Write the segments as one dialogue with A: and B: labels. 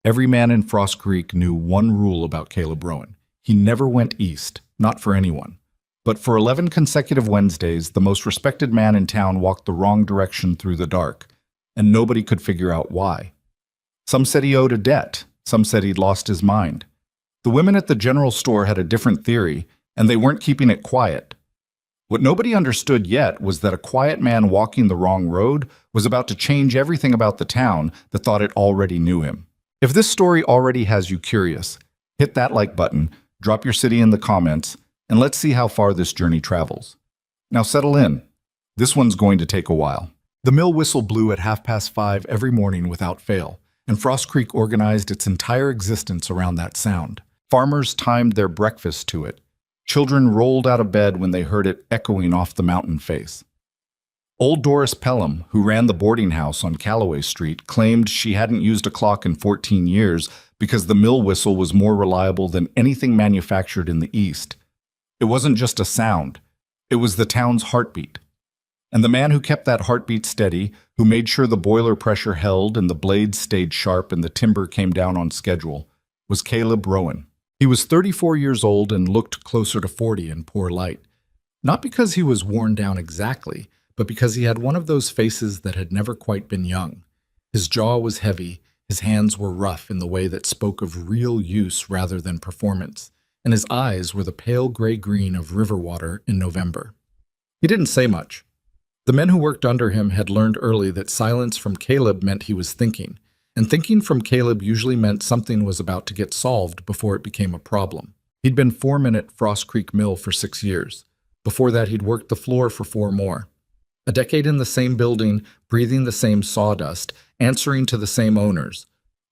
A: Every man in Frost Creek knew one rule about Caleb Rowan. He never went east, not for anyone. But for 11 consecutive Wednesdays, the most respected man in town walked the wrong direction through the dark, and nobody could figure out why. Some said he owed a debt, some said he'd lost his mind. The women at the general store had a different theory, and they weren't keeping it quiet. What nobody understood yet was that a quiet man walking the wrong road was about to change everything about the town that thought it already knew him. If this story already has you curious, hit that like button, drop your city in the comments, and let's see how far this journey travels. Now settle in. This one's going to take a while. The mill whistle blew at 5:30 every morning without fail, and Frost Creek organized its entire existence around that sound. Farmers timed their breakfast to it. Children rolled out of bed when they heard it echoing off the mountain face. Old Doris Pelham, who ran the boarding house on Calloway Street, claimed she hadn't used a clock in 14 years because the mill whistle was more reliable than anything manufactured in the East. It wasn't just a sound. It was the town's heartbeat. And the man who kept that heartbeat steady, who made sure the boiler pressure held and the blades stayed sharp and the timber came down on schedule, was Caleb Rowan. He was 34 years old and looked closer to 40 in poor light. Not because he was worn down exactly, but because he had one of those faces that had never quite been young. His jaw was heavy, his hands were rough in the way that spoke of real use rather than performance, and his eyes were the pale gray-green of river water in November. He didn't say much. The men who worked under him had learned early that silence from Caleb meant he was thinking, and thinking from Caleb usually meant something was about to get solved before it became a problem. He'd been foreman at Frost Creek Mill for 6 years. Before that, he'd worked the floor for 4 more. A decade in the same building, breathing the same sawdust, answering to the same owners,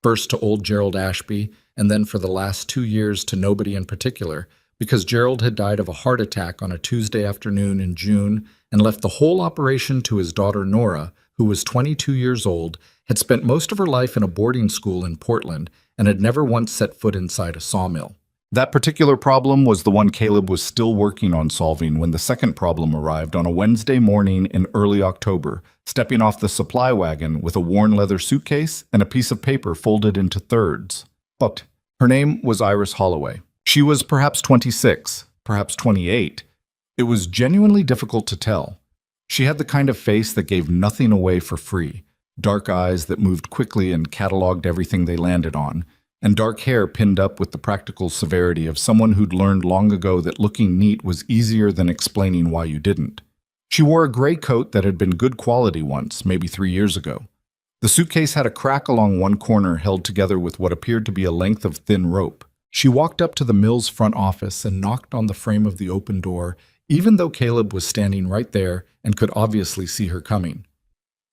A: first to old Gerald Ashby, and then for the last 2 years to nobody in particular, because Gerald had died of a heart attack on a Tuesday afternoon in June and left the whole operation to his daughter Nora, who was 22 years old, had spent most of her life in a boarding school in Portland, and had never once set foot inside a sawmill. That particular problem was the one Caleb was still working on solving when the second problem arrived on a Wednesday morning in early October, stepping off the supply wagon with a worn leather suitcase and a piece of paper folded into thirds. But her name was Iris Holloway. She was perhaps 26, perhaps 28. It was genuinely difficult to tell. She had the kind of face that gave nothing away for free, dark eyes that moved quickly and cataloged everything they landed on, and dark hair pinned up with the practical severity of someone who'd learned long ago that looking neat was easier than explaining why you didn't. She wore a gray coat that had been good quality once, maybe 3 years ago. The suitcase had a crack along one corner held together with what appeared to be a length of thin rope. She walked up to the mill's front office and knocked on the frame of the open door, even though Caleb was standing right there and could obviously see her coming.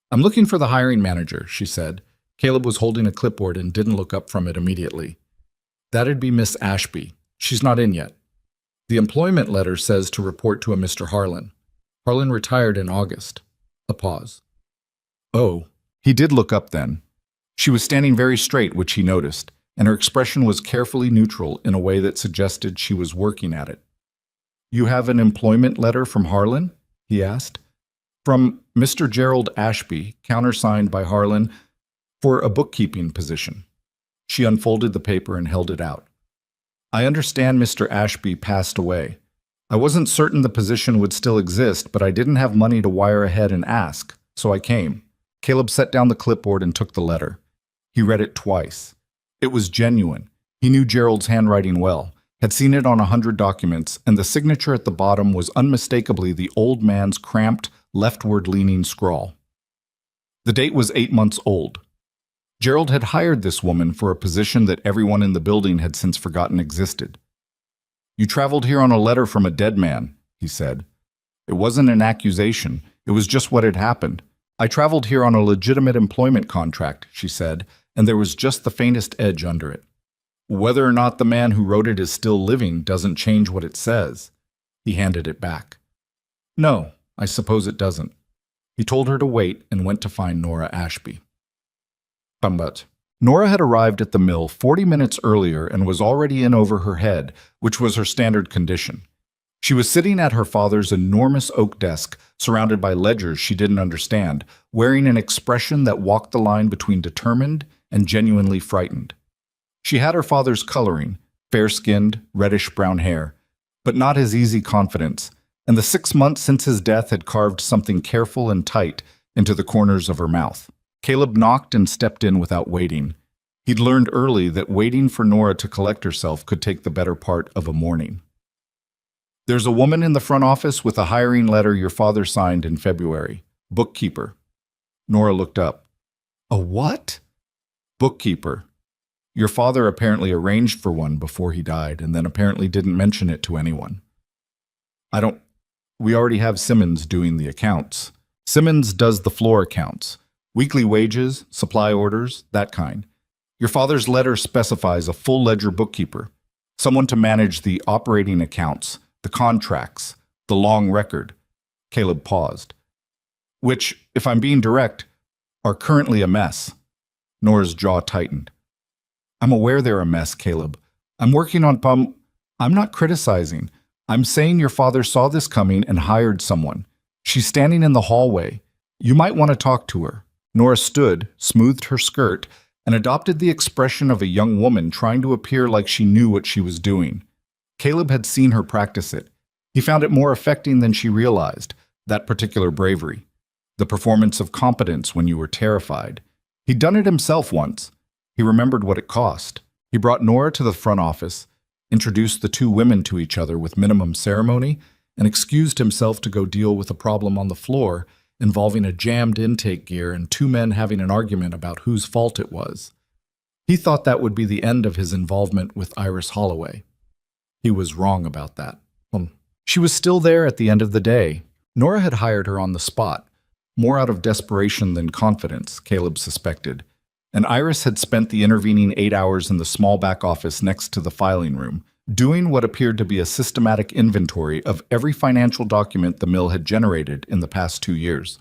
A: "I'm looking for the hiring manager," she said. Caleb was holding a clipboard and didn't look up from it immediately. "That'd be Miss Ashby. She's not in yet. The employment letter says to report to a Mr. Harlan. Harlan retired in August." A pause. Oh, he did look up then. She was standing very straight, which he noticed, and her expression was carefully neutral in a way that suggested she was working at it. "You have an employment letter from Harlan?" he asked. "From Mr. Gerald Ashby, countersigned by Harlan, for a bookkeeping position." She unfolded the paper and held it out. "I understand Mr. Ashby passed away. I wasn't certain the position would still exist, but I didn't have money to wire ahead and ask, so I came." Caleb set down the clipboard and took the letter. He read it twice. It was genuine. He knew Gerald's handwriting well, had seen it on 100 documents, and the signature at the bottom was unmistakably the old man's cramped, leftward-leaning scrawl. The date was 8 months old. Gerald had hired this woman for a position that everyone in the building had since forgotten existed. "You traveled here on a letter from a dead man," he said. "It wasn't an accusation. It was just what had happened. I traveled here on a legitimate employment contract," she said, and there was just the faintest edge under it. "Whether or not the man who wrote it is still living doesn't change what it says." He handed it back. "No, I suppose it doesn't." He told her to wait and went to find Nora Ashby. But Nora had arrived at the mill 40 minutes earlier and was already in over her head, which was her standard condition. She was sitting at her father's enormous oak desk, surrounded by ledgers she didn't understand, wearing an expression that walked the line between determined and genuinely frightened. She had her father's coloring, fair-skinned, reddish-brown hair, but not his easy confidence, and the 6 months since his death had carved something careful and tight into the corners of her mouth. Caleb knocked and stepped in without waiting. He'd learned early that waiting for Nora to collect herself could take the better part of a morning. "There's a woman in the front office with a hiring letter your father signed in February. Bookkeeper." Nora looked up. "A what?" "Bookkeeper. Your father apparently arranged for one before he died and then apparently didn't mention it to anyone." We already have Simmons doing the accounts. Simmons does the floor accounts. Weekly wages, supply orders, that kind. Your father's letter specifies a full ledger bookkeeper. Someone to manage the operating accounts, the contracts, the long record." Caleb paused. "Which, if I'm being direct, are currently a mess." Nora's jaw tightened. "I'm aware they're a mess, Caleb. I'm working on I'm not criticizing. I'm saying your father saw this coming and hired someone. She's standing in the hallway. You might want to talk to her." Nora stood, smoothed her skirt, and adopted the expression of a young woman trying to appear like she knew what she was doing. Caleb had seen her practice it. He found it more affecting than she realized, that particular bravery. The performance of competence when you were terrified. He'd done it himself once. He remembered what it cost. He brought Nora to the front office, introduced the two women to each other with minimum ceremony, and excused himself to go deal with a problem on the floor involving a jammed intake gear and two men having an argument about whose fault it was. He thought that would be the end of his involvement with Iris Holloway. He was wrong about that. She was still there at the end of the day. Nora had hired her on the spot, more out of desperation than confidence, Caleb suspected, and Iris had spent the intervening 8 hours in the small back office next to the filing room, doing what appeared to be a systematic inventory of every financial document the mill had generated in the past 2 years.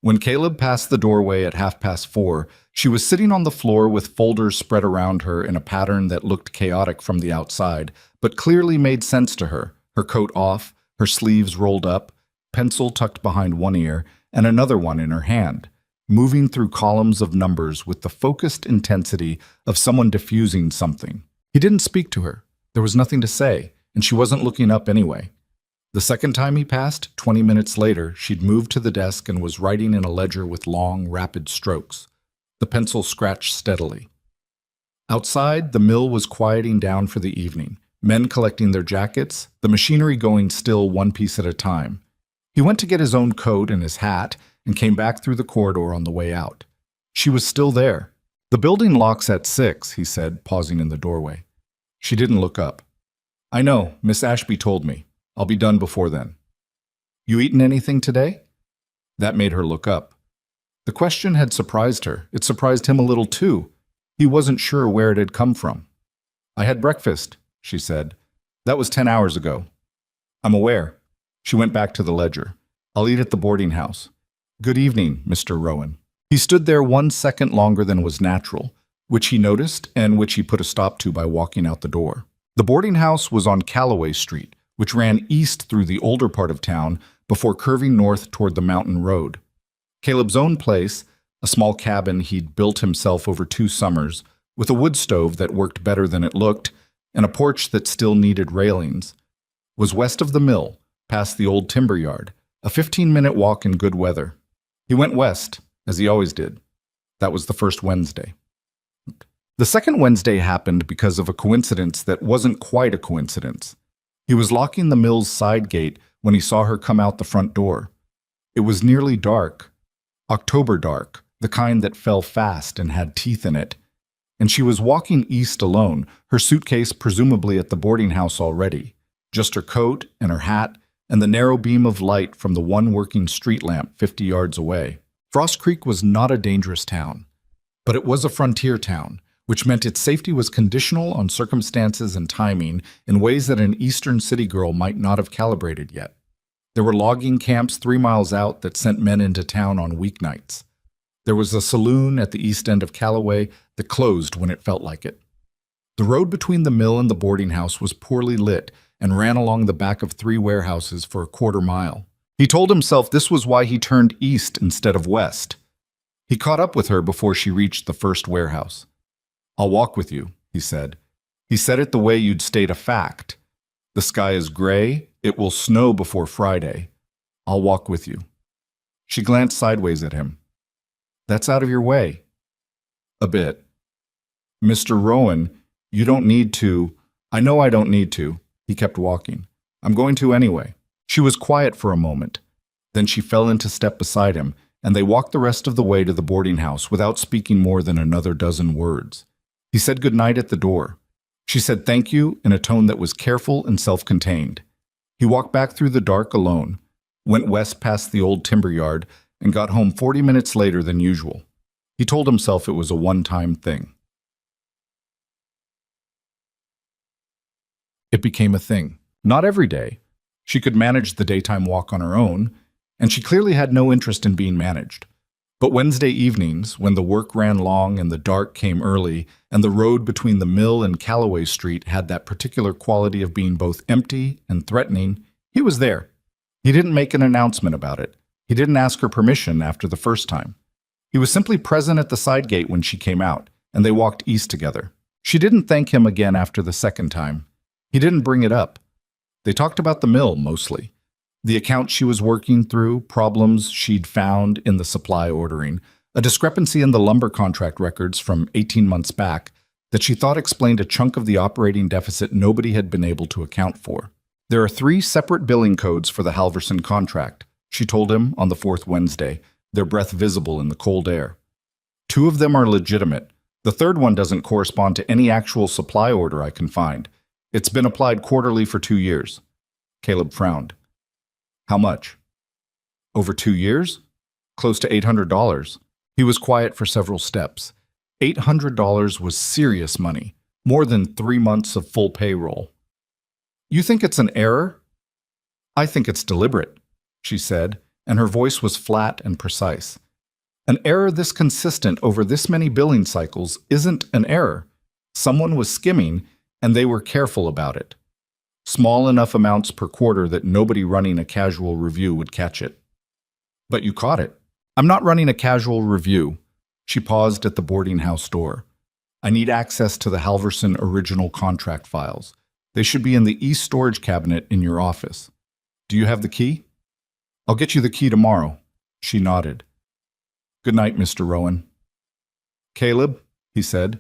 A: When Caleb passed the doorway at 4:30, she was sitting on the floor with folders spread around her in a pattern that looked chaotic from the outside, but clearly made sense to her, her coat off, her sleeves rolled up, pencil tucked behind one ear, and another one in her hand, moving through columns of numbers with the focused intensity of someone diffusing something. He didn't speak to her. There was nothing to say, and she wasn't looking up anyway. The second time he passed, 20 minutes later, she'd moved to the desk and was writing in a ledger with long, rapid strokes. The pencil scratched steadily. Outside, the mill was quieting down for the evening, men collecting their jackets, the machinery going still one piece at a time. He went to get his own coat and his hat and came back through the corridor on the way out. She was still there. "The building locks at 6, he said, pausing in the doorway. She didn't look up. "I know, Miss Ashby told me. I'll be done before then." "You eaten anything today?" That made her look up. The question had surprised her. It surprised him a little too. He wasn't sure where it had come from. "I had breakfast," she said. "That was 10 hours ago." "I'm aware." She went back to the ledger. "I'll eat at the boarding house." "Good evening, Mr. Rowan." He stood there 1 second longer than was natural, which he noticed and which he put a stop to by walking out the door. The boarding house was on Calloway Street, which ran east through the older part of town before curving north toward the mountain road. Caleb's own place, a small cabin he'd built himself over 2 summers, with a wood stove that worked better than it looked, and a porch that still needed railings, was west of the mill, past the old timber yard, a 15-minute walk in good weather. He went west, as he always did. That was the first Wednesday. The second Wednesday happened because of a coincidence that wasn't quite a coincidence. He was locking the mill's side gate when he saw her come out the front door. It was nearly dark, October dark, the kind that fell fast and had teeth in it. And she was walking east alone, her suitcase presumably at the boarding house already, just her coat and her hat and the narrow beam of light from the one working street lamp 50 yards away. Frost Creek was not a dangerous town, but it was a frontier town, which meant its safety was conditional on circumstances and timing in ways that an eastern city girl might not have calibrated yet. There were logging camps 3 miles out that sent men into town on weeknights. There was a saloon at the east end of Calloway that closed when it felt like it. The road between the mill and the boarding house was poorly lit and ran along the back of 3 warehouses for a quarter mile. He told himself this was why he turned east instead of west. He caught up with her before she reached the first warehouse. "I'll walk with you," he he said. He said it the way you'd state a fact. The sky is gray. It will snow before Friday. I'll walk with you. She glanced sideways at him. That's out of your way. A bit. Mr. Rowan, you don't need to. I know I don't need to. He kept walking. I'm going to anyway. She was quiet for a moment. Then she fell into step beside him, and they walked the rest of the way to the boarding house without speaking more than another dozen words. He said good night at the door. She said thank you in a tone that was careful and self-contained. He walked back through the dark alone, went west past the old timber yard, and got home 40 minutes later than usual. He told himself it was a one-time thing. It became a thing. Not every day. She could manage the daytime walk on her own, and she clearly had no interest in being managed. But Wednesday evenings, when the work ran long and the dark came early, and the road between the mill and Calloway Street had that particular quality of being both empty and threatening, he was there. He didn't make an announcement about it. He didn't ask her permission after the first time. He was simply present at the side gate when she came out, and they walked east together. She didn't thank him again after the second time. He didn't bring it up. They talked about the mill, mostly. The account she was working through, problems she'd found in the supply ordering, a discrepancy in the lumber contract records from 18 months back that she thought explained a chunk of the operating deficit nobody had been able to account for. There are 3 separate billing codes for the Halverson contract, she told him on the 4th Wednesday, their breath visible in the cold air. 2 of them are legitimate. The 3rd one doesn't correspond to any actual supply order I can find. It's been applied quarterly for 2 years. Caleb frowned. How much? Over 2 years? Close to $800. He was quiet for several steps. $800 was serious money, more than 3 months of full payroll. You think it's an error? I think it's deliberate, she said, and her voice was flat and precise. An error this consistent over this many billing cycles isn't an error. Someone was skimming, and they were careful about it. Small enough amounts per quarter that nobody running a casual review would catch it. But you caught it. I'm not running a casual review. She paused at the boarding house door. I need access to the Halverson original contract files. They should be in the East storage cabinet in your office. Do you have the key? I'll get you the key tomorrow. She nodded. Good night, Mr. Rowan. Caleb, he said.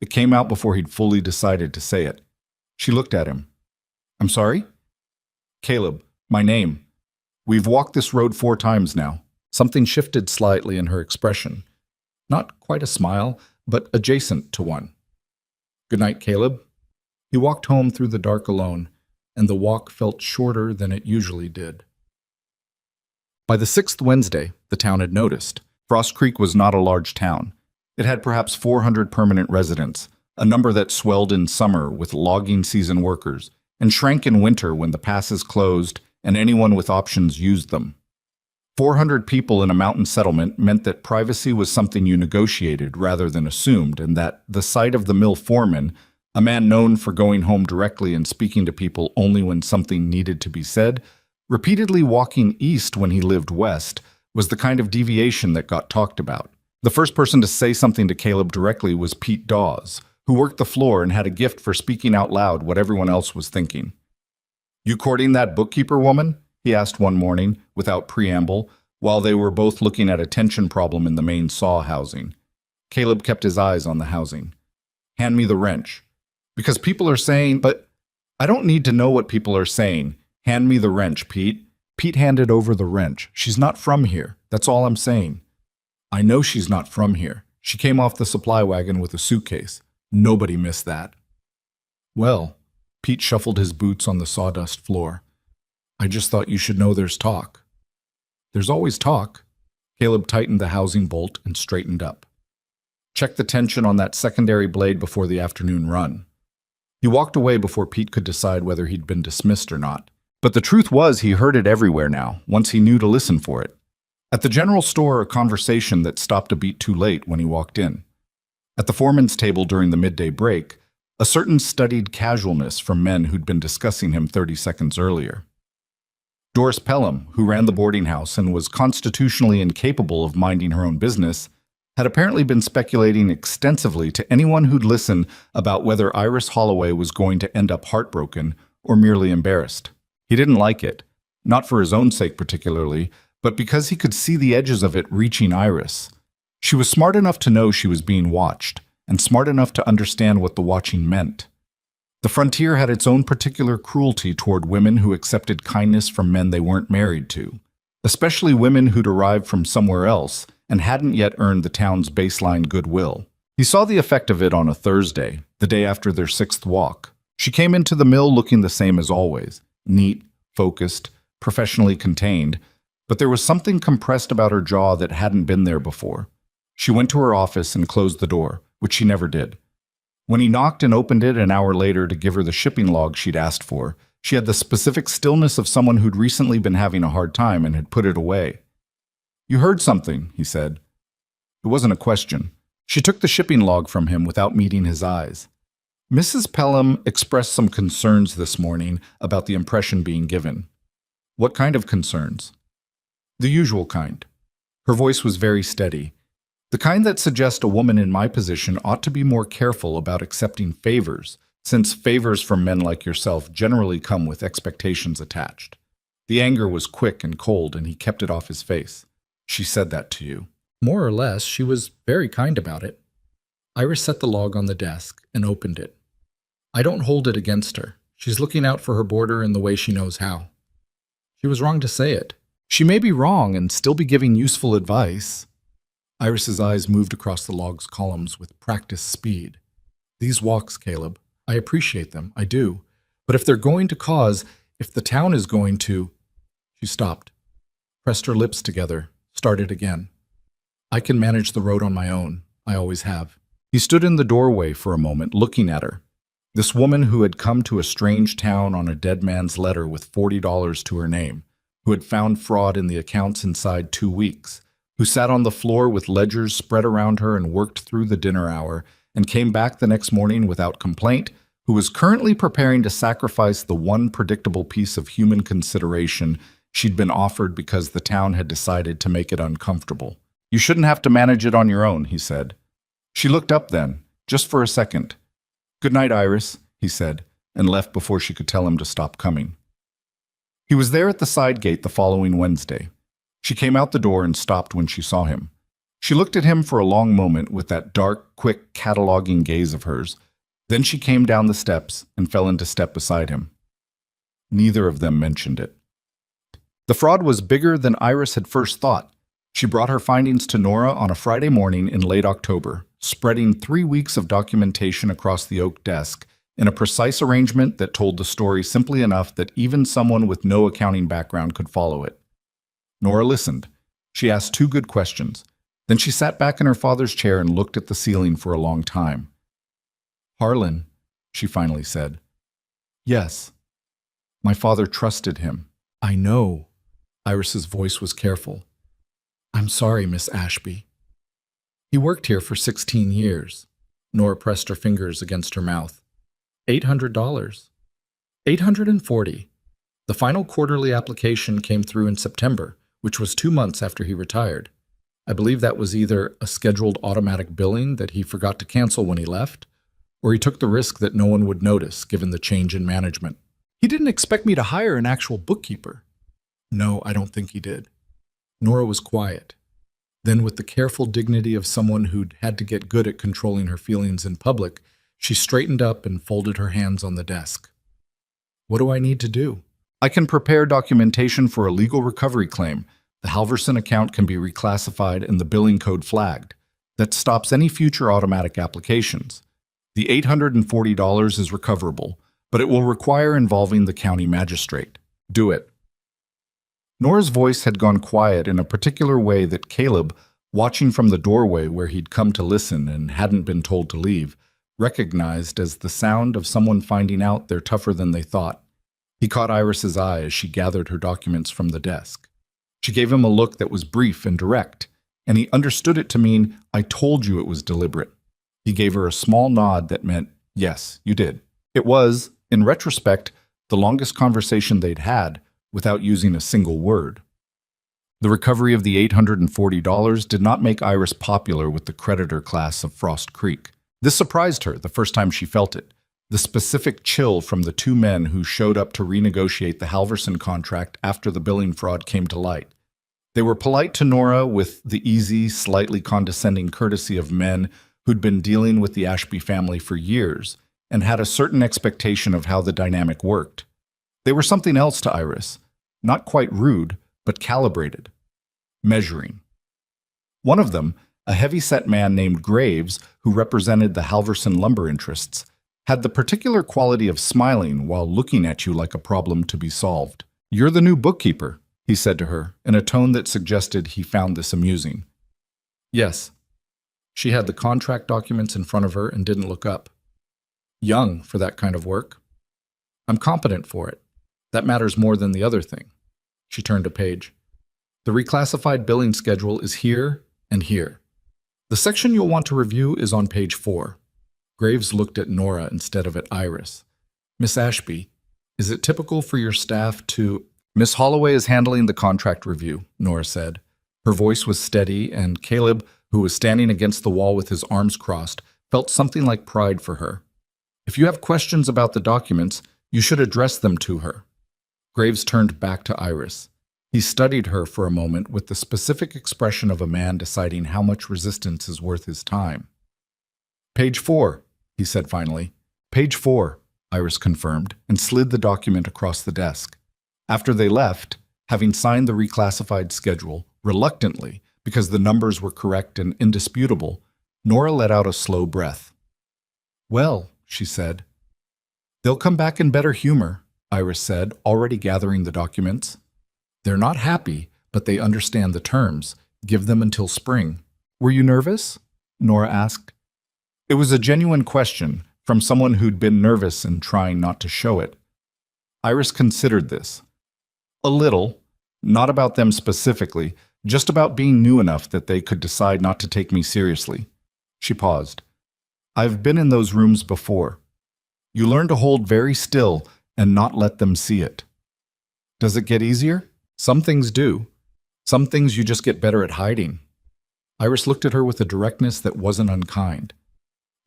A: It came out before he'd fully decided to say it. She looked at him. I'm sorry? Caleb, my name. We've walked this road 4 times now. Something shifted slightly in her expression. Not quite a smile, but adjacent to one. Good night, Caleb. He walked home through the dark alone, and the walk felt shorter than it usually did. By the 6th Wednesday, the town had noticed. Frost Creek was not a large town. It had perhaps 400 permanent residents, a number that swelled in summer with logging season workers and shrank in winter when the passes closed and anyone with options used them. 400 people in a mountain settlement meant that privacy was something you negotiated rather than assumed, and that the sight of the mill foreman, a man known for going home directly and speaking to people only when something needed to be said, repeatedly walking east when he lived west, was the kind of deviation that got talked about. The first person to say something to Caleb directly was Pete Dawes, who worked the floor and had a gift for speaking out loud what everyone else was thinking. You courting that bookkeeper woman? He asked one morning, without preamble, while they were both looking at a tension problem in the main saw housing. Caleb kept his eyes on the housing. Hand me the wrench. Because people are saying, but I don't need to know what people are saying. Hand me the wrench, Pete. Pete handed over the wrench. She's not from here. That's all I'm saying. I know she's not from here. She came off the supply wagon with a suitcase. Nobody missed that. Well, Pete shuffled his boots on the sawdust floor. I just thought you should know there's talk. There's always talk. Caleb tightened the housing bolt and straightened up. Check the tension on that secondary blade before the afternoon run. He walked away before Pete could decide whether he'd been dismissed or not. But the truth was he heard it everywhere now, once he knew to listen for it. At the general store, a conversation that stopped a beat too late when he walked in. At the foreman's table during the midday break, a certain studied casualness from men who'd been discussing him 30 seconds earlier. Doris Pelham, who ran the boarding house and was constitutionally incapable of minding her own business, had apparently been speculating extensively to anyone who'd listen about whether Iris Holloway was going to end up heartbroken or merely embarrassed. He didn't like it, not for his own sake particularly, but because he could see the edges of it reaching Iris. She was smart enough to know she was being watched, and smart enough to understand what the watching meant. The frontier had its own particular cruelty toward women who accepted kindness from men they weren't married to, especially women who'd arrived from somewhere else and hadn't yet earned the town's baseline goodwill. He saw the effect of it on a Thursday, the day after their 6th walk. She came into the mill looking the same as always, neat, focused, professionally contained, but there was something compressed about her jaw that hadn't been there before. She went to her office and closed the door, which she never did. When he knocked and opened it an hour later to give her the shipping log she'd asked for, she had the specific stillness of someone who'd recently been having a hard time and had put it away. "You heard something," he said. It wasn't a question. She took the shipping log from him without meeting his eyes. Mrs. Pelham expressed some concerns this morning about the impression being given. What kind of concerns? The usual kind. Her voice was very steady. The kind that suggests a woman in my position ought to be more careful about accepting favors, since favors from men like yourself generally come with expectations attached. The anger was quick and cold, and he kept it off his face. "She said that to you." "More or less. She was very kind about it." Iris set the log on the desk and opened it. "I don't hold it against her. She's looking out for her boarder in the way she knows how." She was wrong to say it. She may be wrong and still be giving useful advice. Iris's eyes moved across the log's columns with practiced speed. "These walks, Caleb, I appreciate them, I do. But if the town is going to—" She stopped, pressed her lips together, started again. "I can manage the road on my own. I always have." He stood in the doorway for a moment, looking at her. This woman who had come to a strange town on a dead man's letter with $40 to her name, who had found fraud in the accounts inside 2 weeks, who sat on the floor with ledgers spread around her and worked through the dinner hour, and came back the next morning without complaint, who was currently preparing to sacrifice the one predictable piece of human consideration she'd been offered because the town had decided to make it uncomfortable. "You shouldn't have to manage it on your own," he said. She looked up then, just for a second. "Good night, Iris," he said, and left before she could tell him to stop coming. He was there at the side gate the following Wednesday. She came out the door and stopped when she saw him. She looked at him for a long moment with that dark, quick, cataloging gaze of hers. Then she came down the steps and fell into step beside him. Neither of them mentioned it. The fraud was bigger than Iris had first thought. She brought her findings to Nora on a Friday morning in late October, spreading 3 weeks of documentation across the oak desk in a precise arrangement that told the story simply enough that even someone with no accounting background could follow it. Nora listened. She asked 2 good questions. Then she sat back in her father's chair and looked at the ceiling for a long time. "Harlan," she finally said. "Yes." "My father trusted him." "I know." Iris's voice was careful. "I'm sorry, Miss Ashby." "He worked here for 16 years. Nora pressed her fingers against her mouth. $800. $840. The final quarterly application came through in September, which was 2 months after he retired. I believe that was either a scheduled automatic billing that he forgot to cancel when he left, or he took the risk that no one would notice given the change in management. He didn't expect me to hire an actual bookkeeper." "No, I don't think he did." Nora was quiet. Then, with the careful dignity of someone who'd had to get good at controlling her feelings in public, she straightened up and folded her hands on the desk. "What do I need to do?" "I can prepare documentation for a legal recovery claim. The Halverson account can be reclassified and the billing code flagged. That stops any future automatic applications. The $840 is recoverable, but it will require involving the county magistrate. Do it." Nora's voice had gone quiet in a particular way that Caleb, watching from the doorway where he'd come to listen and hadn't been told to leave, recognized as the sound of someone finding out they're tougher than they thought. He caught Iris's eye as she gathered her documents from the desk. She gave him a look that was brief and direct, and he understood it to mean, "I told you it was deliberate." He gave her a small nod that meant, "Yes, you did." It was, in retrospect, the longest conversation they'd had without using a single word. The recovery of the $840 did not make Iris popular with the creditor class of Frost Creek. This surprised her the first time she felt it, the specific chill from the two men who showed up to renegotiate the Halverson contract after the billing fraud came to light. They were polite to Nora with the easy, slightly condescending courtesy of men who'd been dealing with the Ashby family for years and had a certain expectation of how the dynamic worked. They were something else to Iris, not quite rude, but calibrated, measuring. One of them, a heavy-set man named Graves, who represented the Halverson lumber interests, had the particular quality of smiling while looking at you like a problem to be solved. "You're the new bookkeeper," he said to her, in a tone that suggested he found this amusing. "Yes." She had the contract documents in front of her and didn't look up. "Young for that kind of work." "I'm competent for it. That matters more than the other thing." She turned a page. "The reclassified billing schedule is here and here. The section you'll want to review is on page 4. Graves looked at Nora instead of at Iris. "Miss Ashby, is it typical for your staff to—" "Miss Holloway is handling the contract review," Nora said. Her voice was steady, and Caleb, who was standing against the wall with his arms crossed, felt something like pride for her. "If you have questions about the documents, you should address them to her." Graves turned back to Iris. He studied her for a moment with the specific expression of a man deciding how much resistance is worth his time. "Page 4, he said finally. "Page 4, Iris confirmed, and slid the document across the desk. After they left, having signed the reclassified schedule, reluctantly, because the numbers were correct and indisputable, Nora let out a slow breath. "Well," she said. "They'll come back in better humor," Iris said, already gathering the documents. "They're not happy, but they understand the terms. Give them until spring." "Were you nervous?" Nora asked. It was a genuine question, from someone who'd been nervous and trying not to show it. Iris considered this. A little. Not about them specifically, just about being new enough that they could decide not to take me seriously. She paused. "I've been in those rooms before. You learn to hold very still and not let them see it. Does it get easier? Some things do. Some things you just get better at hiding." Iris looked at her with a directness that wasn't unkind.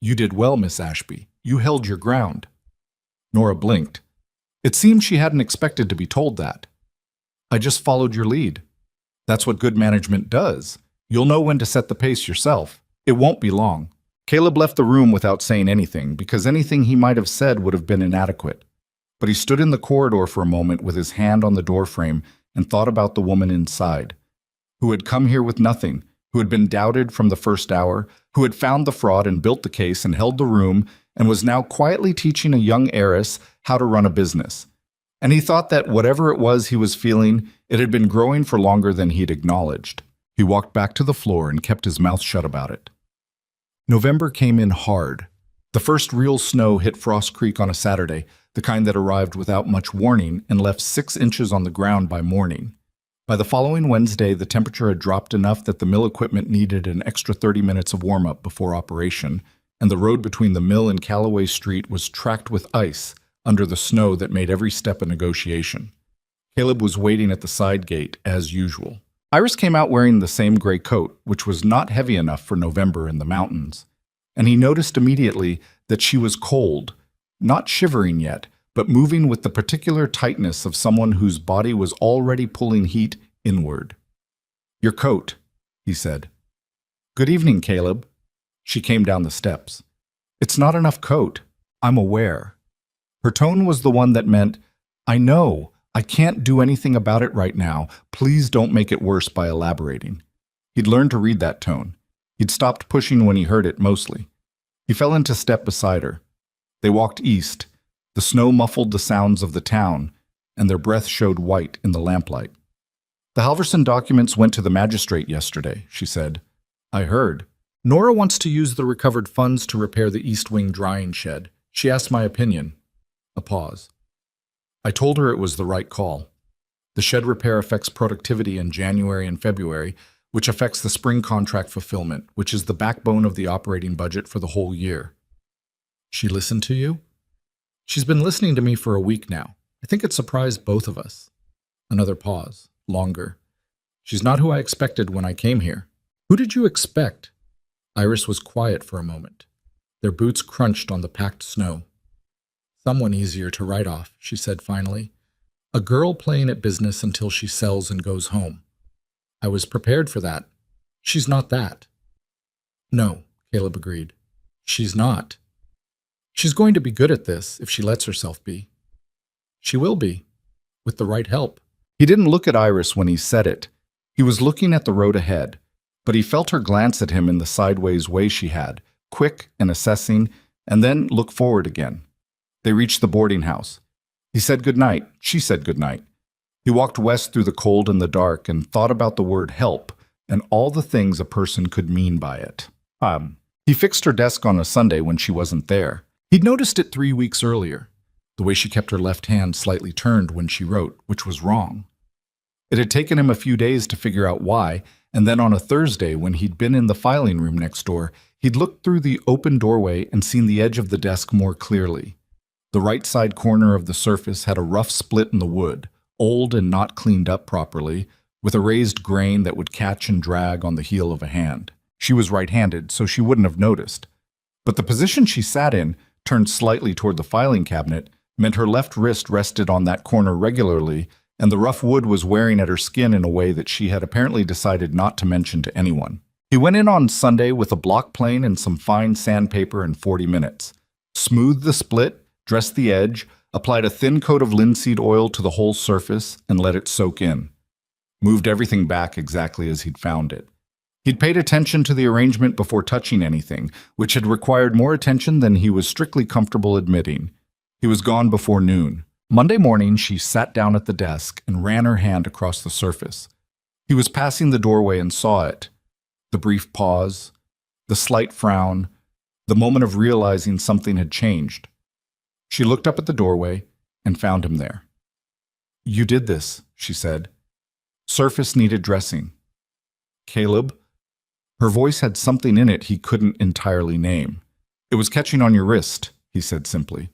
A: "You did well, Miss Ashby. You held your ground." Nora blinked. It seemed she hadn't expected to be told that. "I just followed your lead. That's what good management does. You'll know when to set the pace yourself. It won't be long." Caleb left the room without saying anything, because anything he might have said would have been inadequate. But he stood in the corridor for a moment with his hand on the doorframe and thought about the woman inside, who had come here with nothing, who had been doubted from the first hour, who had found the fraud and built the case and held the room, and was now quietly teaching a young heiress how to run a business. And he thought that whatever it was he was feeling, it had been growing for longer than he'd acknowledged. He walked back to the floor and kept his mouth shut about it. November came in hard. The first real snow hit Frost Creek on a Saturday, the kind that arrived without much warning and left 6 inches on the ground by morning. By the following Wednesday, the temperature had dropped enough that the mill equipment needed an extra 30 minutes of warm-up before operation, and the road between the mill and Callaway Street was tracked with ice under the snow that made every step a negotiation. Caleb was waiting at the side gate, as usual. Iris came out wearing the same gray coat, which was not heavy enough for November in the mountains, and he noticed immediately that she was cold, not shivering yet, but moving with the particular tightness of someone whose body was already pulling heat inward. "Your coat," he said. "Good evening, Caleb." She came down the steps. "It's not enough coat. I'm aware." Her tone was the one that meant, "I know. I can't do anything about it right now. Please don't make it worse by elaborating." He'd learned to read that tone. He'd stopped pushing when he heard it, mostly. He fell into step beside her. They walked east. The snow muffled the sounds of the town, and their breath showed white in the lamplight. "The Halverson documents went to the magistrate yesterday," she said. "I heard. Nora wants to use the recovered funds to repair the East Wing drying shed. She asked my opinion." A pause. "I told her it was the right call. The shed repair affects productivity in January and February, which affects the spring contract fulfillment, which is the backbone of the operating budget for the whole year." "She listened to you?" "She's been listening to me for a week now. I think it surprised both of us." Another pause, longer. She's not who I expected when I came here. Who did you expect? Iris was quiet for a moment. Their boots crunched on the packed snow. Someone easier to write off, she said finally. A girl playing at business until she sells and goes home. I was prepared for that. She's not that. No, Caleb agreed. She's not. She's going to be good at this if she lets herself be. She will be, with the right help. He didn't look at Iris when he said it. He was looking at the road ahead, but he felt her glance at him in the sideways way she had, quick and assessing, and then look forward again. They reached the boarding house. He said goodnight. She said goodnight. He walked west through the cold and the dark and thought about the word help and all the things a person could mean by it. He fixed her desk on a Sunday when she wasn't there. He'd noticed it 3 weeks earlier, the way she kept her left hand slightly turned when she wrote, which was wrong. It had taken him a few days to figure out why, and then on a Thursday when he'd been in the filing room next door, he'd looked through the open doorway and seen the edge of the desk more clearly. The right side corner of the surface had a rough split in the wood, old and not cleaned up properly, with a raised grain that would catch and drag on the heel of a hand. She was right-handed, so she wouldn't have noticed. But the position she sat in, turned slightly toward the filing cabinet, meant her left wrist rested on that corner regularly, and the rough wood was wearing at her skin in a way that she had apparently decided not to mention to anyone. He went in on Sunday with a block plane and some fine sandpaper in 40 minutes. Smoothed the split, dressed the edge, applied a thin coat of linseed oil to the whole surface, and let it soak in. Moved everything back exactly as he'd found it. He'd paid attention to the arrangement before touching anything, which had required more attention than he was strictly comfortable admitting. He was gone before noon. Monday morning, she sat down at the desk and ran her hand across the surface. He was passing the doorway and saw it. The brief pause, the slight frown, the moment of realizing something had changed. She looked up at the doorway and found him there. "You did this," she said. "Surface needed dressing." "Caleb?" Her voice had something in it he couldn't entirely name. "It was catching on your wrist," he said simply.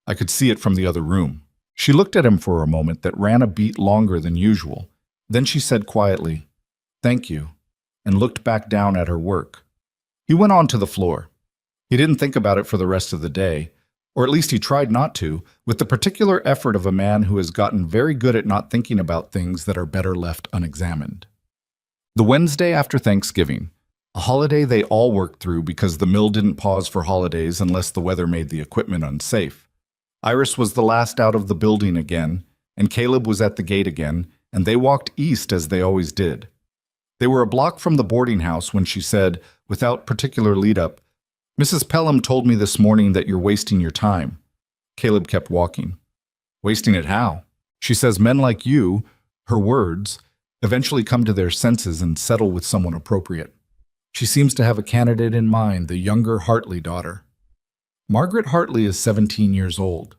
A: "I could see it from the other room." She looked at him for a moment that ran a beat longer than usual. Then she said quietly, "Thank you," and looked back down at her work. He went on to the floor. He didn't think about it for the rest of the day, or at least he tried not to, with the particular effort of a man who has gotten very good at not thinking about things that are better left unexamined. The Wednesday after Thanksgiving, a holiday they all worked through because the mill didn't pause for holidays unless the weather made the equipment unsafe. Iris was the last out of the building again, and Caleb was at the gate again, and they walked east as they always did. They were a block from the boarding house when she said, without particular lead-up, "Mrs. Pelham told me this morning that you're wasting your time." Caleb kept walking. "Wasting it how?" "She says men like you," her words, "eventually come to their senses and settle with someone appropriate. She seems to have a candidate in mind, the younger Hartley daughter." "Margaret Hartley is 17 years old."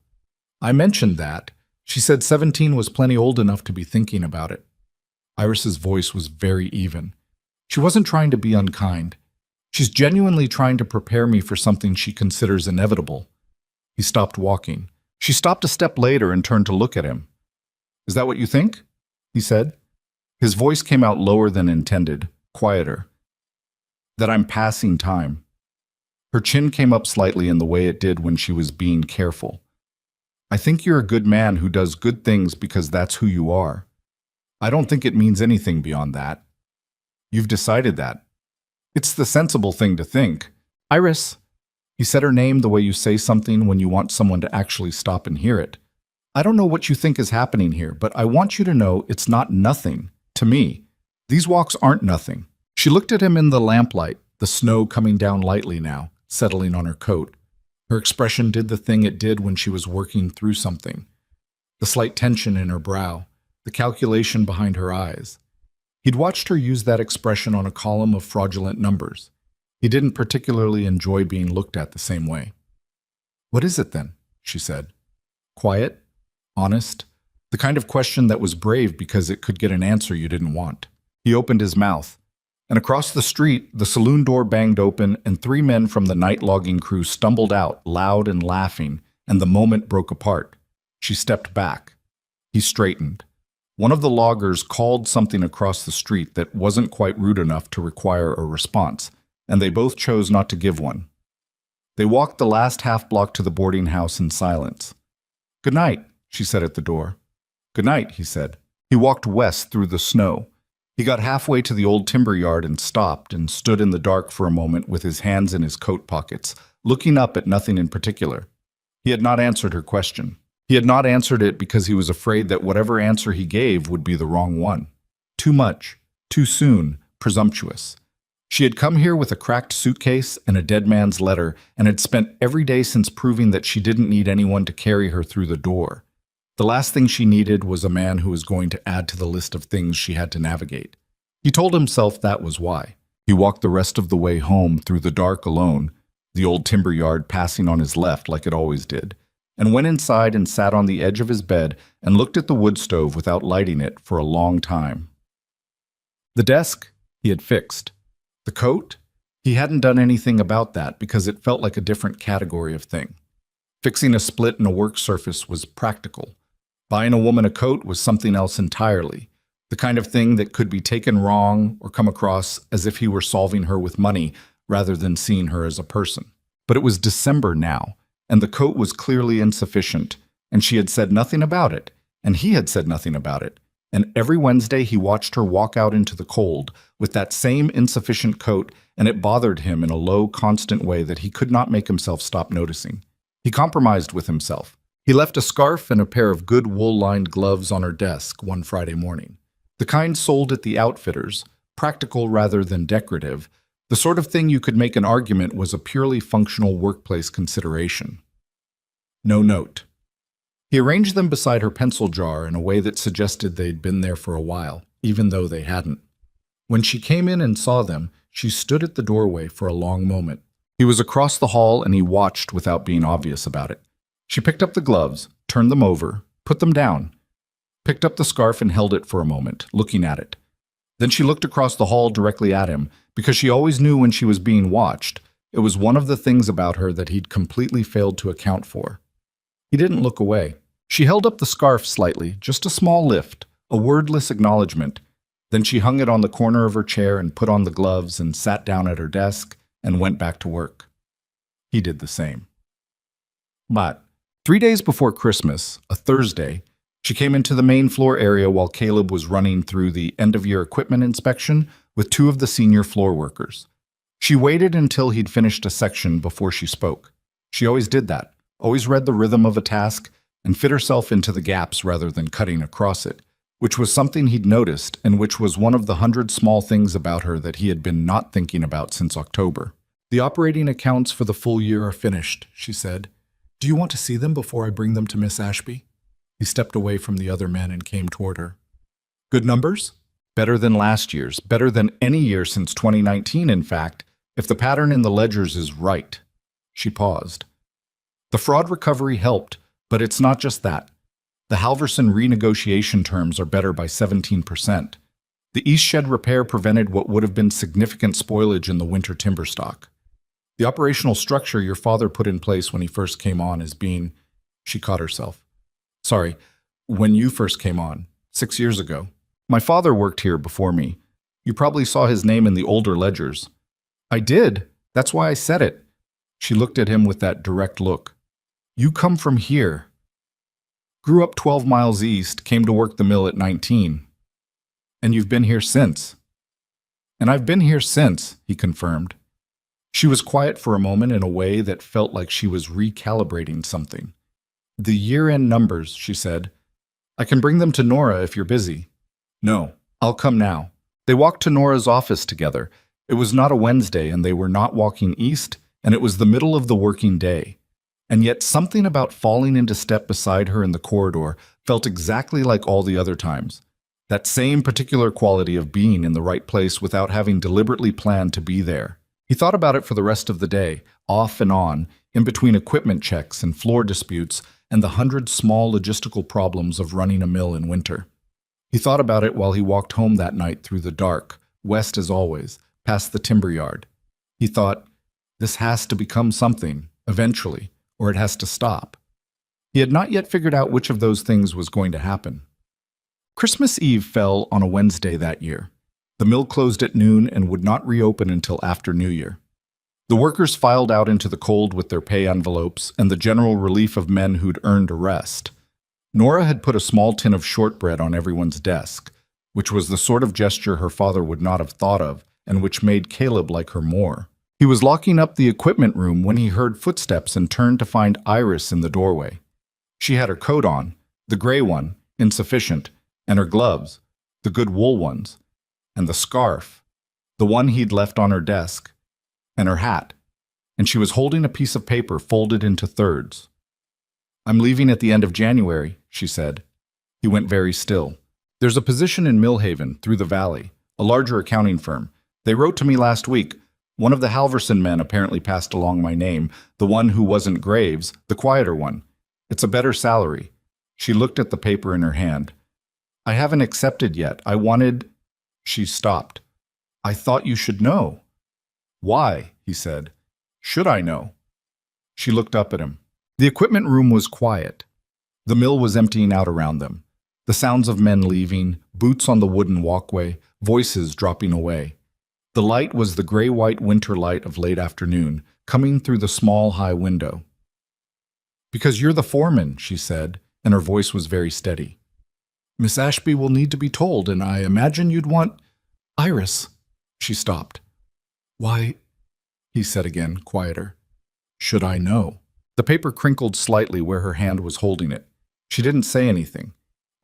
A: "I mentioned that. She said 17 was plenty old enough to be thinking about it." Iris's voice was very even. She wasn't trying to be unkind. She's genuinely trying to prepare me for something she considers inevitable. He stopped walking. She stopped a step later and turned to look at him. "Is that what you think?" he said. His voice came out lower than intended, quieter. "That I'm passing time." Her chin came up slightly in the way it did when she was being careful. "I think you're a good man who does good things because that's who you are. I don't think it means anything beyond that. You've decided that. It's the sensible thing to think." "Iris," he said her name the way you say something when you want someone to actually stop and hear it. "I don't know what you think is happening here, but I want you to know it's not nothing. To me, these walks aren't nothing." She looked at him in the lamplight, the snow coming down lightly now, settling on her coat. Her expression did the thing it did when she was working through something. The slight tension in her brow, the calculation behind her eyes. He'd watched her use that expression on a column of fraudulent numbers. He didn't particularly enjoy being looked at the same way. "What is it then?" she said. Quiet, honest, the kind of question that was brave because it could get an answer you didn't want. He opened his mouth. And across the street, the saloon door banged open and 3 men from the night logging crew stumbled out, loud and laughing, and the moment broke apart. She stepped back. He straightened. One of the loggers called something across the street that wasn't quite rude enough to require a response, and they both chose not to give one. They walked the last half block to the boarding house in silence. "Good night," she said at the door. "Good night," he said. He walked west through the snow. He got halfway to the old timber yard and stopped and stood in the dark for a moment with his hands in his coat pockets, looking up at nothing in particular. He had not answered her question. He had not answered it because he was afraid that whatever answer he gave would be the wrong one. Too much, too soon, presumptuous. She had come here with a cracked suitcase and a dead man's letter and had spent every day since proving that she didn't need anyone to carry her through the door. The last thing she needed was a man who was going to add to the list of things she had to navigate. He told himself that was why. He walked the rest of the way home through the dark alone, the old timber yard passing on his left like it always did, and went inside and sat on the edge of his bed and looked at the wood stove without lighting it for a long time. The desk he had fixed. The coat? He hadn't done anything about that because it felt like a different category of thing. Fixing a split in a work surface was practical. Buying a woman a coat was something else entirely, the kind of thing that could be taken wrong or come across as if he were solving her with money rather than seeing her as a person. But it was December now, and the coat was clearly insufficient, and she had said nothing about it, and he had said nothing about it. And every Wednesday he watched her walk out into the cold with that same insufficient coat, and it bothered him in a low, constant way that he could not make himself stop noticing. He compromised with himself. He left a scarf and a pair of good wool-lined gloves on her desk one Friday morning. The kind sold at the outfitters, practical rather than decorative, the sort of thing you could make an argument was a purely functional workplace consideration. No note. He arranged them beside her pencil jar in a way that suggested they'd been there for a while, even though they hadn't. When she came in and saw them, she stood at the doorway for a long moment. He was across the hall and he watched without being obvious about it. She picked up the gloves, turned them over, put them down, picked up the scarf and held it for a moment, looking at it. Then she looked across the hall directly at him, because she always knew when she was being watched. It was one of the things about her that he'd completely failed to account for. He didn't look away. She held up the scarf slightly, just a small lift, a wordless acknowledgement. Then she hung it on the corner of her chair and put on the gloves and sat down at her desk and went back to work. He did the same. But 3 days before Christmas, a Thursday, she came into the main floor area while Caleb was running through the end-of-year equipment inspection with 2 of the senior floor workers. She waited until he'd finished a section before she spoke. She always did that, always read the rhythm of a task and fit herself into the gaps rather than cutting across it, which was something he'd noticed and which was one of the 100 small things about her that he had been not thinking about since October. "The operating accounts for the full year are finished," she said. "Do you want to see them before I bring them to Miss Ashby?" He stepped away from the other men and came toward her. "Good numbers? Better than last year's, better than any year since 2019, in fact, if the pattern in the ledgers is right." She paused. "The fraud recovery helped, but it's not just that. The Halverson renegotiation terms are better by 17%. The East Shed repair prevented what would have been significant spoilage in the winter timber stock. The operational structure your father put in place when he first came on is being..." She caught herself. "Sorry, when you first came on, 6 years ago. My father worked here before me. You probably saw his name in the older ledgers." "I did. That's why I said it." She looked at him with that direct look. "You come from here. Grew up 12 miles east, came to work the mill at 19. And you've been here since." "And I've been here since," he confirmed. She was quiet for a moment in a way that felt like she was recalibrating something. "The year-end numbers," she said. "I can bring them to Nora if you're busy." "No, I'll come now." They walked to Nora's office together. It was not a Wednesday, and they were not walking east, and it was the middle of the working day. And yet something about falling into step beside her in the corridor felt exactly like all the other times. That same particular quality of being in the right place without having deliberately planned to be there. He thought about it for the rest of the day, off and on, in between equipment checks and floor disputes and the 100 small logistical problems of running a mill in winter. He thought about it while he walked home that night through the dark, west as always, past the timber yard. He thought, this has to become something, eventually, or it has to stop. He had not yet figured out which of those things was going to happen. Christmas Eve fell on a Wednesday that year. The mill closed at noon and would not reopen until after New Year. The workers filed out into the cold with their pay envelopes and the general relief of men who'd earned a rest. Nora had put a small tin of shortbread on everyone's desk, which was the sort of gesture her father would not have thought of and which made Caleb like her more. He was locking up the equipment room when he heard footsteps and turned to find Iris in the doorway. She had her coat on, the gray one, insufficient, and her gloves, the good wool ones, and the scarf, the one he'd left on her desk, and her hat, and she was holding a piece of paper folded into thirds. "I'm leaving at the end of January," she said. He went very still. "There's a position in Millhaven, through the valley, a larger accounting firm. They wrote to me last week. One of the Halverson men apparently passed along my name, the one who wasn't Graves, the quieter one. It's a better salary." She looked at the paper in her hand. "I haven't accepted yet. I wanted—" She stopped. "I thought you should know." "Why?" he said. "Should I know?" She looked up at him. The equipment room was quiet. The mill was emptying out around them. The sounds of men leaving, boots on the wooden walkway, voices dropping away. The light was the gray-white winter light of late afternoon, coming through the small high window. "Because you're the foreman," she said, and her voice was very steady. "Miss Ashby will need to be told, and I imagine you'd want— Iris." She stopped. "Why," he said again, quieter, "should I know?" The paper crinkled slightly where her hand was holding it. She didn't say anything.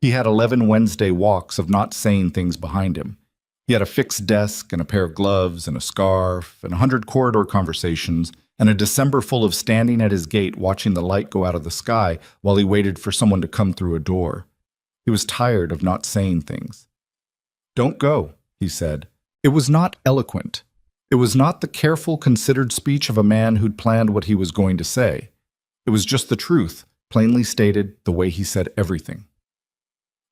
A: He had 11 Wednesday walks of not saying things behind him. He had a fixed desk and a pair of gloves and a scarf and 100 corridor conversations and a December full of standing at his gate watching the light go out of the sky while he waited for someone to come through a door. He was tired of not saying things. "Don't go," he said. It was not eloquent. It was not the careful, considered speech of a man who'd planned what he was going to say. It was just the truth, plainly stated the way he said everything.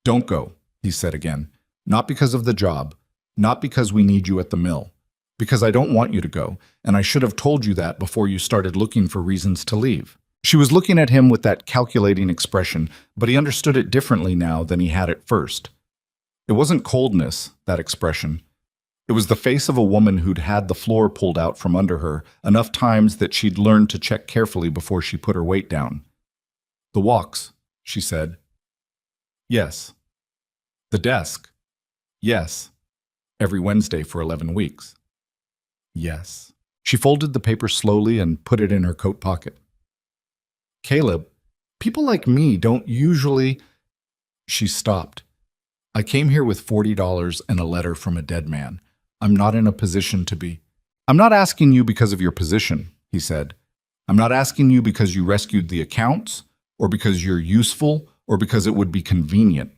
A: "Don't go," he said again. "Not because of the job. Not because we need you at the mill. Because I don't want you to go, and I should have told you that before you started looking for reasons to leave." She was looking at him with that calculating expression, but he understood it differently now than he had at first. It wasn't coldness, that expression. It was the face of a woman who'd had the floor pulled out from under her enough times that she'd learned to check carefully before she put her weight down. "The walks," she said. "Yes." "The desk." "Yes." "Every Wednesday for 11 weeks." "Yes." She folded the paper slowly and put it in her coat pocket. "Caleb, people like me don't usually—" She stopped. "I came here with $40 and a letter from a dead man. I'm not in a position to be—" "I'm not asking you because of your position," he said. "I'm not asking you because you rescued the accounts, or because you're useful, or because it would be convenient.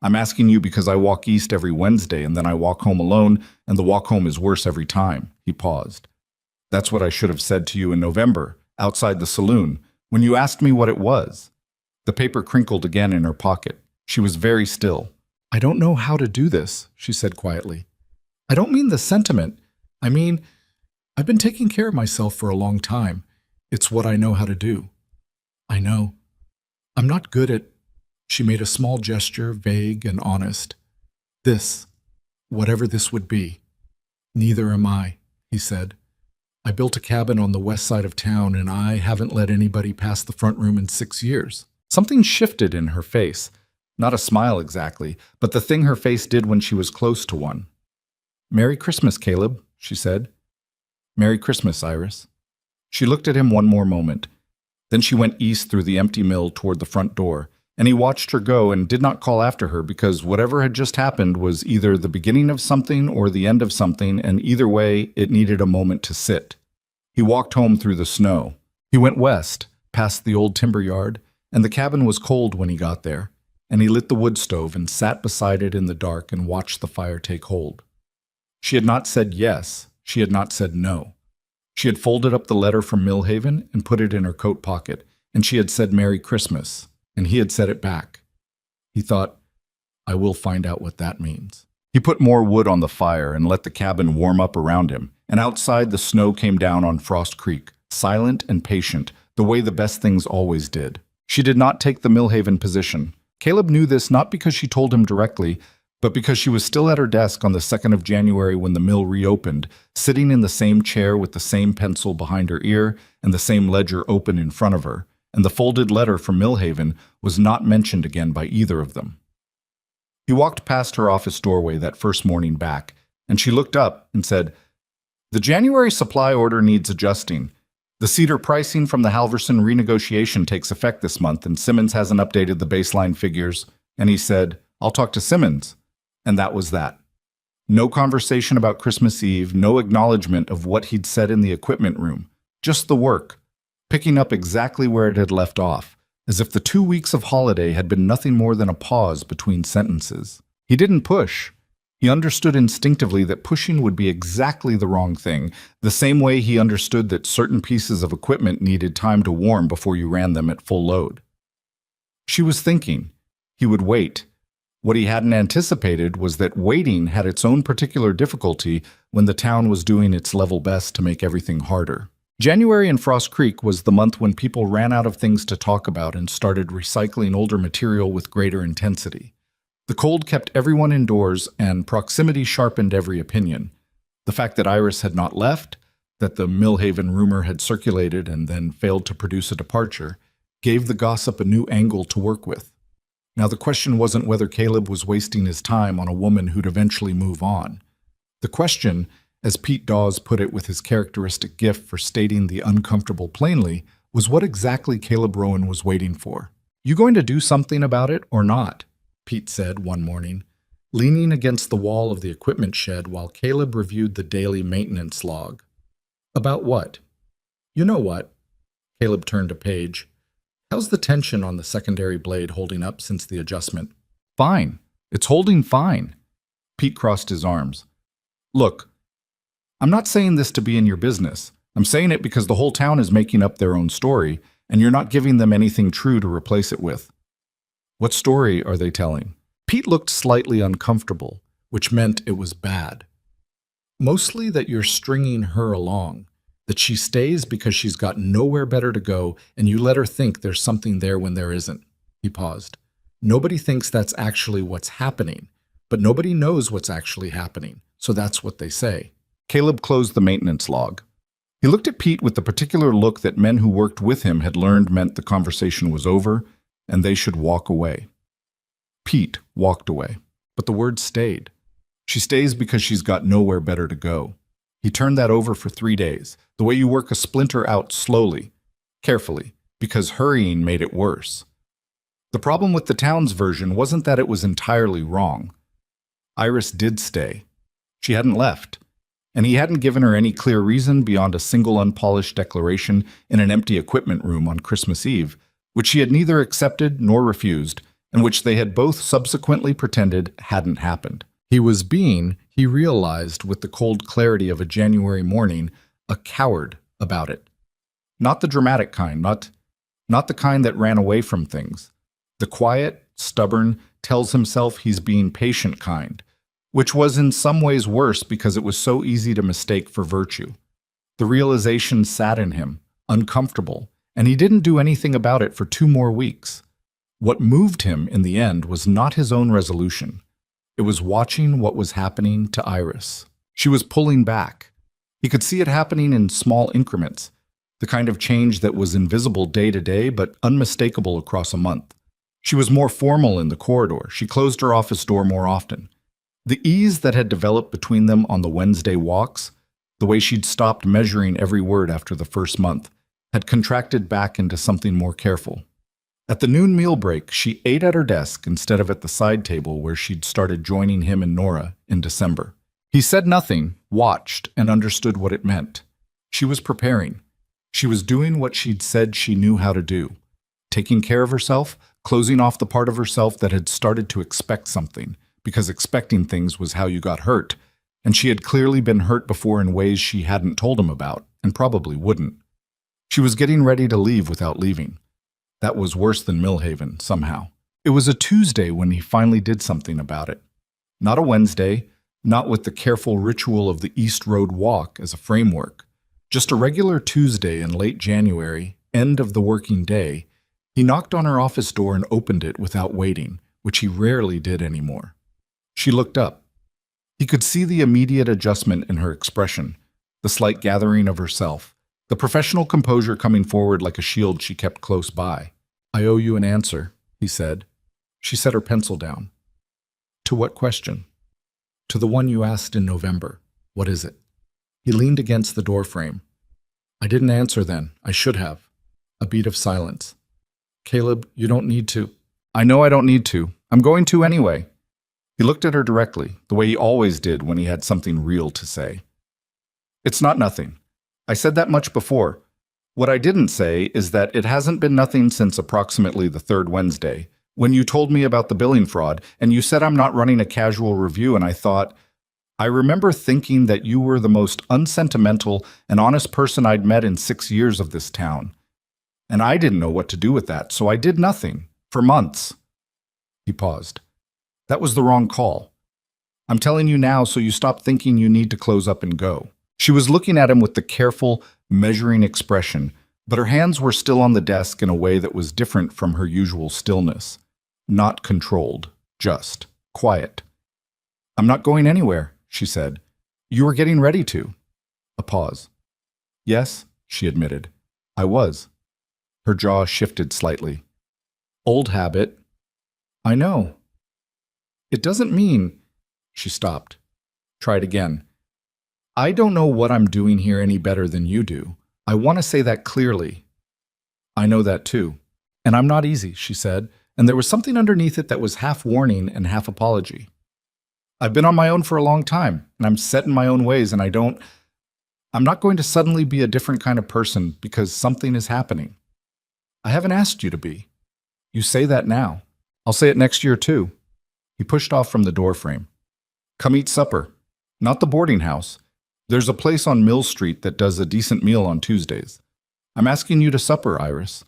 A: I'm asking you because I walk east every Wednesday and then I walk home alone, and the walk home is worse every time." He paused. "That's what I should have said to you in November, outside the saloon, when you asked me what it was." The paper crinkled again in her pocket. She was very still. "I don't know how to do this," she said quietly. "I don't mean the sentiment. I mean, I've been taking care of myself for a long time. It's what I know how to do. I know. I'm not good at—" She made a small gesture, vague and honest. "This, whatever this would be. Neither am I," he said. "I built a cabin on the west side of town, and I haven't let anybody pass the front room in 6 years." Something shifted in her face. Not a smile exactly, but the thing her face did when she was close to one. "Merry Christmas, Caleb," she said. "Merry Christmas, Iris." She looked at him one more moment. Then she went east through the empty mill toward the front door, and he watched her go and did not call after her because whatever had just happened was either the beginning of something or the end of something, and either way, it needed a moment to sit. He walked home through the snow. He went west, past the old timber yard, and the cabin was cold when he got there, and he lit the wood stove and sat beside it in the dark and watched the fire take hold. She had not said yes. She had not said no. She had folded up the letter from Millhaven and put it in her coat pocket, and she had said Merry Christmas, and he had said it back. He thought, "I will find out what that means." He put more wood on the fire and let the cabin warm up around him, and outside the snow came down on Frost Creek, silent and patient, the way the best things always did. She did not take the Millhaven position. Caleb knew this not because she told him directly, but because she was still at her desk on the 2nd of January when the mill reopened, sitting in the same chair with the same pencil behind her ear and the same ledger open in front of her, and the folded letter from Millhaven was not mentioned again by either of them. He walked past her office doorway that first morning back, and she looked up and said, "The January supply order needs adjusting. The cedar pricing from the Halverson renegotiation takes effect this month, and Simmons hasn't updated the baseline figures." And he said, "I'll talk to Simmons." And that was that. No conversation about Christmas Eve, no acknowledgement of what he'd said in the equipment room. Just the work, picking up exactly where it had left off, as if the 2 weeks of holiday had been nothing more than a pause between sentences. He didn't push. He understood instinctively that pushing would be exactly the wrong thing, the same way he understood that certain pieces of equipment needed time to warm before you ran them at full load. She was thinking. He would wait. What he hadn't anticipated was that waiting had its own particular difficulty when the town was doing its level best to make everything harder. January in Frost Creek was the month when people ran out of things to talk about and started recycling older material with greater intensity. The cold kept everyone indoors, and proximity sharpened every opinion. The fact that Iris had not left, that the Millhaven rumor had circulated and then failed to produce a departure, gave the gossip a new angle to work with. Now the question wasn't whether Caleb was wasting his time on a woman who'd eventually move on. The question, as Pete Dawes put it with his characteristic gift for stating the uncomfortable plainly, was what exactly Caleb Rowan was waiting for. "You going to do something about it or not?" Pete said one morning, leaning against the wall of the equipment shed while Caleb reviewed the daily maintenance log. "About what?" "You know what." Caleb turned a page. "How's the tension on the secondary blade holding up since the adjustment?" "Fine. It's holding fine." Pete crossed his arms. "Look, I'm not saying this to be in your business. I'm saying it because the whole town is making up their own story, and you're not giving them anything true to replace it with." "What story are they telling?" Pete looked slightly uncomfortable, which meant it was bad. "Mostly that you're stringing her along. That she stays because she's got nowhere better to go, and you let her think there's something there when there isn't." He paused. "Nobody thinks that's actually what's happening, but nobody knows what's actually happening, so that's what they say." Caleb closed the maintenance log. He looked at Pete with the particular look that men who worked with him had learned meant the conversation was over, and they should walk away. Pete walked away, but the words stayed. "She stays because she's got nowhere better to go." He turned that over for 3 days, the way you work a splinter out slowly, carefully, because hurrying made it worse. The problem with the town's version wasn't that it was entirely wrong. Iris did stay. She hadn't left, and he hadn't given her any clear reason beyond a single unpolished declaration in an empty equipment room on Christmas Eve, which she had neither accepted nor refused, and which they had both subsequently pretended hadn't happened. He was being, he realized with the cold clarity of a January morning, a coward about it. Not the dramatic kind, not the kind that ran away from things. The quiet, stubborn, tells himself he's being patient kind, which was in some ways worse because it was so easy to mistake for virtue. The realization sat in him, uncomfortable, and he didn't do anything about it for 2 more weeks. What moved him in the end was not his own resolution. It was watching what was happening to Iris. She was pulling back. He could see it happening in small increments, the kind of change that was invisible day to day but unmistakable across a month. She was more formal in the corridor. She closed her office door more often. The ease that had developed between them on the Wednesday walks, the way she'd stopped measuring every word after the first month, had contracted back into something more careful. At the noon meal break, she ate at her desk instead of at the side table where she'd started joining him and Nora in December. He said nothing, watched, and understood what it meant. She was preparing. She was doing what she'd said she knew how to do. Taking care of herself, closing off the part of herself that had started to expect something, because expecting things was how you got hurt, and she had clearly been hurt before in ways she hadn't told him about, and probably wouldn't. She was getting ready to leave without leaving. That was worse than Millhaven, somehow. It was a Tuesday when he finally did something about it. Not a Wednesday, not with the careful ritual of the East Road walk as a framework. Just a regular Tuesday in late January, end of the working day, He knocked on her office door and opened it without waiting, which he rarely did anymore. She looked up. He could see the immediate adjustment in her expression, the slight gathering of herself, the professional composure coming forward like a shield she kept close by. "I owe you an answer," he said. She set her pencil down. "To what question?" "To the one you asked in November. What is it?" He leaned against the doorframe. "I didn't answer then. I should have." A beat of silence. "Caleb, you don't need to." "I know I don't need to. I'm going to anyway." He looked at her directly, the way he always did when he had something real to say. "It's not nothing. I said that much before. What I didn't say is that it hasn't been nothing since approximately the third Wednesday, when you told me about the billing fraud, and you said I'm not running a casual review, and I remember thinking that you were the most unsentimental and honest person I'd met in 6 years of this town. And I didn't know what to do with that, so I did nothing. For months." He paused. "That was the wrong call. I'm telling you now so you stop thinking you need to close up and go." She was looking at him with the careful, measuring expression, but her hands were still on the desk in a way that was different from her usual stillness. Not controlled, just quiet. "I'm not going anywhere," she said. "You were getting ready to." A pause. "Yes," she admitted. "I was." Her jaw shifted slightly. "Old habit." "I know." "It doesn't mean—" She stopped. Tried again. "I don't know what I'm doing here any better than you do. I want to say that clearly." "I know that too. And I'm not easy," she said, and there was something underneath it that was half warning and half apology. "I've been on my own for a long time, and I'm set in my own ways, and I'm not going to suddenly be a different kind of person because something is happening. I haven't asked you to be. You say that now. I'll say it next year too." He pushed off from the doorframe. "Come eat supper. Not the boarding house. There's a place on Mill Street that does a decent meal on Tuesdays. I'm asking you to supper, Iris.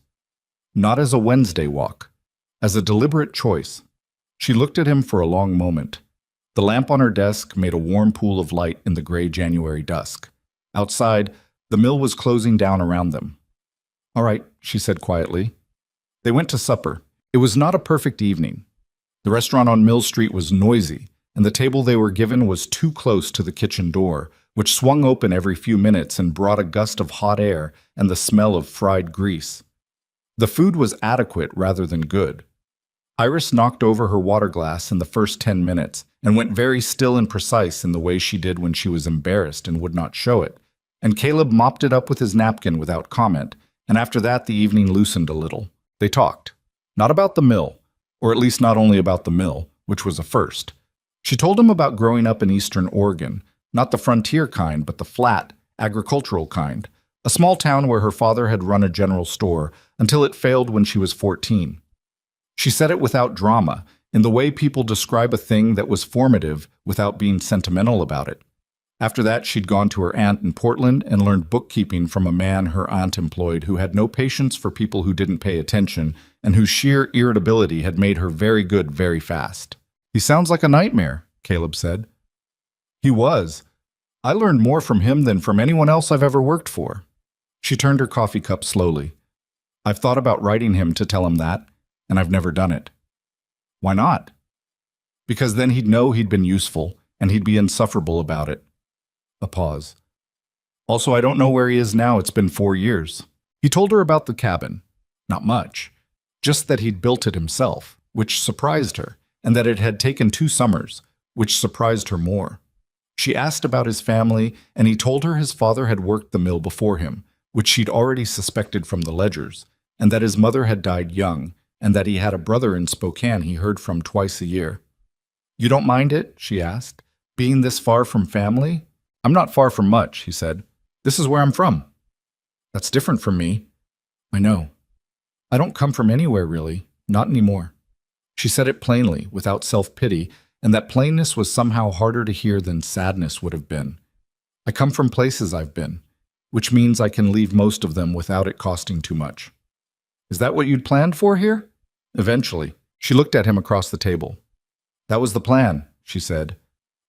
A: Not as a Wednesday walk. As a deliberate choice." She looked at him for a long moment. The lamp on her desk made a warm pool of light in the gray January dusk. Outside, the mill was closing down around them. "All right," she said quietly. They went to supper. It was not a perfect evening. The restaurant on Mill Street was noisy, and the table they were given was too close to the kitchen door, which swung open every few minutes and brought a gust of hot air and the smell of fried grease. The food was adequate rather than good. Iris knocked over her water glass in the first 10 minutes and went very still and precise in the way she did when she was embarrassed and would not show it, and Caleb mopped it up with his napkin without comment, and after that the evening loosened a little. They talked. Not about the mill, or at least not only about the mill, which was a first. She told him about growing up in eastern Oregon, not the frontier kind, but the flat, agricultural kind, a small town where her father had run a general store until it failed when she was 14. She said it without drama, in the way people describe a thing that was formative without being sentimental about it. After that, she'd gone to her aunt in Portland and learned bookkeeping from a man her aunt employed who had no patience for people who didn't pay attention and whose sheer irritability had made her very good very fast. "He sounds like a nightmare," Caleb said. "He was. I learned more from him than from anyone else I've ever worked for." She turned her coffee cup slowly. "I've thought about writing him to tell him that, and I've never done it." "Why not?" "Because then he'd know he'd been useful, and he'd be insufferable about it." A pause. "Also, I don't know where he is now. It's been 4 years. He told her about the cabin. Not much. Just that he'd built it himself, which surprised her, and that it had taken 2 summers, which surprised her more. She asked about his family, and he told her his father had worked the mill before him, which she'd already suspected from the ledgers, and that his mother had died young, and that he had a brother in Spokane he heard from twice a year. "You don't mind it?" she asked. "Being this far from family?" "I'm not far from much," he said. "This is where I'm from." "That's different from me." "I know. I don't come from anywhere, really. Not anymore." She said it plainly, without self-pity, and that plainness was somehow harder to hear than sadness would have been. "I come from places I've been, which means I can leave most of them without it costing too much." "Is that what you'd planned for here?" "Eventually." She looked at him across the table. "That was the plan," she said.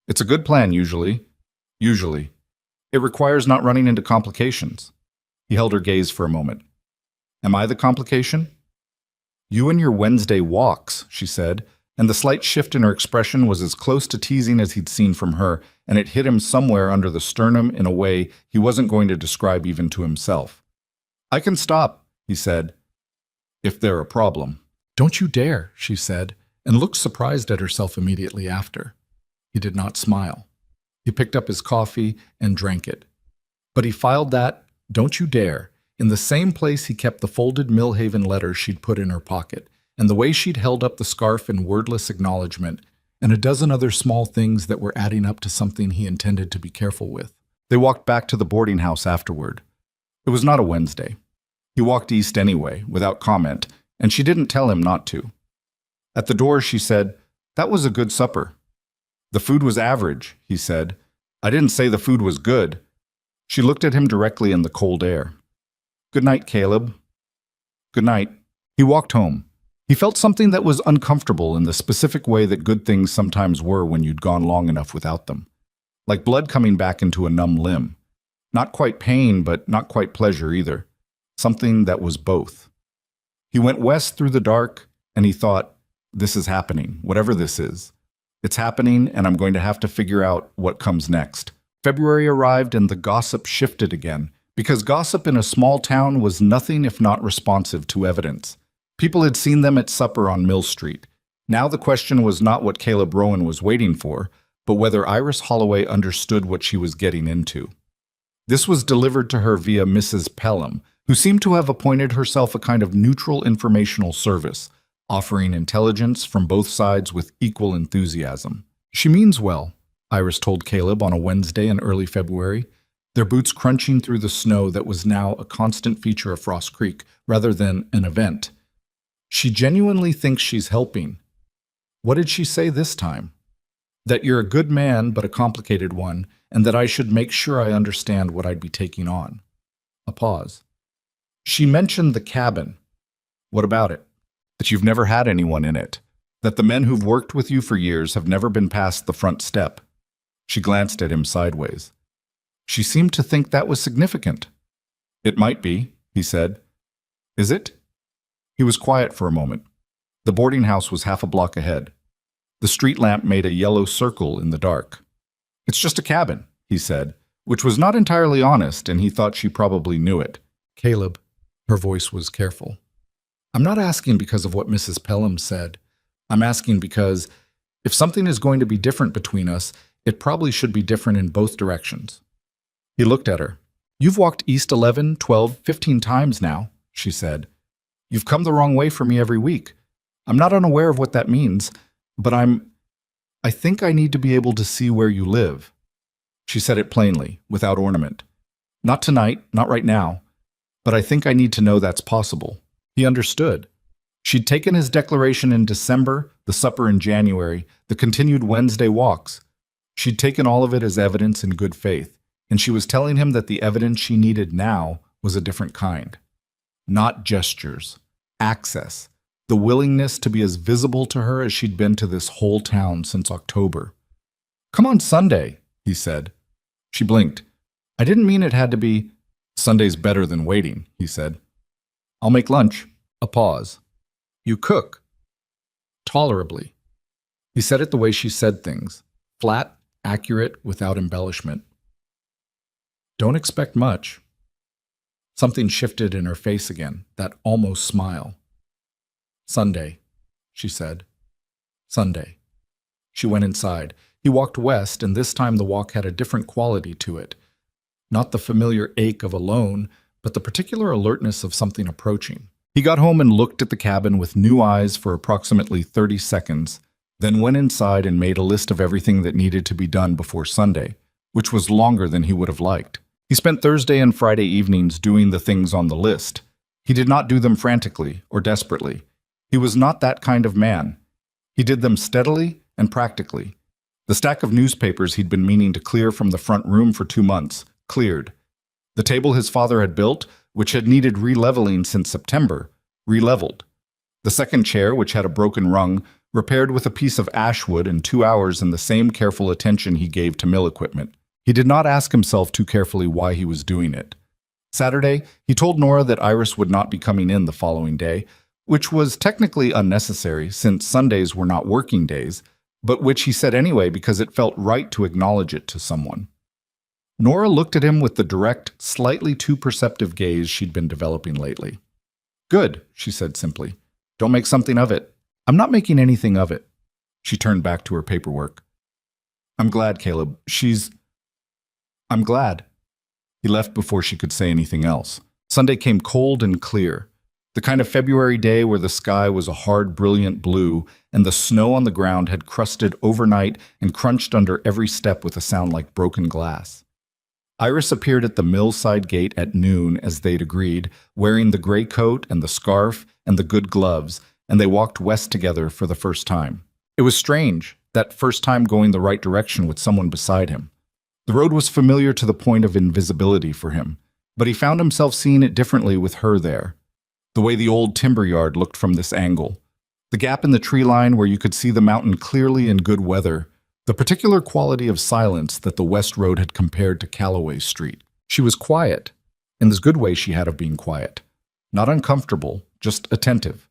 A: "It's a good plan, usually. Usually. It requires not running into complications." He held her gaze for a moment. "Am I the complication?" "You and your Wednesday walks," she said, and the slight shift in her expression was as close to teasing as he'd seen from her, and it hit him somewhere under the sternum in a way he wasn't going to describe even to himself. "I can stop," he said, "if they're a problem." "Don't you dare," she said, and looked surprised at herself immediately after. He did not smile. He picked up his coffee and drank it. But he filed that, "Don't you dare," in the same place he kept the folded Millhaven letter she'd put in her pocket, and the way she'd held up the scarf in wordless acknowledgement, and a dozen other small things that were adding up to something he intended to be careful with. They walked back to the boarding house afterward. It was not a Wednesday. He walked east anyway, without comment, and she didn't tell him not to. At the door, she said, "That was a good supper." "The food was average," he said. "I didn't say the food was good." She looked at him directly in the cold air. "Good night, Caleb." "Good night." He walked home. He felt something that was uncomfortable in the specific way that good things sometimes were when you'd gone long enough without them. Like blood coming back into a numb limb. Not quite pain, but not quite pleasure either. Something that was both. He went west through the dark, and he thought, this is happening, whatever this is. It's happening, and I'm going to have to figure out what comes next. February arrived, and the gossip shifted again, because gossip in a small town was nothing if not responsive to evidence. People had seen them at supper on Mill Street. Now the question was not what Caleb Rowan was waiting for, but whether Iris Holloway understood what she was getting into. This was delivered to her via Mrs. Pelham, who seemed to have appointed herself a kind of neutral informational service, offering intelligence from both sides with equal enthusiasm. "She means well," Iris told Caleb on a Wednesday in early February, their boots crunching through the snow that was now a constant feature of Frost Creek, rather than an event. "She genuinely thinks she's helping." What did she say this time? "That you're a good man, but a complicated one, and that I should make sure I understand what I'd be taking on." A pause. "She mentioned the cabin." "What about it?" "That you've never had anyone in it. That the men who've worked with you for years have never been past the front step." She glanced at him sideways. She seemed to think that was significant. "It might be," he said. "Is it?" He was quiet for a moment. The boarding house was half a block ahead. The street lamp made a yellow circle in the dark. "It's just a cabin," he said, which was not entirely honest, and he thought she probably knew it. "Caleb," her voice was careful, "I'm not asking because of what Mrs. Pelham said. I'm asking because, if something is going to be different between us, it probably should be different in both directions." He looked at her. "You've walked east 11, 12, 15 times now," she said. "You've come the wrong way for me every week. I'm not unaware of what that means, but I think I need to be able to see where you live." She said it plainly, without ornament. "Not tonight, not right now, but I think I need to know that's possible." He understood. She'd taken his declaration in December, the supper in January, the continued Wednesday walks. She'd taken all of it as evidence in good faith, and she was telling him that the evidence she needed now was a different kind. Not gestures, access, the willingness to be as visible to her as she'd been to this whole town since October. "Come on Sunday," he said. She blinked. "I didn't mean it had to be—" "Sunday's better than waiting," he said. "I'll make lunch." A pause. "You cook?" "Tolerably." He said it the way she said things, flat, accurate, without embellishment. "Don't expect much." Something shifted in her face again, that almost smile. "Sunday," she said. "Sunday." She went inside. He walked west, and this time the walk had a different quality to it. Not the familiar ache of alone, but the particular alertness of something approaching. He got home and looked at the cabin with new eyes for approximately 30 seconds, then went inside and made a list of everything that needed to be done before Sunday, which was longer than he would have liked. He spent Thursday and Friday evenings doing the things on the list. He did not do them frantically or desperately. He was not that kind of man. He did them steadily and practically. The stack of newspapers he'd been meaning to clear from the front room for 2 months, cleared. The table his father had built, which had needed re-leveling since September, re-leveled. The second chair, which had a broken rung, repaired with a piece of ash wood in 2 hours and the same careful attention he gave to mill equipment. He did not ask himself too carefully why he was doing it. Saturday, he told Nora that Iris would not be coming in the following day, which was technically unnecessary since Sundays were not working days, but which he said anyway because it felt right to acknowledge it to someone. Nora looked at him with the direct, slightly too perceptive gaze she'd been developing lately. "Good," she said simply. "Don't make something of it." "I'm not making anything of it." She turned back to her paperwork. "I'm glad, Caleb. I'm glad." He left before she could say anything else. Sunday came cold and clear. The kind of February day where the sky was a hard, brilliant blue, and the snow on the ground had crusted overnight and crunched under every step with a sound like broken glass. Iris appeared at the millside gate at noon, as they'd agreed, wearing the gray coat and the scarf and the good gloves, and they walked west together for the first time. It was strange, that first time going the right direction with someone beside him. The road was familiar to the point of invisibility for him, but he found himself seeing it differently with her there. The way the old timber yard looked from this angle, the gap in the tree line where you could see the mountain clearly in good weather, the particular quality of silence that the West Road had compared to Calloway Street. She was quiet, in this good way she had of being quiet. Not uncomfortable, just attentive,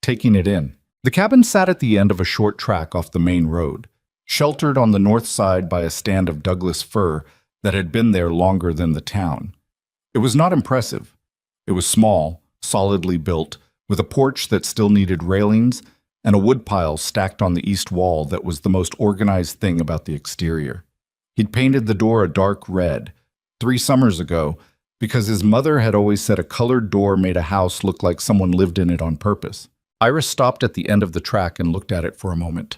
A: taking it in. The cabin sat at the end of a short track off the main road, sheltered on the north side by a stand of Douglas fir that had been there longer than the town. It was not impressive. It was small, solidly built, with a porch that still needed railings, and a woodpile stacked on the east wall that was the most organized thing about the exterior. He'd painted the door a dark red 3 summers ago because his mother had always said a colored door made a house look like someone lived in it on purpose. Iris stopped at the end of the track and looked at it for a moment.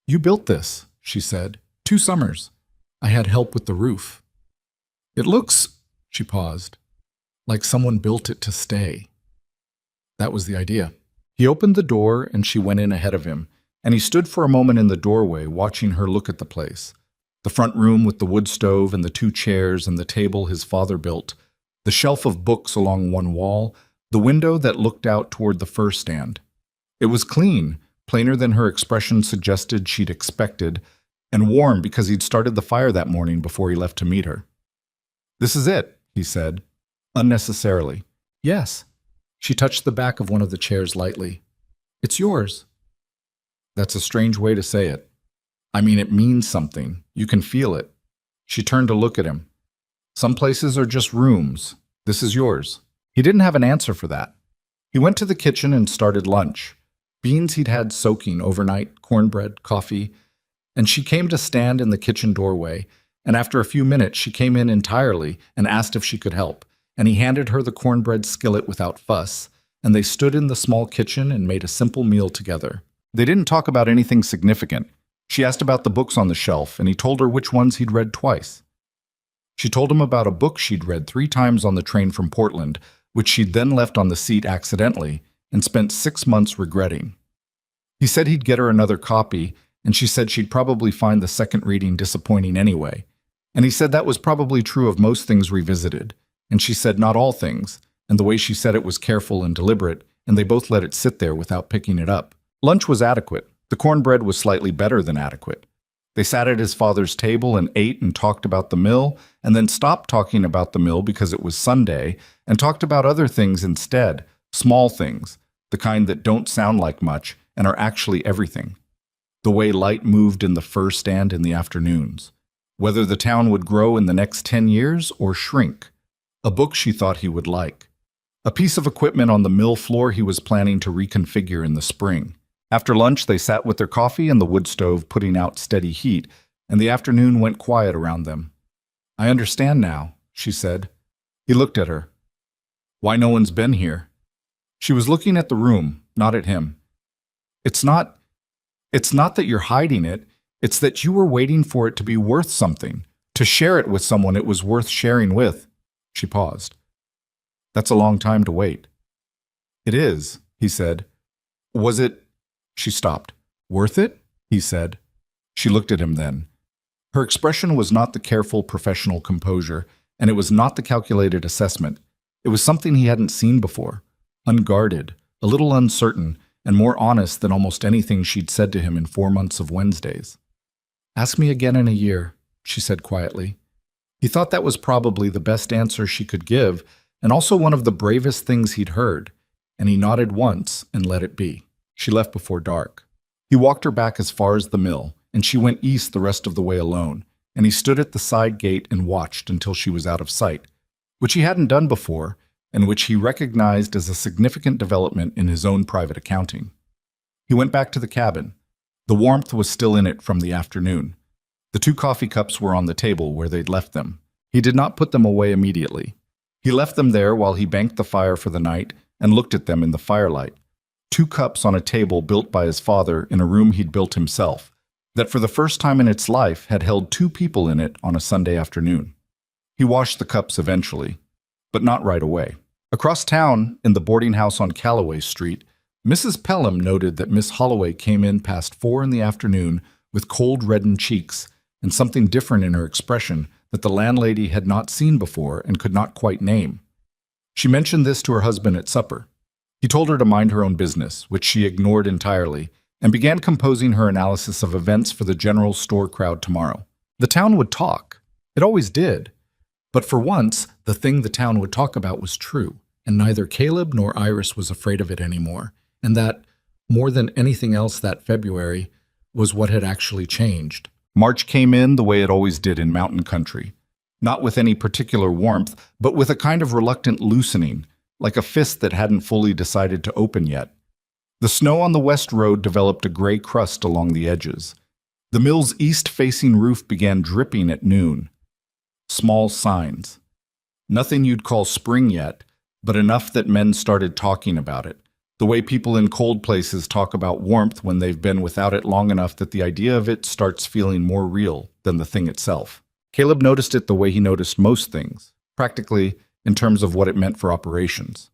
A: "You built this," she said. 2 summers. I had help with the roof." "It looks," she paused, "like someone built it to stay." That was the idea. He opened the door and she went in ahead of him, and he stood for a moment in the doorway watching her look at the place. The front room with the wood stove and the 2 chairs and the table his father built, the shelf of books along one wall, the window that looked out toward the fur stand. It was clean, plainer than her expression suggested she'd expected, and warm because he'd started the fire that morning before he left to meet her. "This is it," he said, unnecessarily. "Yes." She touched the back of one of the chairs lightly. "It's yours." That's a strange way to say it. I mean, it means something. You can feel it. She turned to look at him. "Some places are just rooms. This is yours." He didn't have an answer for that. He went to the kitchen and started lunch. Beans he'd had soaking overnight, cornbread, coffee, and she came to stand in the kitchen doorway, and after a few minutes she came in entirely and asked if she could help, and he handed her the cornbread skillet without fuss, and they stood in the small kitchen and made a simple meal together. They didn't talk about anything significant. She asked about the books on the shelf, and he told her which ones he'd read twice. She told him about a book she'd read 3 times on the train from Portland, which she'd then left on the seat accidentally and spent 6 months regretting. He said he'd get her another copy, and she said she'd probably find the second reading disappointing anyway. And he said that was probably true of most things revisited. And she said not all things, and the way she said it was careful and deliberate, and they both let it sit there without picking it up. Lunch was adequate. The cornbread was slightly better than adequate. They sat at his father's table and ate and talked about the mill, and then stopped talking about the mill because it was Sunday, and talked about other things instead, small things, the kind that don't sound like much and are actually everything. The way light moved in the fur stand in the afternoons. Whether the town would grow in the next 10 years or shrink. A book she thought he would like. A piece of equipment on the mill floor he was planning to reconfigure in the spring. After lunch, they sat with their coffee and the wood stove putting out steady heat, and the afternoon went quiet around them. "I understand now," she said. He looked at her. "Why no one's been here?" She was looking at the room, not at him. It's not that you're hiding it. It's that you were waiting for it to be worth something, to share it with someone it was worth sharing with." She paused. "That's a long time to wait." "It is," he said. "Was it—" She stopped. "Worth it?" he said. She looked at him then. Her expression was not the careful professional composure, and it was not the calculated assessment. It was something he hadn't seen before. Unguarded, a little uncertain, and more honest than almost anything she'd said to him in 4 months of Wednesdays. "Ask me again in a year," she said quietly. He thought that was probably the best answer she could give, and also one of the bravest things he'd heard. and he nodded once and let it be. She left before dark. He walked her back as far as the mill, and she went east the rest of the way alone, and he stood at the side gate and watched until she was out of sight, which he hadn't done before, and which he recognized as a significant development in his own private accounting. He went back to the cabin. The warmth was still in it from the afternoon. The 2 coffee cups were on the table where they'd left them. He did not put them away immediately. He left them there while he banked the fire for the night and looked at them in the firelight. 2 cups on a table built by his father in a room he'd built himself, that for the first time in its life had held 2 people in it on a Sunday afternoon. He washed the cups eventually, but not right away. Across town, in the boarding house on Calloway Street, Mrs. Pelham noted that Miss Holloway came in past 4 in the afternoon with cold reddened cheeks and something different in her expression that the landlady had not seen before and could not quite name. She mentioned this to her husband at supper. He told her to mind her own business, which she ignored entirely, and began composing her analysis of events for the general store crowd tomorrow. The town would talk. It always did. But for once, the thing the town would talk about was true, and neither Caleb nor Iris was afraid of it anymore, and that, more than anything else that February, was what had actually changed. March came in the way it always did in mountain country, not with any particular warmth, but with a kind of reluctant loosening, like a fist that hadn't fully decided to open yet. The snow on the west road developed a gray crust along the edges. The mill's east-facing roof began dripping at noon. Small signs. Nothing you'd call spring yet, but enough that men started talking about it, the way people in cold places talk about warmth when they've been without it long enough that the idea of it starts feeling more real than the thing itself. Caleb noticed it the way he noticed most things, practically in terms of what it meant for operations.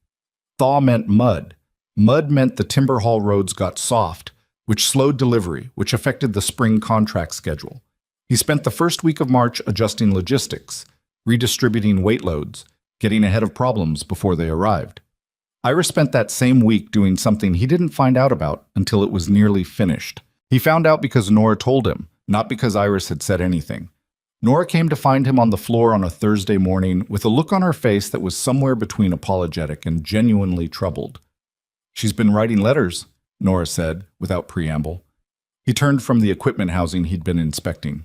A: Thaw meant mud. Mud meant the timber haul roads got soft, which slowed delivery, which affected the spring contract schedule. He spent the first week of March adjusting logistics, redistributing weight loads, getting ahead of problems before they arrived. Iris spent that same week doing something he didn't find out about until it was nearly finished. He found out because Nora told him, not because Iris had said anything. Nora came to find him on the floor on a Thursday morning with a look on her face that was somewhere between apologetic and genuinely troubled. "She's been writing letters," Nora said, without preamble. He turned from the equipment housing he'd been inspecting.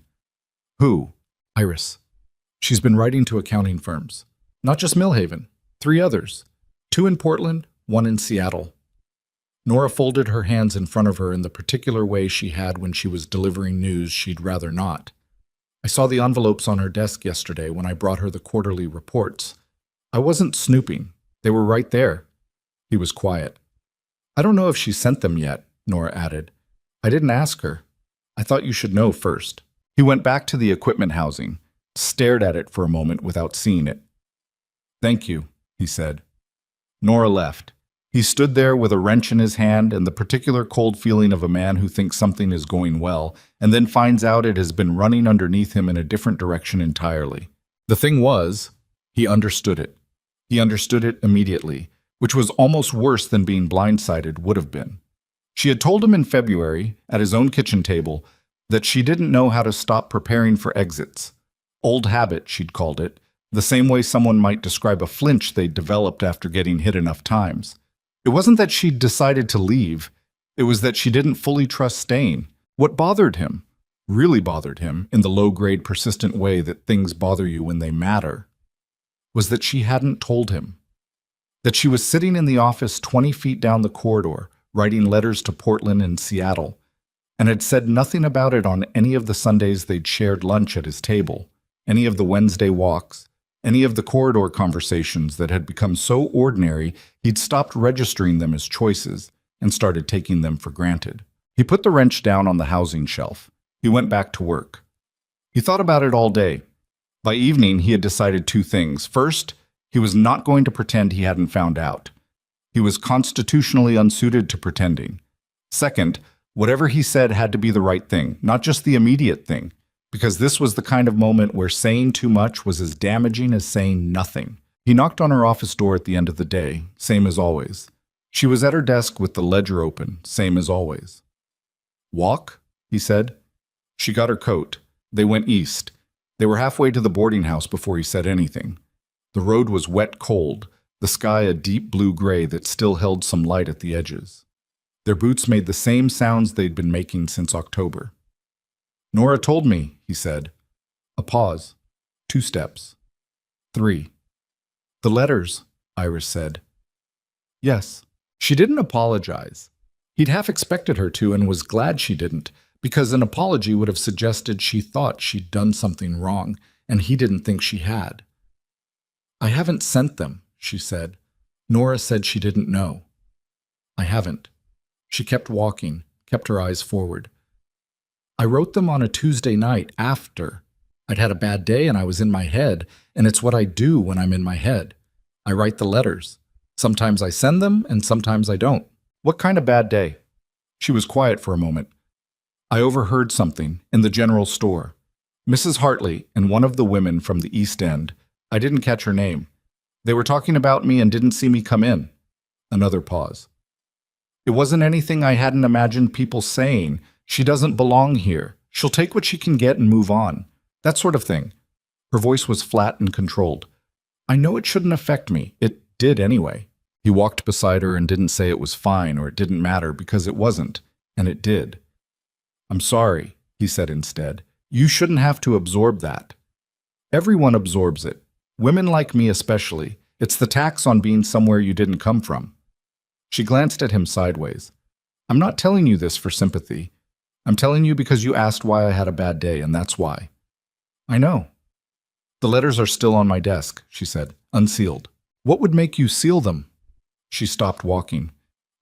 A: "Who?" "Iris. She's been writing to accounting firms. Not just Millhaven, 3 others. 2 in Portland, 1 in Seattle." Nora folded her hands in front of her in the particular way she had when she was delivering news she'd rather not. "I saw the envelopes on her desk yesterday when I brought her the quarterly reports. I wasn't snooping. They were right there." He was quiet. "I don't know if she sent them yet," Nora added. "I didn't ask her. I thought you should know first." He went back to the equipment housing, stared at it for a moment without seeing it. "Thank you," he said. Nora left. He stood there with a wrench in his hand and the particular cold feeling of a man who thinks something is going well and then finds out it has been running underneath him in a different direction entirely. The thing was, he understood it. He understood it immediately, which was almost worse than being blindsided would have been. She had told him in February, at his own kitchen table, that she didn't know how to stop preparing for exits. Old habit, she'd called it, the same way someone might describe a flinch they'd developed after getting hit enough times. It wasn't that she'd decided to leave. It was that she didn't fully trust staying. What bothered him, really bothered him, in the low-grade, persistent way that things bother you when they matter, was that she hadn't told him. That she was sitting in the office 20 feet down the corridor, writing letters to Portland and Seattle, and had said nothing about it on any of the Sundays they'd shared lunch at his table, any of the Wednesday walks, any of the corridor conversations that had become so ordinary he'd stopped registering them as choices and started taking them for granted. He put the wrench down on the housing shelf. He went back to work. He thought about it all day. By evening, he had decided 2 things. First, he was not going to pretend he hadn't found out. He was constitutionally unsuited to pretending. Second, whatever he said had to be the right thing, not just the immediate thing, because this was the kind of moment where saying too much was as damaging as saying nothing. He knocked on her office door at the end of the day, same as always. She was at her desk with the ledger open, same as always. "Walk?" he said. She got her coat. They went east. They were halfway to the boarding house before he said anything. The road was wet cold. the sky a deep blue-gray that still held some light at the edges. Their boots made the same sounds they'd been making since October. "Nora told me," he said. A pause. 2 steps. 3. "The letters," Iris said. "Yes." She didn't apologize. He'd half expected her to and was glad she didn't, because an apology would have suggested she thought she'd done something wrong, and he didn't think she had. "I haven't sent them," she said. Nora said she didn't know. "I haven't." She kept walking, kept her eyes forward. "I wrote them on a Tuesday night after. I'd had a bad day and I was in my head, and it's what I do when I'm in my head. I write the letters. Sometimes I send them, and sometimes I don't." "What kind of bad day?" She was quiet for a moment. "I overheard something in the general store. Mrs. Hartley and one of the women from the East End. I didn't catch her name. They were talking about me and didn't see me come in." Another pause. "It wasn't anything I hadn't imagined people saying. She doesn't belong here. She'll take what she can get and move on. That sort of thing." Her voice was flat and controlled. "I know it shouldn't affect me. It did anyway." He walked beside her and didn't say it was fine or it didn't matter, because it wasn't, and it did. "I'm sorry," he said instead. "You shouldn't have to absorb that." "Everyone absorbs it. Women like me especially. It's the tax on being somewhere you didn't come from." She glanced at him sideways. "I'm not telling you this for sympathy. I'm telling you because you asked why I had a bad day, and that's why." "I know." "The letters are still on my desk," she said, unsealed. "What would make you seal them?" She stopped walking.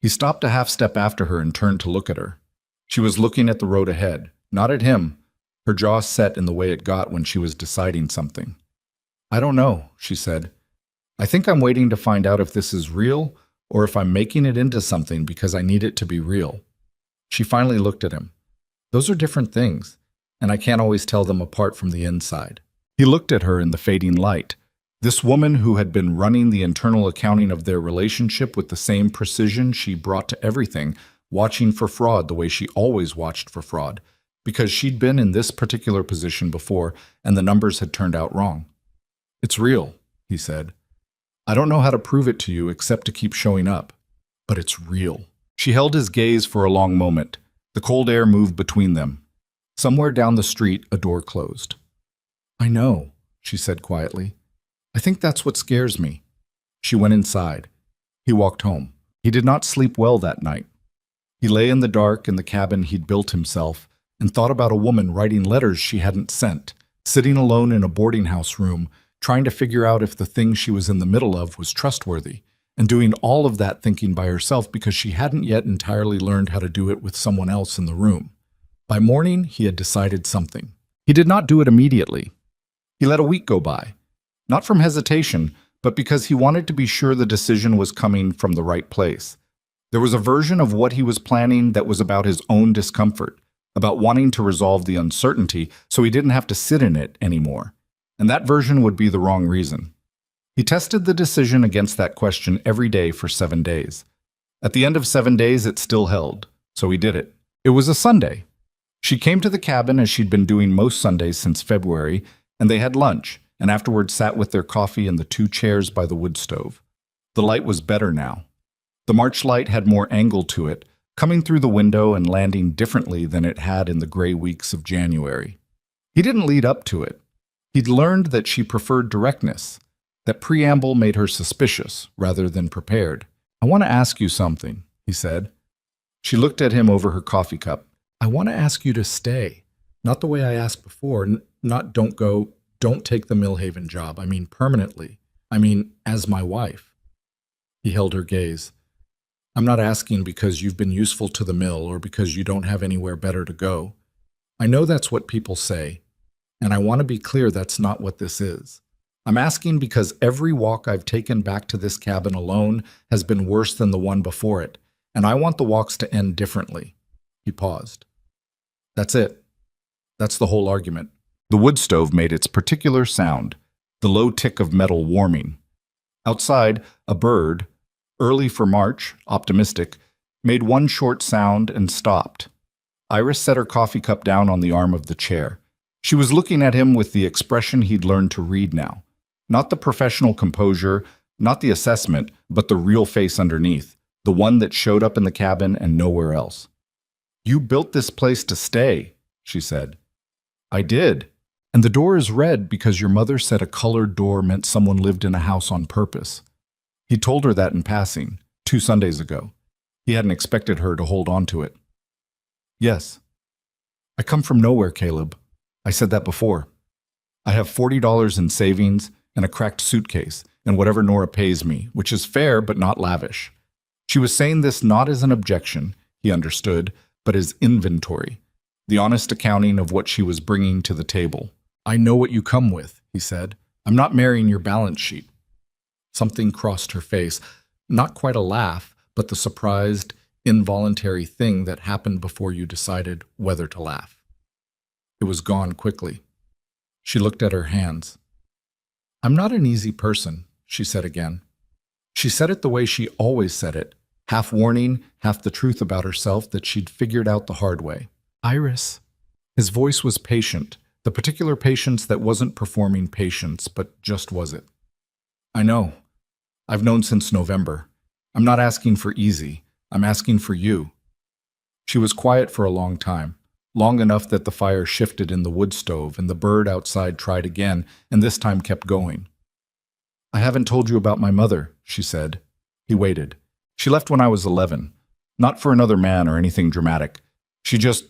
A: He stopped a half step after her and turned to look at her. She was looking at the road ahead, not at him, her jaw set in the way it got when she was deciding something. "I don't know," she said. "I think I'm waiting to find out if this is real or if I'm making it into something because I need it to be real." She finally looked at him. "Those are different things, and I can't always tell them apart from the inside." He looked at her in the fading light. This woman who had been running the internal accounting of their relationship with the same precision she brought to everything, watching for fraud the way she always watched for fraud, because she'd been in this particular position before and the numbers had turned out wrong. "It's real," he said. "I don't know how to prove it to you except to keep showing up, but it's real." She held his gaze for a long moment. The cold air moved between them. Somewhere down the street, a door closed. "I know," she said quietly. "I think that's what scares me." She went inside. He walked home. He did not sleep well that night. He lay in the dark in the cabin he'd built himself and thought about a woman writing letters she hadn't sent, sitting alone in a boarding house room, trying to figure out if the thing she was in the middle of was trustworthy, and doing all of that thinking by herself because she hadn't yet entirely learned how to do it with someone else in the room. By morning, he had decided something. He did not do it immediately. He let a week go by. Not from hesitation, but because he wanted to be sure the decision was coming from the right place. There was a version of what he was planning that was about his own discomfort, about wanting to resolve the uncertainty so he didn't have to sit in it anymore. And that version would be the wrong reason. He tested the decision against that question every day for 7 days. At the end of 7 days, it still held, so he did it. It was a Sunday. She came to the cabin as she'd been doing most Sundays since February, and they had lunch, and afterwards sat with their coffee in the 2 chairs by the wood stove. The light was better now. The March light had more angle to it, coming through the window and landing differently than it had in the gray weeks of January. He didn't lead up to it. He'd learned that she preferred directness, that preamble made her suspicious rather than prepared. "I want to ask you something," he said. She looked at him over her coffee cup. "I want to ask you to stay. Not the way I asked before, not don't go, don't take the Millhaven job. I mean permanently. I mean as my wife." He held her gaze. "I'm not asking because you've been useful to the mill or because you don't have anywhere better to go. I know that's what people say, and I want to be clear that's not what this is. I'm asking because every walk I've taken back to this cabin alone has been worse than the one before it, and I want the walks to end differently." He paused. "That's it. That's the whole argument." The wood stove made its particular sound, the low tick of metal warming. Outside, a bird, early for March, optimistic, made one short sound and stopped. Iris set her coffee cup down on the arm of the chair. She was looking at him with the expression he'd learned to read now. Not the professional composure, Not the assessment, but the real face underneath, the one that showed up in the cabin and nowhere else. "You built this place to stay," she said. "I did. And the door is red because your mother said a colored door meant someone lived in a house on purpose." He told her that in passing, 2 Sundays ago. He hadn't expected her to hold on to it. "Yes. I come from nowhere, Caleb. I said that before. I have $40 in savings and a cracked suitcase and whatever Nora pays me, which is fair but not lavish." She was saying this not as an objection, he understood, but as inventory, the honest accounting of what she was bringing to the table. "I know what you come with," he said. "I'm not marrying your balance sheet." Something crossed her face, not quite a laugh, but the surprised, involuntary thing that happened before you decided whether to laugh. It was gone quickly. She looked at her hands. "I'm not an easy person," she said again. She said it the way she always said it, half warning, half the truth about herself that she'd figured out the hard way. "Iris." His voice was patient, the particular patience that wasn't performing patience, but just was it. "I know. I've known since November. I'm not asking for easy. I'm asking for you." She was quiet for a long time, long enough that the fire shifted in the wood stove and the bird outside tried again, and this time kept going. "I haven't told you about my mother," she said. He waited. "She left when I was 11. Not for another man or anything dramatic. She just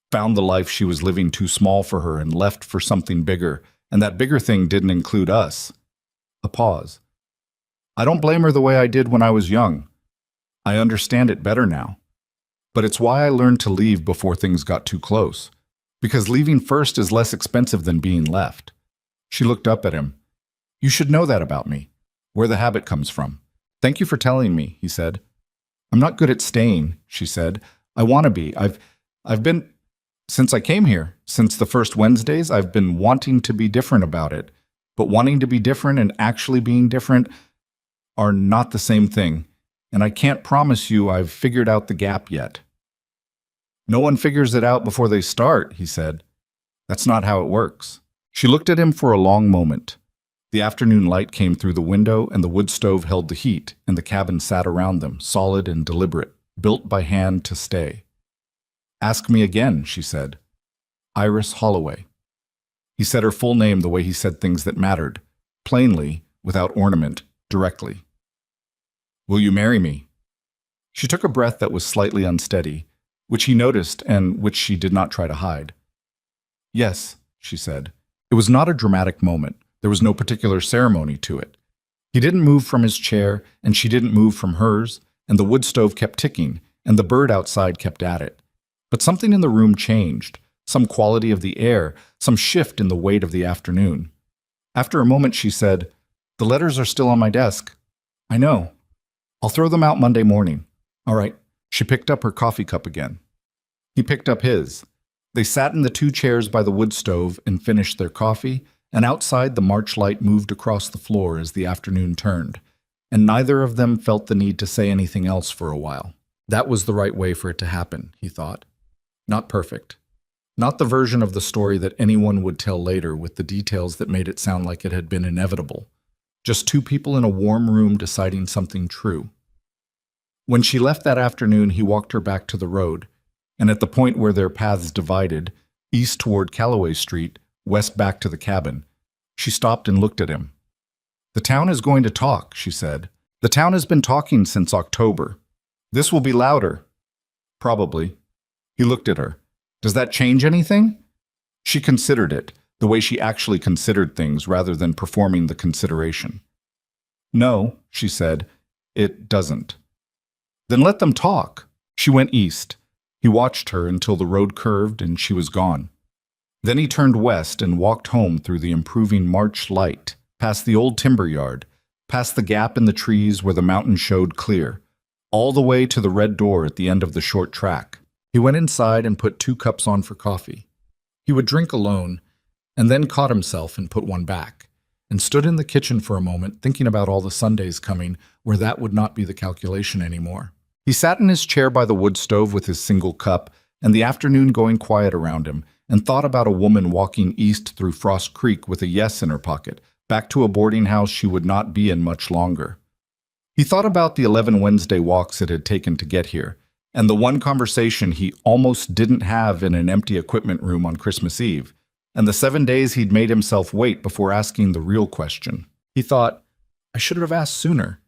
A: found the life she was living too small for her and left for something bigger, and that bigger thing didn't include us." A pause. "I don't blame her the way I did when I was young. I understand it better now. But it's why I learned to leave before things got too close. Because leaving first is less expensive than being left." She looked up at him. "You should know that about me, where the habit comes from. Thank you for telling me," he said. "I'm not good at staying," she said. "I want to be. I've been, since I came here, since the first Wednesdays, I've been wanting to be different about it. But wanting to be different and actually being different are not the same thing. And I can't promise you I've figured out the gap yet." "No one figures it out before they start," he said. "That's not how it works." She looked at him for a long moment. The afternoon light came through the window, and the wood stove held the heat, and the cabin sat around them, solid and deliberate, built by hand to stay. "Ask me again," she said. "Iris Holloway." He said her full name the way he said things that mattered, plainly, without ornament, directly. "Will you marry me?" She took a breath that was slightly unsteady, which he noticed and which she did not try to hide. "Yes," she said. It was not a dramatic moment. There was no particular ceremony to it. He didn't move from his chair, and she didn't move from hers, and the wood stove kept ticking, and the bird outside kept at it. But something in the room changed, some quality of the air, some shift in the weight of the afternoon. After a moment, she said, "The letters are still on my desk." "I know. I'll throw them out Monday morning." "All right." She picked up her coffee cup again. He picked up his. They sat in the 2 chairs by the wood stove and finished their coffee, and outside the March light moved across the floor as the afternoon turned, and neither of them felt the need to say anything else for a while. That was the right way for it to happen, he thought. Not perfect. Not the version of the story that anyone would tell later with the details that made it sound like it had been inevitable. Just 2 people in a warm room deciding something true. When she left that afternoon, he walked her back to the road, and at the point where their paths divided, east toward Calloway Street, west back to the cabin, she stopped and looked at him. "The town is going to talk," she said. "The town has been talking since October. This will be louder." "Probably." He looked at her. "Does that change anything?" She considered it, the way she actually considered things rather than performing the consideration. "No," she said, "it doesn't." "Then let them talk." She went east. He watched her until the road curved and she was gone. Then he turned west and walked home through the improving March light, past the old timber yard, past the gap in the trees where the mountain showed clear, all the way to the red door at the end of the short track. He went inside and put 2 cups on for coffee. He would drink alone, and then caught himself and put one back, and stood in the kitchen for a moment thinking about all the Sundays coming where that would not be the calculation anymore. He sat in his chair by the wood stove with his single cup, and the afternoon going quiet around him, and thought about a woman walking east through Frost Creek with a yes in her pocket, back to a boarding house she would not be in much longer. He thought about the 11 Wednesday walks it had taken to get here, and the one conversation he almost didn't have in an empty equipment room on Christmas Eve, and the 7 days he'd made himself wait before asking the real question. He thought, I should have asked sooner.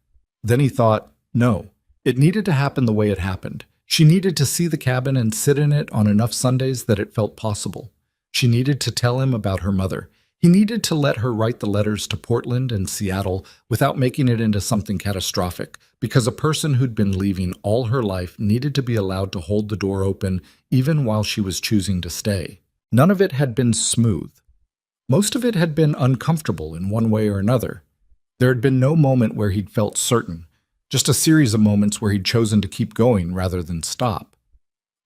A: Then he thought, no, it needed to happen the way it happened. She needed to see the cabin and sit in it on enough Sundays that it felt possible. She needed to tell him about her mother. He needed to let her write the letters to Portland and Seattle without making it into something catastrophic, because a person who'd been leaving all her life needed to be allowed to hold the door open even while she was choosing to stay. None of it had been smooth. Most of it had been uncomfortable in one way or another. There had been no moment where he'd felt certain, just a series of moments where he'd chosen to keep going rather than stop.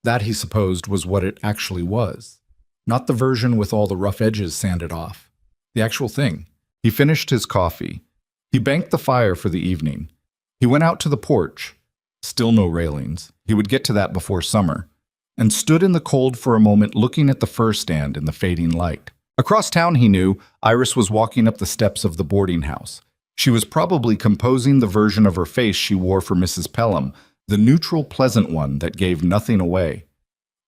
A: That, he supposed, was what it actually was. Not the version with all the rough edges sanded off. The actual thing. He finished his coffee. He banked the fire for the evening. He went out to the porch. Still no railings. He would get to that before summer. And stood in the cold for a moment looking at the fur stand in the fading light. Across town, he knew, Iris was walking up the steps of the boarding house. She was probably composing the version of her face she wore for Mrs. Pelham, the neutral, pleasant one that gave nothing away.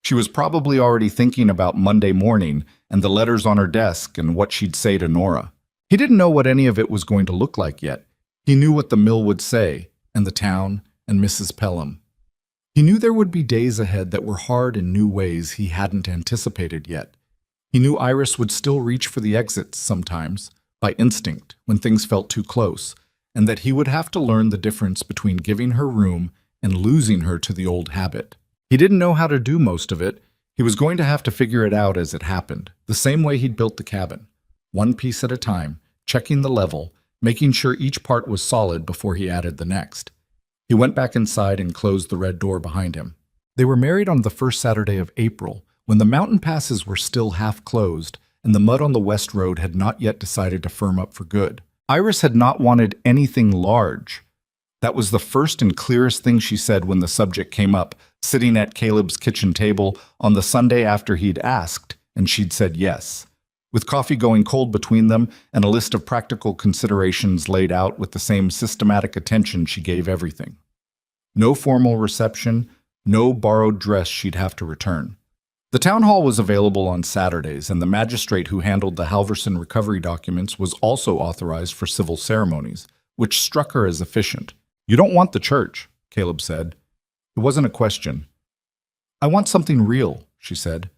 A: She was probably already thinking about Monday morning and the letters on her desk and what she'd say to Nora. He didn't know what any of it was going to look like yet. He knew what the mill would say, and the town, and Mrs. Pelham. He knew there would be days ahead that were hard in new ways he hadn't anticipated yet. He knew Iris would still reach for the exits sometimes, by instinct, when things felt too close, and that he would have to learn the difference between giving her room and losing her to the old habit. He didn't know how to do most of it. He was going to have to figure it out as it happened, the same way he'd built the cabin, one piece at a time, checking the level, making sure each part was solid before he added the next. He went back inside and closed the red door behind him. They were married on the first Saturday of April, when the mountain passes were still half closed, and the mud on the west road had not yet decided to firm up for good. Iris had not wanted anything large. That was the first and clearest thing she said when the subject came up, sitting at Caleb's kitchen table on the Sunday after he'd asked, and she'd said yes. With coffee going cold between them and a list of practical considerations laid out with the same systematic attention she gave everything. No formal reception, no borrowed dress she'd have to return. The town hall was available on Saturdays, and the magistrate who handled the Halverson recovery documents was also authorized for civil ceremonies, which struck her as efficient. You don't want the church, Caleb said. It wasn't a question. I want something real, she said.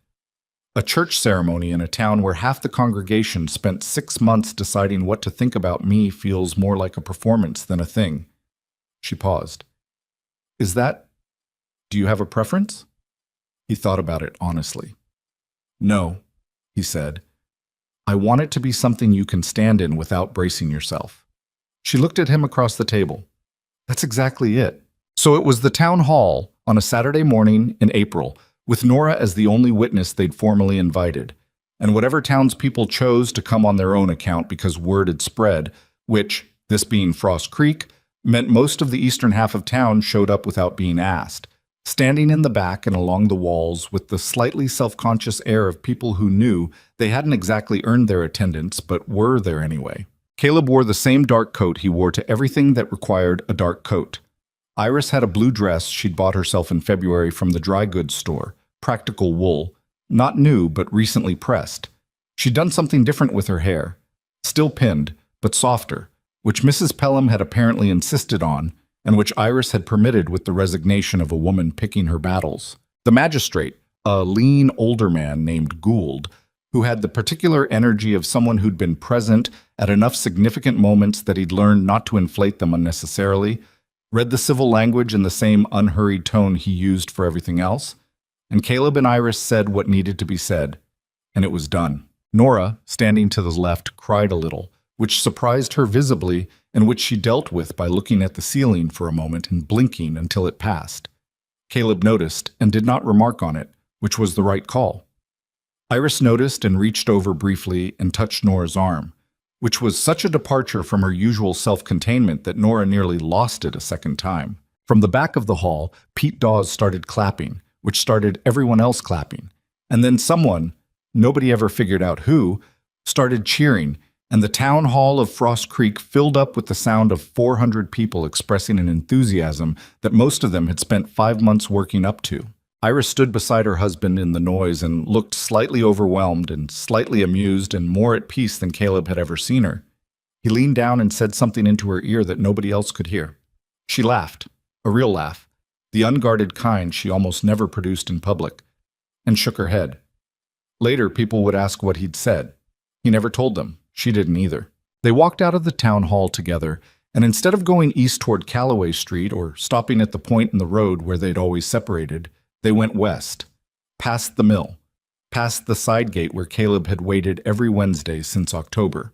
A: A church ceremony in a town where half the congregation spent 6 months deciding what to think about me feels more like a performance than a thing. She paused. Do you have a preference? He thought about it honestly. No, he said. I want it to be something you can stand in without bracing yourself. She looked at him across the table. That's exactly it. So it was the town hall on a Saturday morning in April, with Nora as the only witness they'd formally invited, and whatever townspeople chose to come on their own account because word had spread, which, this being Frost Creek, meant most of the eastern half of town showed up without being asked, standing in the back and along the walls with the slightly self-conscious air of people who knew they hadn't exactly earned their attendance but were there anyway. Caleb wore the same dark coat he wore to everything that required a dark coat. Iris had a blue dress she'd bought herself in February from the dry goods store, practical wool, not new but recently pressed. She'd done something different with her hair, still pinned, but softer, which Mrs. Pelham had apparently insisted on, and which Iris had permitted with the resignation of a woman picking her battles. The magistrate, a lean older man named Gould, who had the particular energy of someone who'd been present at enough significant moments that he'd learned not to inflate them unnecessarily, read the civil language in the same unhurried tone he used for everything else, and Caleb and Iris said what needed to be said, and it was done. Nora, standing to the left, cried a little, which surprised her visibly and which she dealt with by looking at the ceiling for a moment and blinking until it passed. Caleb noticed and did not remark on it, which was the right call. Iris noticed and reached over briefly and touched Nora's arm, which was such a departure from her usual self-containment that Nora nearly lost it a second time. From the back of the hall, Pete Dawes started clapping, which started everyone else clapping, and then someone, nobody ever figured out who, started cheering, and the town hall of Frost Creek filled up with the sound of 400 people expressing an enthusiasm that most of them had spent 5 months working up to. Iris stood beside her husband in the noise and looked slightly overwhelmed and slightly amused and more at peace than Caleb had ever seen her. He leaned down and said something into her ear that nobody else could hear. She laughed, a real laugh, the unguarded kind she almost never produced in public, and shook her head. Later, people would ask what he'd said. He never told them. She didn't either. They walked out of the town hall together, and instead of going east toward Calloway Street or stopping at the point in the road where they'd always separated, they went west, past the mill, past the side gate where Caleb had waited every Wednesday since October,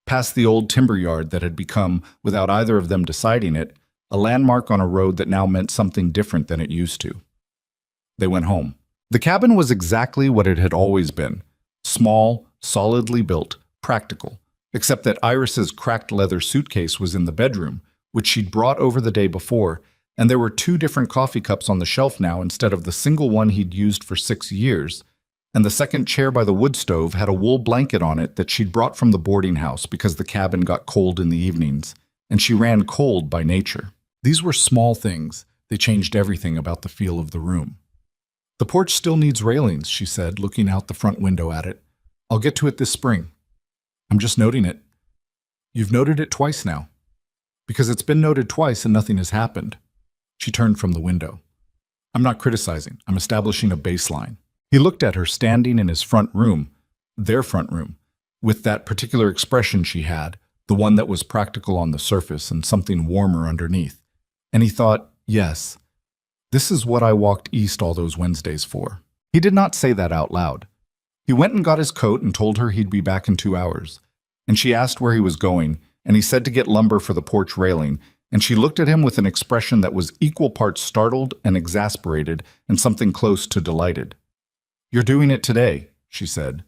A: past the old timber yard that had become, without either of them deciding it, a landmark on a road that now meant something different than it used to. They went home. The cabin was exactly what it had always been, small, solidly built, practical, except that Iris's cracked leather suitcase was in the bedroom, which she'd brought over the day before, and there were 2 different coffee cups on the shelf now instead of the single one he'd used for 6 years, and the second chair by the wood stove had a wool blanket on it that she'd brought from the boarding house because the cabin got cold in the evenings, and she ran cold by nature. These were small things. They changed everything about the feel of the room. "The porch still needs railings," she said, looking out the front window at it. "I'll get to it this spring." "I'm just noting it." "You've noted it twice now." "Because it's been noted twice and nothing has happened." She turned from the window. "I'm not criticizing. I'm establishing a baseline." He looked at her standing in his front room, their front room, with that particular expression she had, the one that was practical on the surface and something warmer underneath. And he thought, yes, this is what I walked east all those Wednesdays for. He did not say that out loud. He went and got his coat and told her he'd be back in 2 hours. And she asked where he was going, and he said to get lumber for the porch railing, and she looked at him with an expression that was equal parts startled and exasperated and something close to delighted. "You're doing it today," she said.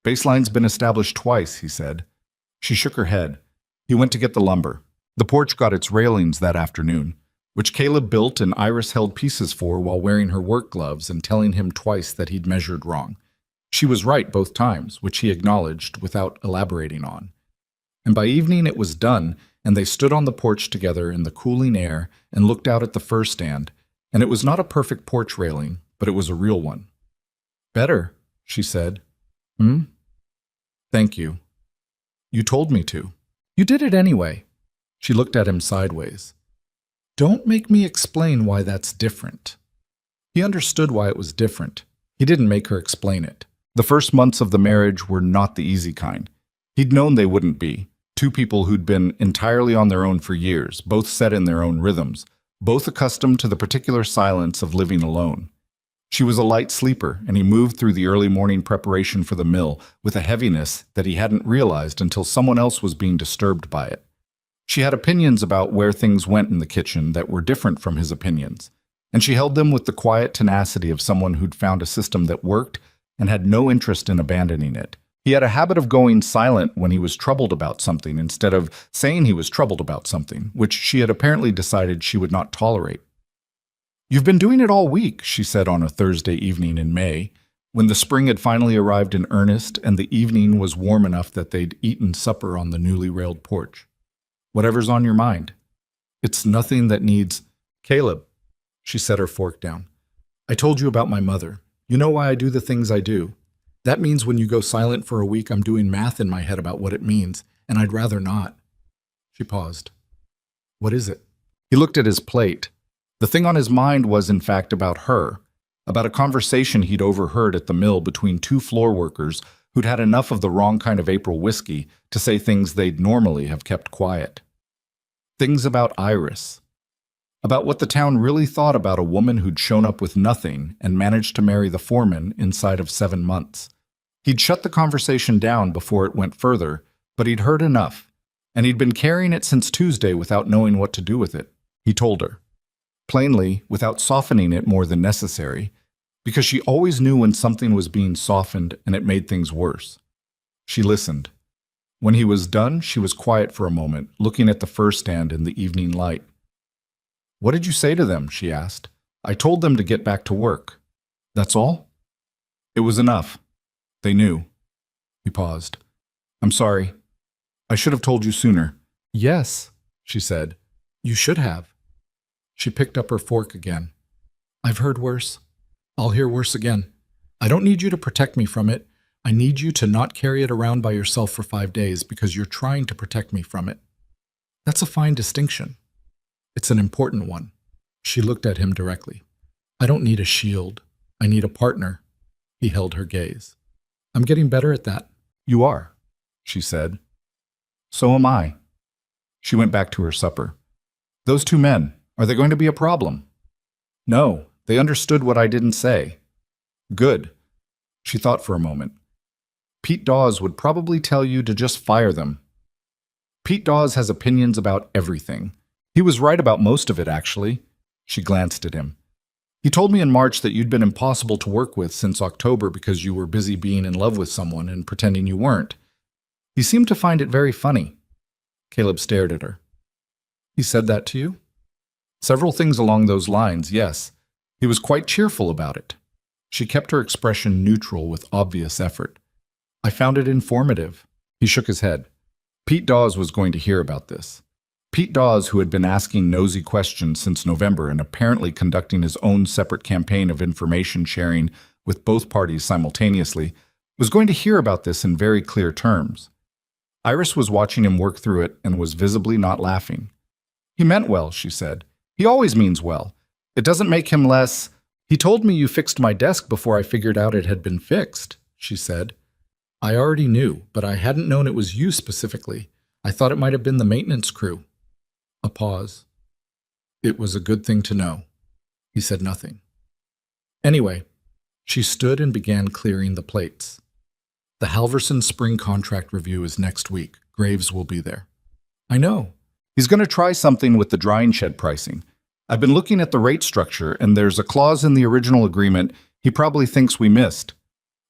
A: "Baseline's been established twice," he said. She shook her head. He went to get the lumber. The porch got its railings that afternoon, which Caleb built and Iris held pieces for while wearing her work gloves and telling him twice that he'd measured wrong. She was right both times, which he acknowledged without elaborating on. And by evening it was done, and they stood on the porch together in the cooling air and looked out at the fir stand, and it was not a perfect porch railing, but it was a real one. "Better," she said. "Hmm? Thank you. You told me to. You did it anyway." She looked at him sideways. "Don't make me explain why that's different." He understood why it was different. He didn't make her explain it. The first months of the marriage were not the easy kind. He'd known they wouldn't be. 2 people who'd been entirely on their own for years, both set in their own rhythms, both accustomed to the particular silence of living alone. She was a light sleeper, and he moved through the early morning preparation for the mill with a heaviness that he hadn't realized until someone else was being disturbed by it. She had opinions about where things went in the kitchen that were different from his opinions, and she held them with the quiet tenacity of someone who'd found a system that worked and had no interest in abandoning it. He had a habit of going silent when he was troubled about something instead of saying he was troubled about something, which she had apparently decided she would not tolerate. "You've been doing it all week," she said on a Thursday evening in May, when the spring had finally arrived in earnest and the evening was warm enough that they'd eaten supper on the newly railed porch. "Whatever's on your mind. It's nothing that needs—" "Caleb," she set her fork down. "I told you about my mother. You know why I do the things I do. That means when you go silent for a week, I'm doing math in my head about what it means, and I'd rather not." She paused. "What is it?" He looked at his plate. The thing on his mind was, in fact, about her, about a conversation he'd overheard at the mill between 2 floor workers who'd had enough of the wrong kind of April whiskey to say things they'd normally have kept quiet. Things about Iris. About what the town really thought about a woman who'd shown up with nothing and managed to marry the foreman inside of 7 months. He'd shut the conversation down before it went further, but he'd heard enough, and he'd been carrying it since Tuesday without knowing what to do with it. He told her. Plainly, without softening it more than necessary, because she always knew when something was being softened and it made things worse. She listened. When he was done, she was quiet for a moment, looking at the fir stand in the evening light. "What did you say to them?" she asked. "I told them to get back to work." "That's all?" "It was enough. They knew." He paused. "I'm sorry. I should have told you sooner. Yes, she said. You should have. She picked up her fork again. I've heard worse. I'll hear worse again. I don't need you to protect me from it. I need you to not carry it around by yourself for 5 days because you're trying to protect me from it. That's a fine distinction. It's an important one. She looked at him directly. I don't need a shield. I need a partner. He held her gaze. I'm getting better at that. You are, she said. So am I. She went back to her supper. Those two men, are they going to be a problem? No, they understood what I didn't say. Good. She thought for a moment. Pete Dawes would probably tell you to just fire them. Pete Dawes has opinions about everything. He was right about most of it, actually. She glanced at him. He told me in March that you'd been impossible to work with since October because you were busy being in love with someone and pretending you weren't. He seemed to find it very funny. Caleb stared at her. He said that to you? Several things along those lines, yes. He was quite cheerful about it. She kept her expression neutral with obvious effort. I found it informative. He shook his head. Pete Dawes was going to hear about this. Pete Dawes, who had been asking nosy questions since November and apparently conducting his own separate campaign of information sharing with both parties simultaneously, was going to hear about this in very clear terms. Iris was watching him work through it and was visibly not laughing. He meant well, she said. He always means well. It doesn't make him less. He told me you fixed my desk before I figured out it had been fixed, she said. I already knew, but I hadn't known it was you specifically. I thought it might have been the maintenance crew. A pause. It was a good thing to know. He said nothing. Anyway, she stood and began clearing the plates. The Halverson spring contract review is next week. Graves will be there. I know. He's going to try something with the drying shed pricing. I've been looking at the rate structure, and there's a clause in the original agreement he probably thinks we missed.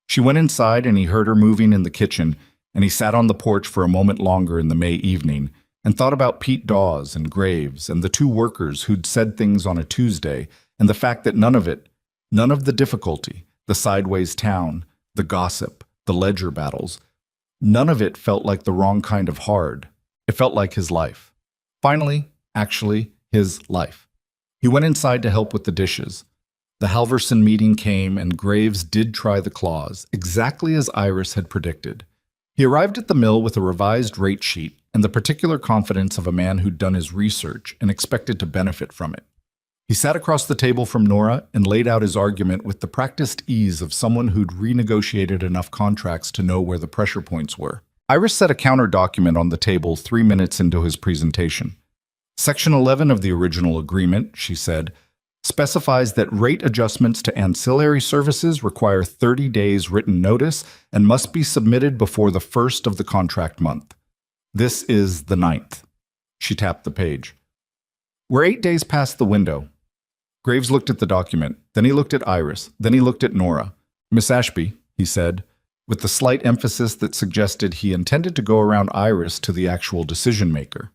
A: She went inside, and he heard her moving in the kitchen, and he sat on the porch for a moment longer in the May evening and thought about Pete Dawes and Graves and the two workers who'd said things on a Tuesday, and the fact that none of the difficulty, the sideways town, the gossip, the ledger battles, none of it felt like the wrong kind of hard. It felt like his life. Finally, actually, his life. He went inside to help with the dishes. The Halverson meeting came, and Graves did try the clause, exactly as Iris had predicted. He arrived at the mill with a revised rate sheet and the particular confidence of a man who'd done his research and expected to benefit from it. He sat across the table from Nora and laid out his argument with the practiced ease of someone who'd renegotiated enough contracts to know where the pressure points were. Iris set a counter document on the table 3 minutes into his presentation. Section 11 of the original agreement, she said, specifies that rate adjustments to ancillary services require 30 days written notice and must be submitted before the first of the contract month. This is the 9th. She tapped the page. We're 8 days past the window. Graves looked at the document, then he looked at Iris, then he looked at Nora. Miss Ashby, he said, with the slight emphasis that suggested he intended to go around Iris to the actual decision-maker.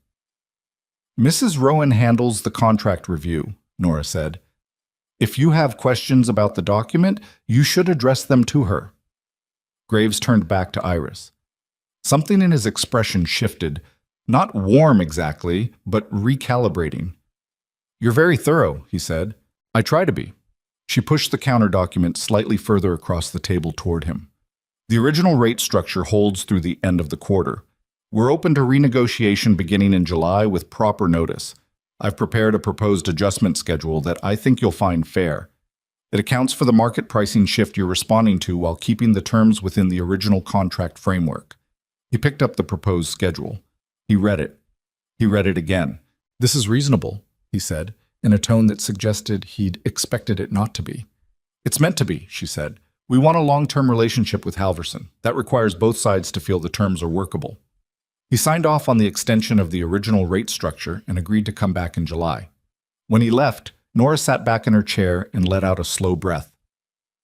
A: Mrs. Rowan handles the contract review, Nora said. If you have questions about the document, you should address them to her. Graves turned back to Iris. Something in his expression shifted, not warm exactly, but recalibrating. You're very thorough, he said. I try to be. She pushed the counter document slightly further across the table toward him. The original rate structure holds through the end of the quarter. We're open to renegotiation beginning in July with proper notice. I've prepared a proposed adjustment schedule that I think you'll find fair. It accounts for the market pricing shift you're responding to while keeping the terms within the original contract framework. He picked up the proposed schedule. He read it. He read it again. This is reasonable, he said, in a tone that suggested he'd expected it not to be. It's meant to be, she said. We want a long-term relationship with Halverson. That requires both sides to feel the terms are workable. He signed off on the extension of the original rate structure and agreed to come back in July. When he left, Nora sat back in her chair and let out a slow breath.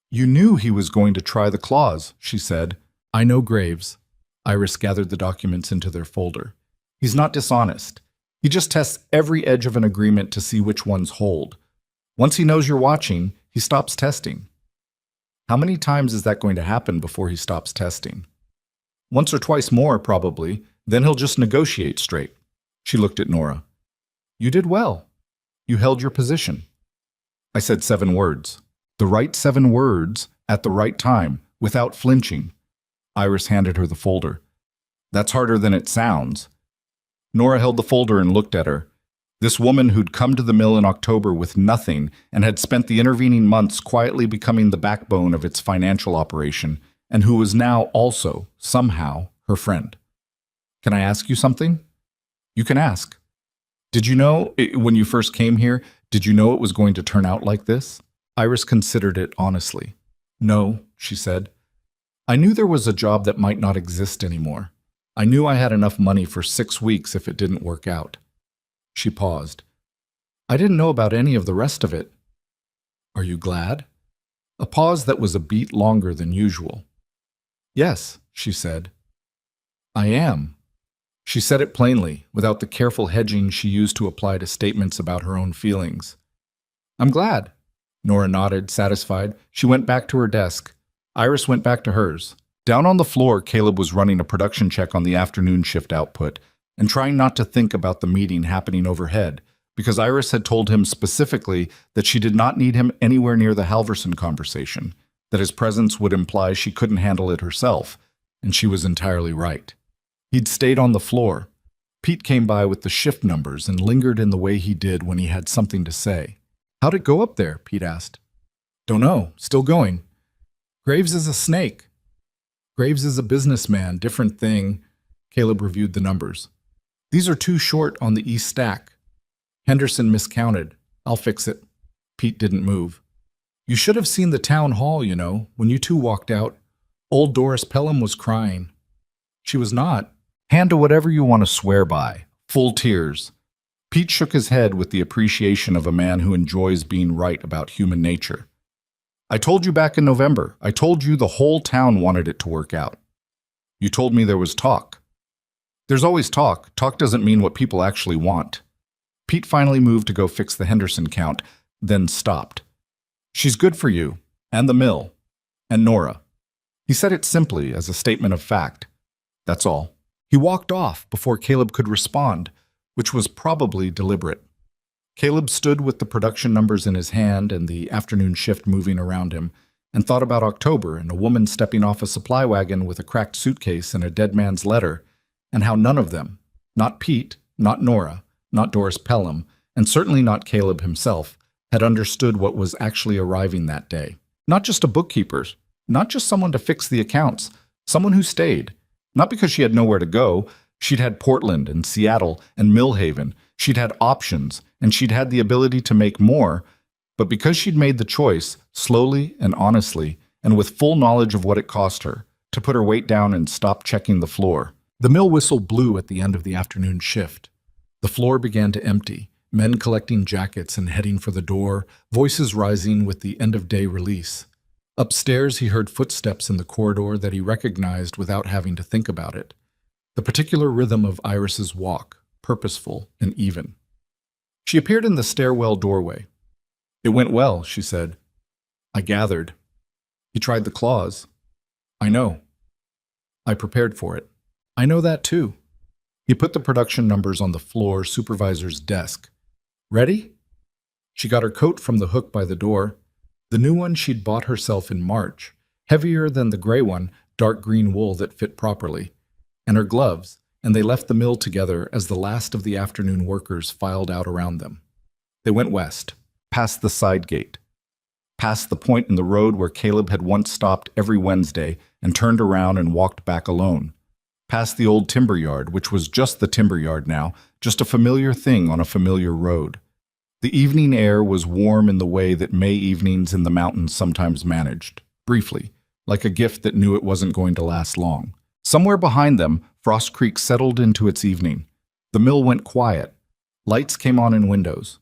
A: You knew he was going to try the clause, she said. I know Graves. Iris gathered the documents into their folder. He's not dishonest. He just tests every edge of an agreement to see which ones hold. Once he knows you're watching, he stops testing. How many times is that going to happen before he stops testing? Once or twice more, probably, Then he'll just negotiate straight. She looked at Nora. You did well. You held your position. I said 7 words. The right 7 words at the right time, without flinching. Iris handed her the folder. That's harder than it sounds. Nora held the folder and looked at her. This woman who'd come to the mill in October with nothing and had spent the intervening months quietly becoming the backbone of its financial operation, and who was now also, somehow, her friend. Can I ask you something? You can ask. Did you know, when you first came here, did you know it was going to turn out like this? Iris considered it honestly. No, she said. I knew there was a job that might not exist anymore. I knew I had enough money for 6 weeks if it didn't work out. She paused. I didn't know about any of the rest of it. Are you glad? A pause that was a beat longer than usual. Yes, she said. I am. She said it plainly, without the careful hedging she used to apply to statements about her own feelings. I'm glad. Nora nodded, satisfied. She went back to her desk. Iris went back to hers. Down on the floor, Caleb was running a production check on the afternoon shift output and trying not to think about the meeting happening overhead, because Iris had told him specifically that she did not need him anywhere near the Halverson conversation, that his presence would imply she couldn't handle it herself, and she was entirely right. He'd stayed on the floor. Pete came by with the shift numbers and lingered in the way he did when he had something to say. How'd it go up there? Pete asked. Don't know. Still going. Graves is a snake. Graves is a businessman, different thing. Caleb reviewed the numbers. These are too short on the east stack. Henderson miscounted. I'll fix it. Pete didn't move. You should have seen the town hall, you know, when you two walked out. Old Doris Pelham was crying. She was not. Hand to whatever you want to swear by. Full tears. Pete shook his head with the appreciation of a man who enjoys being right about human nature. I told you back in November. I told you the whole town wanted it to work out. You told me there was talk. There's always talk. Talk doesn't mean what people actually want. Pete finally moved to go fix the Henderson count, then stopped. She's good for you, and the mill, and Nora. He said it simply as a statement of fact. That's all. He walked off before Caleb could respond, which was probably deliberate. Caleb stood with the production numbers in his hand and the afternoon shift moving around him, and thought about October and a woman stepping off a supply wagon with a cracked suitcase and a dead man's letter, and how none of them, not Pete, not Nora, not Doris Pelham, and certainly not Caleb himself, had understood what was actually arriving that day. Not just a bookkeeper, not just someone to fix the accounts, someone who stayed. Not because she had nowhere to go. She'd had Portland and Seattle and Millhaven. She'd had options, and she'd had the ability to make more, but because she'd made the choice, slowly and honestly, and with full knowledge of what it cost her, to put her weight down and stop checking the floor. The mill whistle blew at the end of the afternoon shift. The floor began to empty, men collecting jackets and heading for the door, voices rising with the end-of-day release. Upstairs, he heard footsteps in the corridor that he recognized without having to think about it. The particular rhythm of Iris's walk, purposeful and even. She appeared in the stairwell doorway. It went well, she said. I gathered. He tried the claws. I know. I prepared for it. I know that too. He put the production numbers on the floor supervisor's desk. Ready? She got her coat from the hook by the door. The new one she'd bought herself in March, heavier than the gray one, dark green wool that fit properly, and her gloves, and they left the mill together as the last of the afternoon workers filed out around them. They went west, past the side gate, past the point in the road where Caleb had once stopped every Wednesday and turned around and walked back alone, past the old timber yard, which was just the timber yard now, just a familiar thing on a familiar road. The evening air was warm in the way that May evenings in the mountains sometimes managed, briefly, like a gift that knew it wasn't going to last long. Somewhere behind them, Frost Creek settled into its evening. The mill went quiet. Lights came on in windows.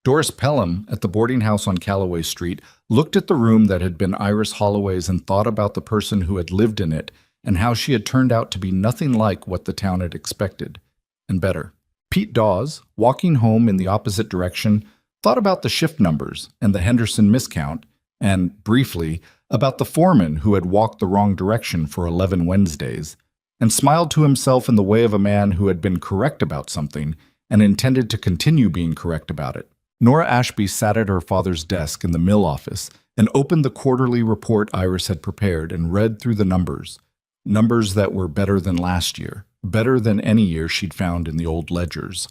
A: Doris Pelham, at the boarding house on Calloway Street, looked at the room that had been Iris Holloway's and thought about the person who had lived in it and how she had turned out to be nothing like what the town had expected, and better. Pete Dawes, walking home in the opposite direction, thought about the shift numbers and the Henderson miscount, and, briefly, about the foreman who had walked the wrong direction for 11 Wednesdays, and smiled to himself in the way of a man who had been correct about something and intended to continue being correct about it. Nora Ashby sat at her father's desk in the mill office and opened the quarterly report Iris had prepared and read through the numbers. Numbers that were better than last year, better than any year she'd found in the old ledgers,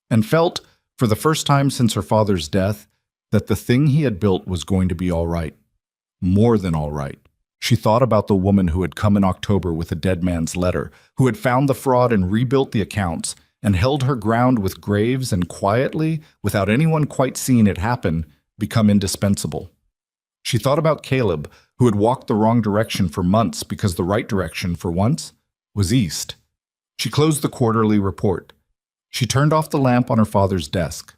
A: and felt, for the first time since her father's death, that the thing he had built was going to be all right. More than all right. She thought about the woman who had come in October with a dead man's letter, who had found the fraud and rebuilt the accounts, and held her ground with Graves and quietly, without anyone quite seeing it happen, become indispensable. She thought about Caleb, who had walked the wrong direction for months because the right direction, for once, was east. She closed the quarterly report. She turned off the lamp on her father's desk.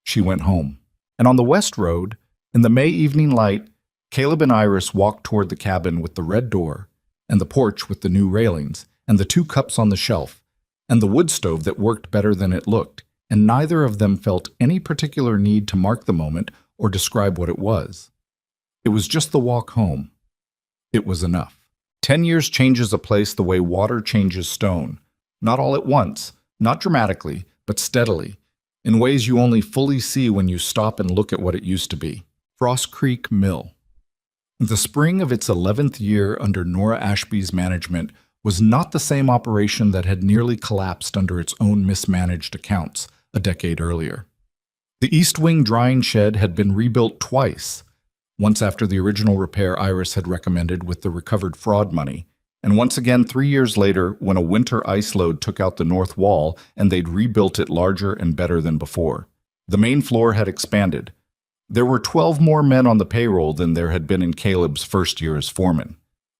A: She went home. And on the west road, in the May evening light, Caleb and Iris walked toward the cabin with the red door, and the porch with the new railings, and the 2 cups on the shelf, and the wood stove that worked better than it looked, and neither of them felt any particular need to mark the moment or describe what it was. It was just the walk home. It was enough. 10 years changes a place the way water changes stone, not all at once, not dramatically, but steadily, in ways you only fully see when you stop and look at what it used to be. Frost Creek Mill. The spring of its 11th year under Nora Ashby's management was not the same operation that had nearly collapsed under its own mismanaged accounts a decade earlier. The East Wing drying shed had been rebuilt twice, once after the original repair Iris had recommended with the recovered fraud money, and once again 3 years later when a winter ice load took out the north wall and they'd rebuilt it larger and better than before. The main floor had expanded. There were 12 more men on the payroll than there had been in Caleb's first year as foreman.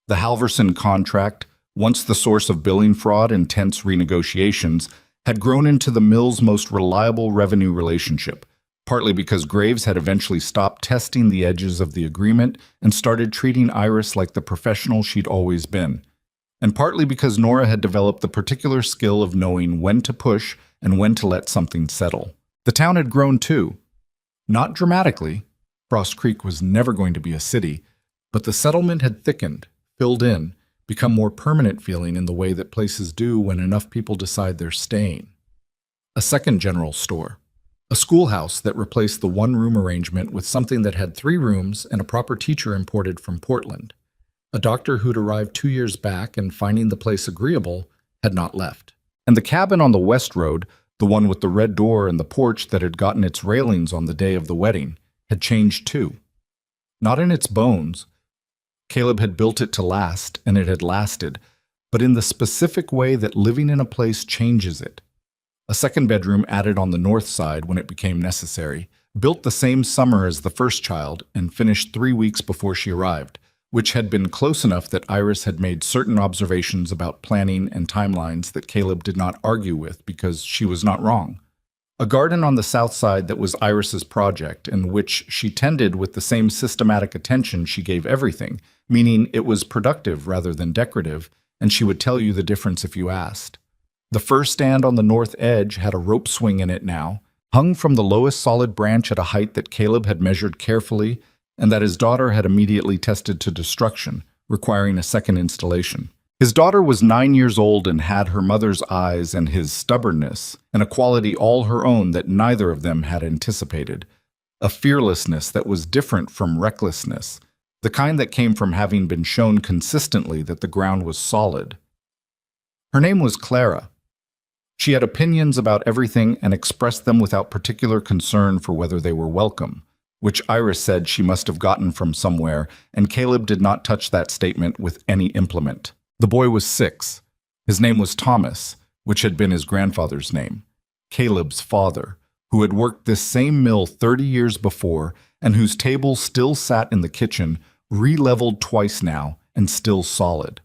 A: The Halverson contract, once the source of billing fraud and tense renegotiations, had grown into the mill's most reliable revenue relationship, partly because Graves had eventually stopped testing the edges of the agreement and started treating Iris like the professional she'd always been, and partly because Nora had developed the particular skill of knowing when to push and when to let something settle. The town had grown too. Not dramatically. Frost Creek was never going to be a city, but the settlement had thickened, filled in, become more permanent feeling in the way that places do when enough people decide they're staying. A second general store. A schoolhouse that replaced the one-room arrangement with something that had 3 rooms and a proper teacher imported from Portland. A doctor who'd arrived 2 years back and, finding the place agreeable, had not left. And the cabin on the west road, the one with the red door and the porch that had gotten its railings on the day of the wedding, had changed too. Not in its bones. Caleb had built it to last, and it had lasted, but in the specific way that living in a place changes it. A second bedroom added on the north side when it became necessary, built the same summer as the first child and finished 3 weeks before she arrived, which had been close enough that Iris had made certain observations about planning and timelines that Caleb did not argue with because she was not wrong. A garden on the south side that was Iris's project and which she tended with the same systematic attention she gave everything, meaning it was productive rather than decorative, and she would tell you the difference if you asked. The fir stand on the north edge had a rope swing in it now, hung from the lowest solid branch at a height that Caleb had measured carefully and that his daughter had immediately tested to destruction, requiring a second installation. His daughter was 9 years old and had her mother's eyes and his stubbornness, and a quality all her own that neither of them had anticipated. A fearlessness that was different from recklessness, the kind that came from having been shown consistently that the ground was solid. Her name was Clara. She had opinions about everything and expressed them without particular concern for whether they were welcome, which Iris said she must have gotten from somewhere, and Caleb did not touch that statement with any implement. The boy was 6. His name was Thomas, which had been his grandfather's name, Caleb's father, who had worked this same mill 30 years before and whose table still sat in the kitchen, re-leveled twice now and still solid.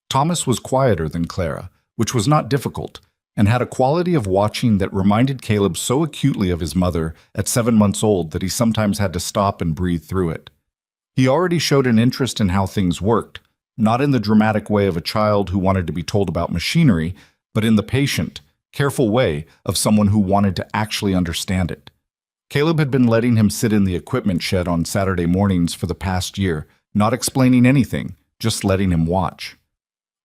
A: Thomas was quieter than Clara, which was not difficult, and had a quality of watching that reminded Caleb so acutely of his mother at 7 months old that he sometimes had to stop and breathe through it. He already showed an interest in how things worked, not in the dramatic way of a child who wanted to be told about machinery, but in the patient, careful way of someone who wanted to actually understand it. Caleb had been letting him sit in the equipment shed on Saturday mornings for the past year, not explaining anything, just letting him watch.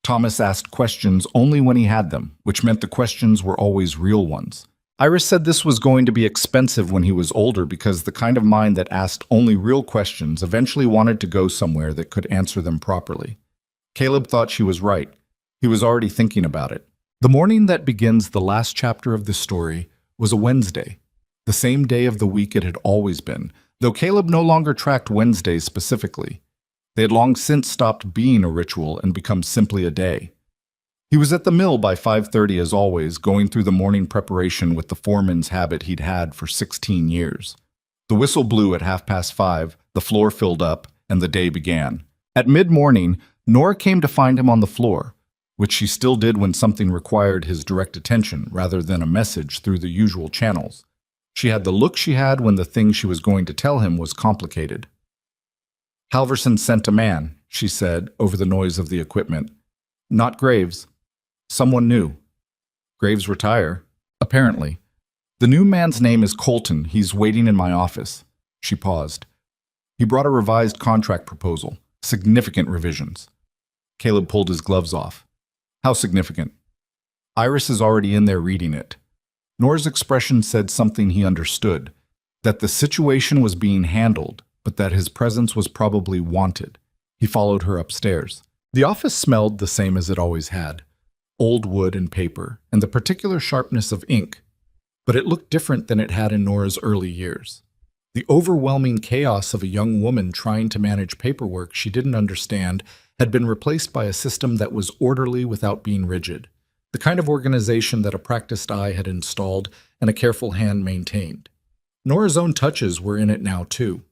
A: Thomas asked questions only when he had them, which meant the questions were always real ones. Iris said this was going to be expensive when he was older because the kind of mind that asked only real questions eventually wanted to go somewhere that could answer them properly. Caleb thought she was right. He was already thinking about it. The morning that begins the last chapter of this story was a Wednesday, the same day of the week it had always been, though Caleb no longer tracked Wednesdays specifically. They had long since stopped being a ritual and become simply a day. He was at the mill by 5:30 as always, going through the morning preparation with the foreman's habit he'd had for 16 years. The whistle blew at 5:30, the floor filled up, and the day began. At mid-morning, Nora came to find him on the floor, which she still did when something required his direct attention rather than a message through the usual channels. She had the look she had when the thing she was going to tell him was complicated. "Halverson sent a man," she said over the noise of the equipment. "Not Graves. Someone new. Graves retire, apparently. The new man's name is Colton. He's waiting in my office." She paused. "He brought a revised contract proposal. Significant revisions." Caleb pulled his gloves off. "How significant?" "Iris is already in there reading it." Nora's expression said something he understood, that the situation was being handled, but that his presence was probably wanted. He followed her upstairs. The office smelled the same as it always had, old wood and paper, and the particular sharpness of ink, but it looked different than it had in Nora's early years. The overwhelming chaos of a young woman trying to manage paperwork she didn't understand had been replaced by a system that was orderly without being rigid, the kind of organization that a practiced eye had installed and a careful hand maintained. Nora's own touches were in it now, too.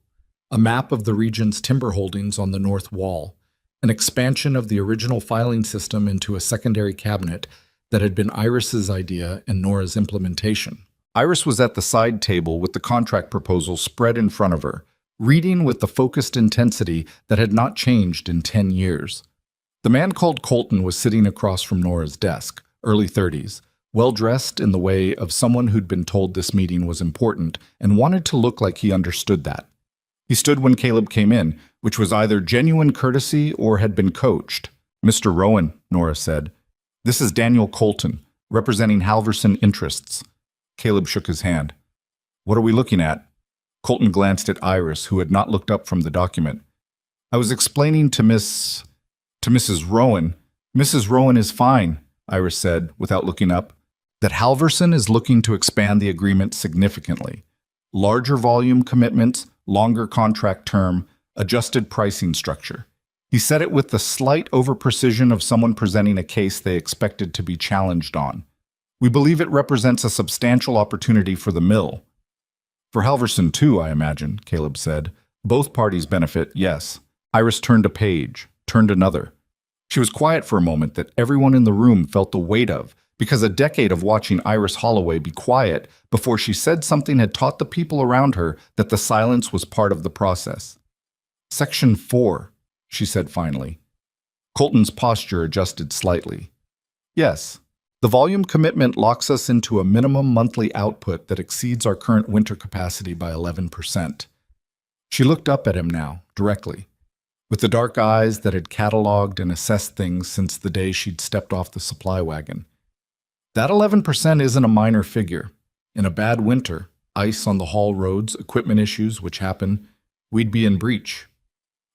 A: A map of the region's timber holdings on the north wall, an expansion of the original filing system into a secondary cabinet that had been Iris's idea and Nora's implementation. Iris was at the side table with the contract proposal spread in front of her, reading with the focused intensity that had not changed in 10 years. The man called Colton was sitting across from Nora's desk, early 30s, well-dressed in the way of someone who'd been told this meeting was important and wanted to look like he understood that. He stood when Caleb came in, which was either genuine courtesy or had been coached. "Mr. Rowan," Nora said. "This is Daniel Colton, representing Halverson interests." Caleb shook his hand. "What are we looking at?" Colton glanced at Iris, who had not looked up from the document. "I was explaining to Mrs. Rowan. Mrs. Rowan is fine," Iris said, without looking up, "that Halverson is looking to expand the agreement significantly. Larger volume commitments, longer contract term, adjusted pricing structure." He said it with the slight over-precision of someone presenting a case they expected to be challenged on. "We believe it represents a substantial opportunity for the mill." "For Halverson too, I imagine," Caleb said. "Both parties benefit, yes." Iris turned a page, turned another. She was quiet for a moment that everyone in the room felt the weight of, because a decade of watching Iris Holloway be quiet before she said something had taught the people around her that the silence was part of the process. "Section 4, she said finally. Colton's posture adjusted slightly. "Yes. The volume commitment locks us into a minimum monthly output that exceeds our current winter capacity by 11%. She looked up at him now, directly, with the dark eyes that had cataloged and assessed things since the day she'd stepped off the supply wagon. That 11% isn't a minor figure. In a bad winter, ice on the haul roads, equipment issues which happen, we'd be in breach.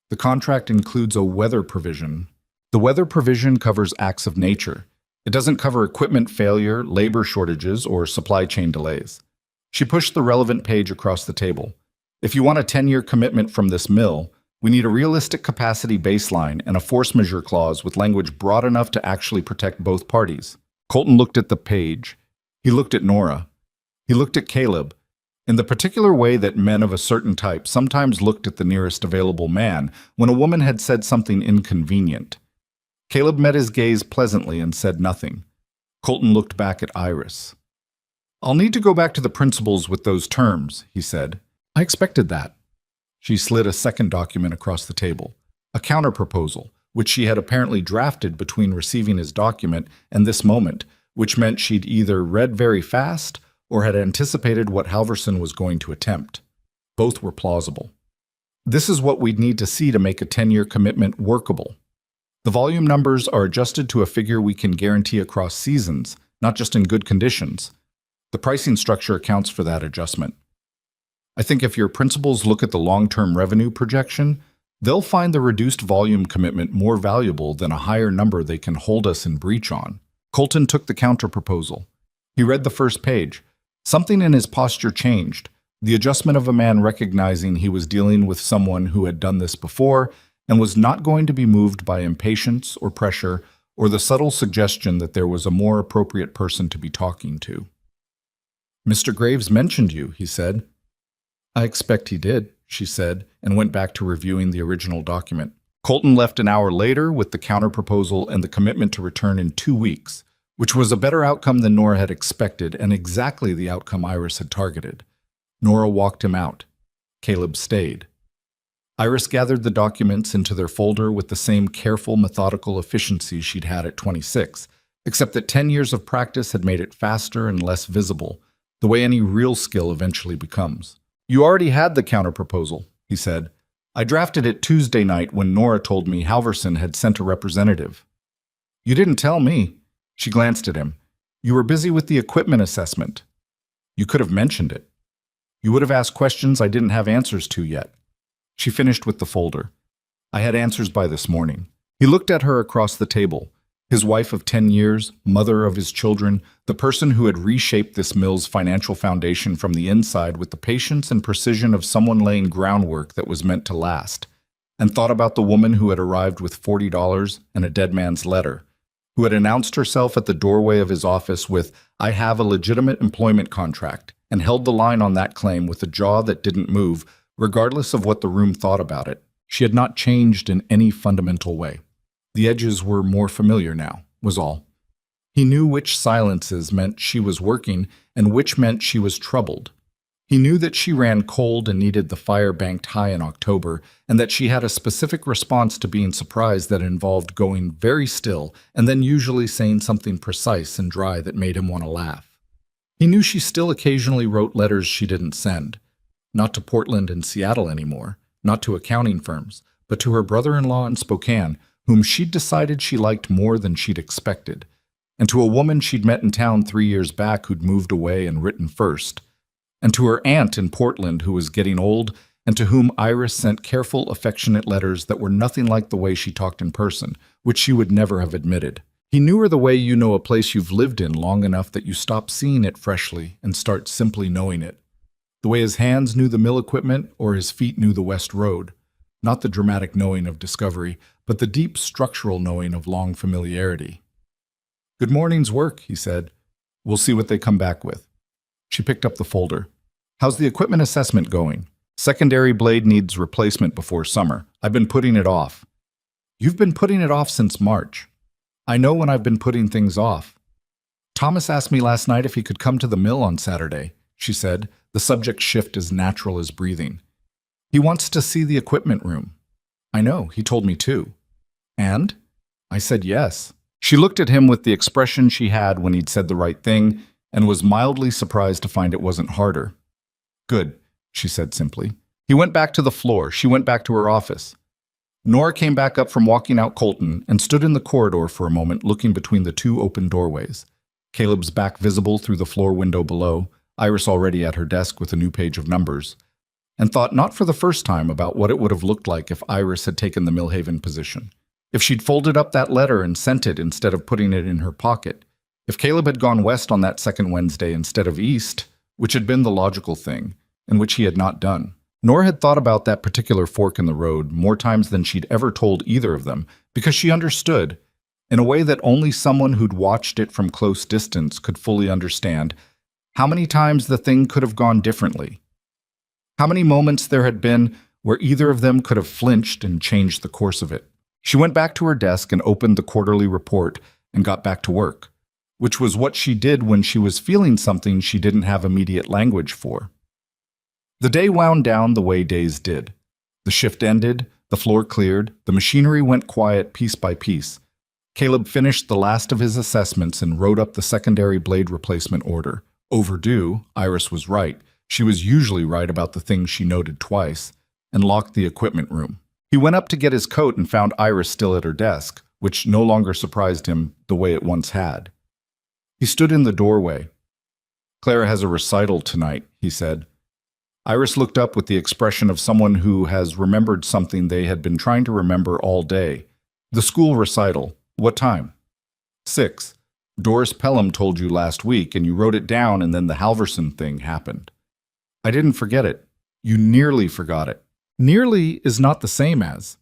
A: The contract includes a weather provision. The weather provision covers acts of nature. It doesn't cover equipment failure, labor shortages, or supply chain delays." She pushed the relevant page across the table. "If you want a 10-year commitment from this mill, we need a realistic capacity baseline and a force majeure clause with language broad enough to actually protect both parties." Colton looked at the page. He looked at Nora. He looked at Caleb, in the particular way that men of a certain type sometimes looked at the nearest available man when a woman had said something inconvenient. Caleb met his gaze pleasantly and said nothing. Colton looked back at Iris. "I'll need to go back to the principals with those terms," he said. "I expected that." She slid a second document across the table, a counterproposal, which she had apparently drafted between receiving his document and this moment, which meant she'd either read very fast or had anticipated what Halverson was going to attempt. Both were plausible. "This is what we'd need to see to make a 10-year commitment workable." The volume numbers are adjusted to a figure we can guarantee across seasons, not just in good conditions. The pricing structure accounts for that adjustment. I think if your principals look at the long-term revenue projection, they'll find the reduced volume commitment more valuable than a higher number they can hold us in breach on. Colton took the counterproposal. He read the first page. Something in his posture changed, the adjustment of a man recognizing he was dealing with someone who had done this before and was not going to be moved by impatience or pressure or the subtle suggestion that there was a more appropriate person to be talking to. "Mr. Graves mentioned you," he said. "I expect he did," she said, and went back to reviewing the original document. Colton left an hour later with the counterproposal and the commitment to return in 2 weeks, which was a better outcome than Nora had expected and exactly the outcome Iris had targeted. Nora walked him out. Caleb stayed. Iris gathered the documents into their folder with the same careful, methodical efficiency she'd had at 26, except that 10 years of practice had made it faster and less visible, the way any real skill eventually becomes. "You already had the counterproposal," he said. "I drafted it Tuesday night when Nora told me Halverson had sent a representative." "You didn't tell me." She glanced at him. "You were busy with the equipment assessment." "You could have mentioned it." "You would have asked questions I didn't have answers to yet." She finished with the folder. "I had answers by this morning." He looked at her across the table. His wife of 10 years, mother of his children, the person who had reshaped this mill's financial foundation from the inside with the patience and precision of someone laying groundwork that was meant to last, and thought about the woman who had arrived with $40 and a dead man's letter, who had announced herself at the doorway of his office with, "I have a legitimate employment contract," and held the line on that claim with a jaw that didn't move, regardless of what the room thought about it. She had not changed in any fundamental way. The edges were more familiar now, was all. He knew which silences meant she was working and which meant she was troubled. He knew that she ran cold and needed the fire banked high in October, and that she had a specific response to being surprised that involved going very still and then usually saying something precise and dry that made him want to laugh. He knew she still occasionally wrote letters she didn't send. Not to Portland and Seattle anymore, not to accounting firms, but to her brother-in-law in Spokane, whom she'd decided she liked more than she'd expected, and to a woman she'd met in town 3 years back who'd moved away and written first, and to her aunt in Portland who was getting old, and to whom Iris sent careful, affectionate letters that were nothing like the way she talked in person, which she would never have admitted. He knew her the way you know a place you've lived in long enough that you stop seeing it freshly and start simply knowing it. The way his hands knew the mill equipment or his feet knew the West Road. Not the dramatic knowing of discovery, but the deep structural knowing of long familiarity. "Good morning's work," he said. "We'll see what they come back with." She picked up the folder. "How's the equipment assessment going?" "Secondary blade needs replacement before summer. I've been putting it off." "You've been putting it off since March." "I know when I've been putting things off." "Thomas asked me last night if he could come to the mill on Saturday," she said, the subject shift as natural as breathing. "He wants to see the equipment room." "I know, he told me too." "And?" I said yes. She looked at him with the expression she had when he'd said the right thing, and was mildly surprised to find it wasn't harder. "Good," she said simply. He went back to the floor. She went back to her office. Nora came back up from walking out Colton and stood in the corridor for a moment, looking between the two open doorways. Caleb's back visible through the floor window below, Iris already at her desk with a new page of numbers, and thought not for the first time about what it would have looked like if Iris had taken the Millhaven position. If she'd folded up that letter and sent it instead of putting it in her pocket. If Caleb had gone west on that second Wednesday instead of east, which had been the logical thing, and which he had not done. Nora had thought about that particular fork in the road more times than she'd ever told either of them, because she understood, in a way that only someone who'd watched it from close distance could fully understand, how many times the thing could have gone differently. How many moments there had been where either of them could have flinched and changed the course of it. She went back to her desk and opened the quarterly report and got back to work, which was what she did when she was feeling something she didn't have immediate language for. The day wound down the way days did. The shift ended, the floor cleared, the machinery went quiet piece by piece. Caleb finished the last of his assessments and wrote up the secondary blade replacement order. Overdue, Iris was right. She was usually right about the things she noted twice, and locked the equipment room. He went up to get his coat and found Iris still at her desk, which no longer surprised him the way it once had. He stood in the doorway. "Clara has a recital tonight," he said. Iris looked up with the expression of someone who has remembered something they had been trying to remember all day. "The school recital. What time?" "6. Doris Pelham told you last week, and you wrote it down, and then the Halverson thing happened." "I didn't forget it. You nearly forgot it." "Nearly is not the same as."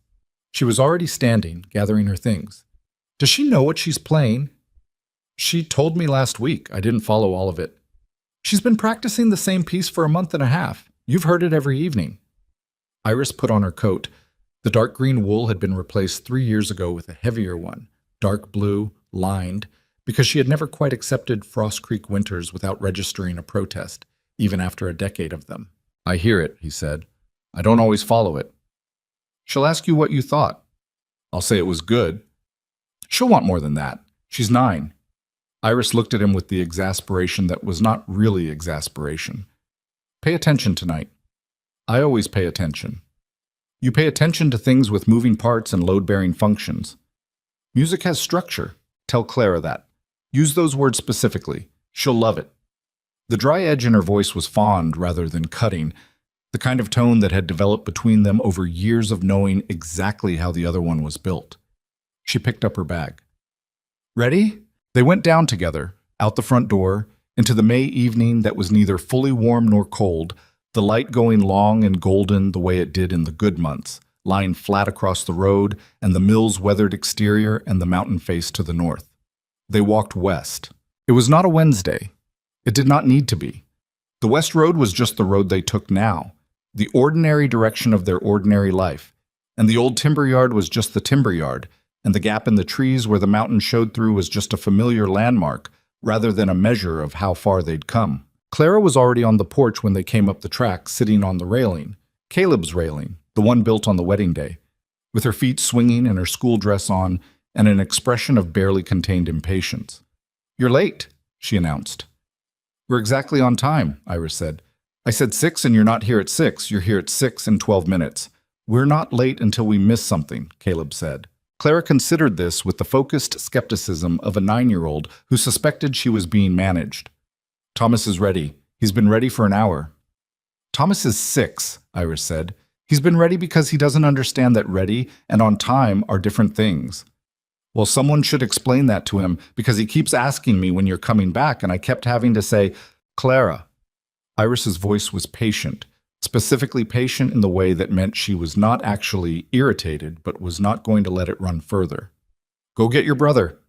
A: She was already standing, gathering her things. "Does she know what she's playing?" "She told me last week. I didn't follow all of it." "She's been practicing the same piece for a month and a half. You've heard it every evening." Iris put on her coat. The dark green wool had been replaced 3 years ago with a heavier one, dark blue, lined, because she had never quite accepted Frost Creek winters without registering a protest, even after a decade of them. "I hear it," he said. "I don't always follow it." "She'll ask you what you thought." "I'll say it was good." "She'll want more than that. She's 9. Iris looked at him with the exasperation that was not really exasperation. "Pay attention tonight." "I always pay attention." "You pay attention to things with moving parts and load-bearing functions." "Music has structure. Tell Clara that. Use those words specifically. She'll love it." The dry edge in her voice was fond rather than cutting, the kind of tone that had developed between them over years of knowing exactly how the other one was built. She picked up her bag. "Ready?" They went down together, out the front door, into the May evening that was neither fully warm nor cold, the light going long and golden the way it did in the good months, lying flat across the road and the mill's weathered exterior and the mountain face to the north. They walked west. It was not a Wednesday. It did not need to be. The West Road was just the road they took now, the ordinary direction of their ordinary life, and the old timber yard was just the timber yard, and the gap in the trees where the mountain showed through was just a familiar landmark rather than a measure of how far they'd come. Clara was already on the porch when they came up the track, sitting on the railing, Caleb's railing, the one built on the wedding day, with her feet swinging and her school dress on and an expression of barely contained impatience. "You're late," she announced. "We're exactly on time," Iris said. "I said 6 and you're not here at 6. You're here at 6 in 12 minutes. We're not late until we miss something," Caleb said. Clara considered this with the focused skepticism of a 9-year-old who suspected she was being managed. "Thomas is ready. He's been ready for an hour." "Thomas is 6, Iris said. "He's been ready because he doesn't understand that ready and on time are different things." "Well, someone should explain that to him because he keeps asking me when you're coming back and I kept having to say, 'Clara.'" Iris's voice was patient, specifically patient in the way that meant she was not actually irritated but was not going to let it run further. "Go get your brother."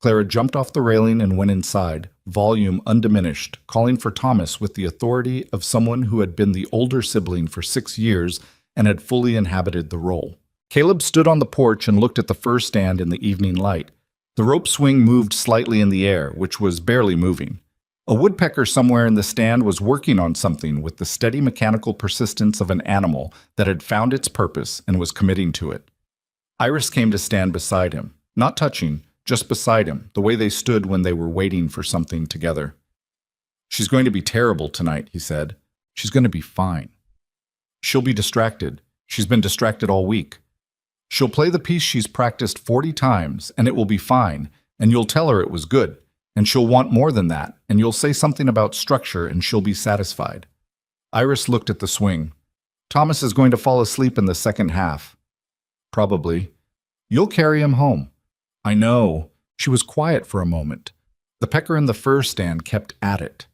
A: Clara jumped off the railing and went inside, volume undiminished, calling for Thomas with the authority of someone who had been the older sibling for 6 years and had fully inhabited the role. Caleb stood on the porch and looked at the fur stand in the evening light. The rope swing moved slightly in the air, which was barely moving. A woodpecker somewhere in the stand was working on something with the steady mechanical persistence of an animal that had found its purpose and was committing to it. Iris came to stand beside him, not touching, just beside him, the way they stood when they were waiting for something together. "She's going to be terrible tonight," he said. "She's going to be fine. She'll be distracted. She's been distracted all week. She'll play the piece she's practiced 40 times, and it will be fine, and you'll tell her it was good. And she'll want more than that, and you'll say something about structure and she'll be satisfied." Iris looked at the swing. "Thomas is going to fall asleep in the second half." "Probably." "You'll carry him home." "I know." She was quiet for a moment. The pecker in the fur stand kept at it.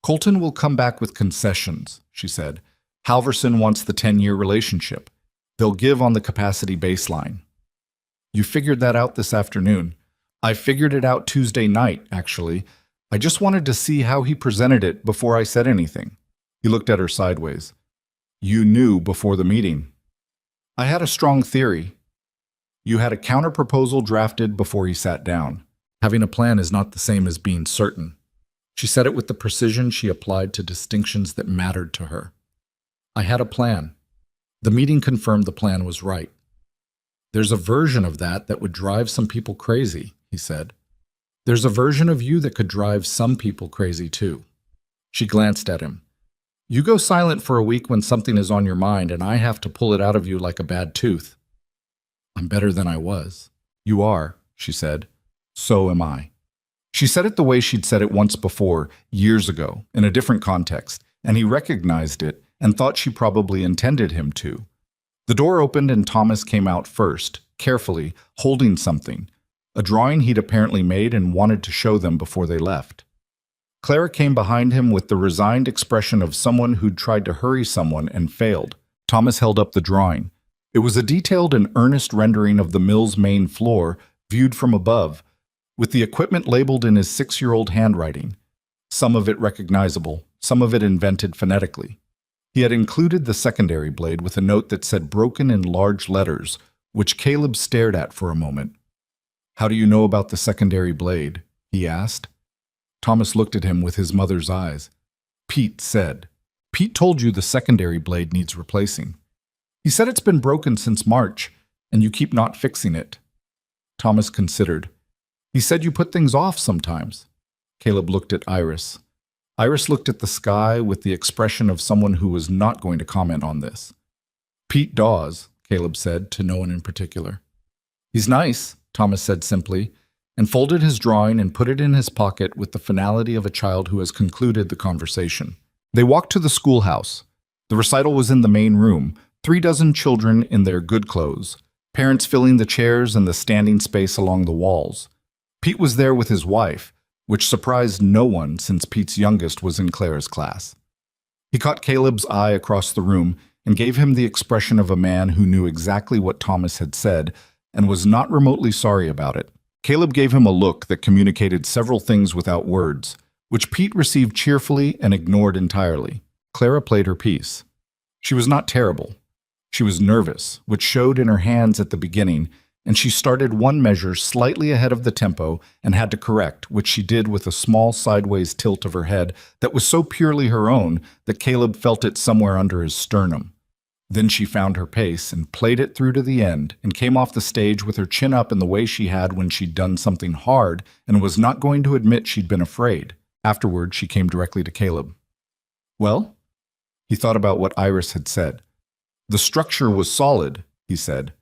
A: "Colton will come back with concessions," she said. "Halverson wants the 10-year relationship. They'll give on the capacity baseline." "You figured that out this afternoon." "I figured it out Tuesday night, actually. I just wanted to see how he presented it before I said anything." He looked at her sideways. "You knew before the meeting." "I had a strong theory." "You had a counter-proposal drafted before he sat down. Having a plan is not the same as being certain." She said it with the precision she applied to distinctions that mattered to her. "I had a plan. The meeting confirmed the plan was right." "There's a version of that would drive some people crazy," he said. "There's a version of you that could drive some people crazy too." She glanced at him. "You go silent for a week when something is on your mind and I have to pull it out of you like a bad tooth." "I'm better than I was." You are, she said. So am I. She said it the way she'd said it once before, years ago, in a different context, and he recognized it and thought she probably intended him to. The door opened and Thomas came out first, carefully, holding something, a drawing he'd apparently made and wanted to show them before they left. Clara came behind him with the resigned expression of someone who'd tried to hurry someone and failed. Thomas held up the drawing. It was a detailed and earnest rendering of the mill's main floor, viewed from above, with the equipment labeled in his 6-year-old handwriting, some of it recognizable, some of it invented phonetically. He had included the secondary blade with a note that said broken in large letters, which Caleb stared at for a moment. "How do you know about the secondary blade?" he asked. Thomas looked at him with his mother's eyes. "Pete said. Pete told you the secondary blade needs replacing. He said it's been broken since March, and you keep not fixing it." Thomas considered. "He said you put things off sometimes." Caleb looked at Iris. Iris looked at the sky with the expression of someone who was not going to comment on this. "Pete Dawes," Caleb said, to no one in particular. "He's nice," Thomas said simply, and folded his drawing and put it in his pocket with the finality of a child who has concluded the conversation. They walked to the schoolhouse. The recital was in the main room, 36 children in their good clothes, parents filling the chairs and the standing space along the walls. Pete was there with his wife, which surprised no one since Pete's youngest was in Clara's class. He caught Caleb's eye across the room and gave him the expression of a man who knew exactly what Thomas had said and was not remotely sorry about it. Caleb gave him a look that communicated several things without words, which Pete received cheerfully and ignored entirely. Clara played her piece. She was not terrible. She was nervous, which showed in her hands at the beginning, and she started one measure slightly ahead of the tempo and had to correct, which she did with a small sideways tilt of her head that was so purely her own that Caleb felt it somewhere under his sternum. Then she found her pace and played it through to the end and came off the stage with her chin up in the way she had when she'd done something hard and was not going to admit she'd been afraid. Afterward, she came directly to Caleb. "Well?" He thought about what Iris had said. "The structure was solid," he said.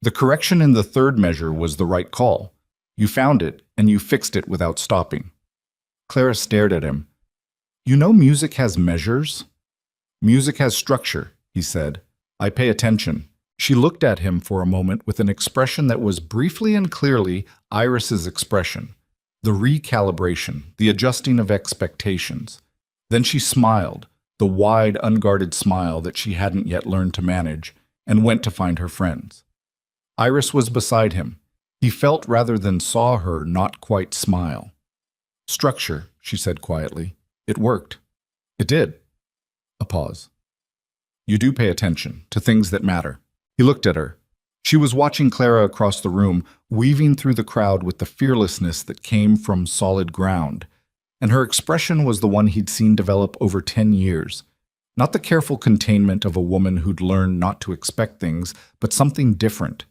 A: "The correction in the third measure was the right call. You found it, and you fixed it without stopping." Clara stared at him. "You know music has measures?" "Music has structure," he said. "I pay attention." She looked at him for a moment with an expression that was briefly and clearly Iris's expression. The recalibration, the adjusting of expectations. Then she smiled, the wide, unguarded smile that she hadn't yet learned to manage, and went to find her friends. Iris was beside him. He felt rather than saw her not quite smile. "Structure," she said quietly. "It worked." "It did." A pause. "You do pay attention to things that matter." He looked at her. She was watching Clara across the room, weaving through the crowd with the fearlessness that came from solid ground, and her expression was the one he'd seen develop over 10 years. Not the careful containment of a woman who'd learned not to expect things, but something different.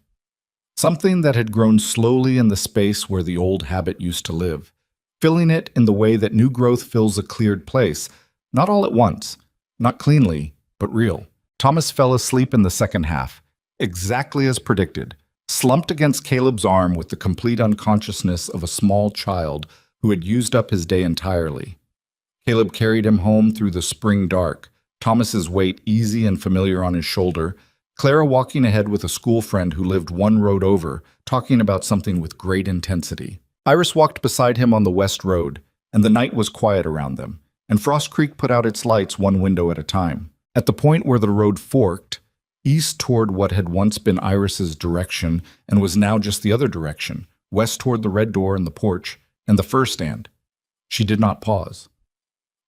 A: Something that had grown slowly in the space where the old habit used to live, filling it in the way that new growth fills a cleared place, not all at once, not cleanly, but real. Thomas fell asleep in the second half, exactly as predicted, slumped against Caleb's arm with the complete unconsciousness of a small child who had used up his day entirely. Caleb carried him home through the spring dark, Thomas's weight easy and familiar on his shoulder, Clara walking ahead with a school friend who lived one road over, talking about something with great intensity. Iris walked beside him on the west road, and the night was quiet around them, and Frost Creek put out its lights one window at a time. At the point where the road forked, east toward what had once been Iris's direction and was now just the other direction, west toward the red door and the porch, and the fur stand. She did not pause.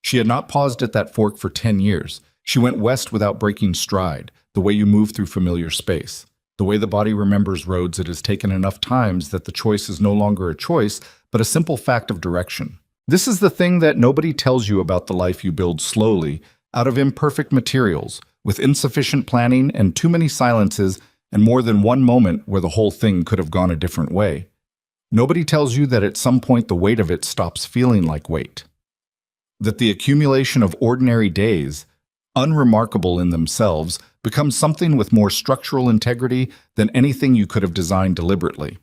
A: She had not paused at that fork for 10 years. She went west without breaking stride, the way you move through familiar space, the way the body remembers roads it has taken enough times that the choice is no longer a choice, but a simple fact of direction. This is the thing that nobody tells you about the life you build slowly, out of imperfect materials, with insufficient planning and too many silences and more than one moment where the whole thing could have gone a different way. Nobody tells you that at some point the weight of it stops feeling like weight. That the accumulation of ordinary days, unremarkable in themselves, becomes something with more structural integrity than anything you could have designed deliberately.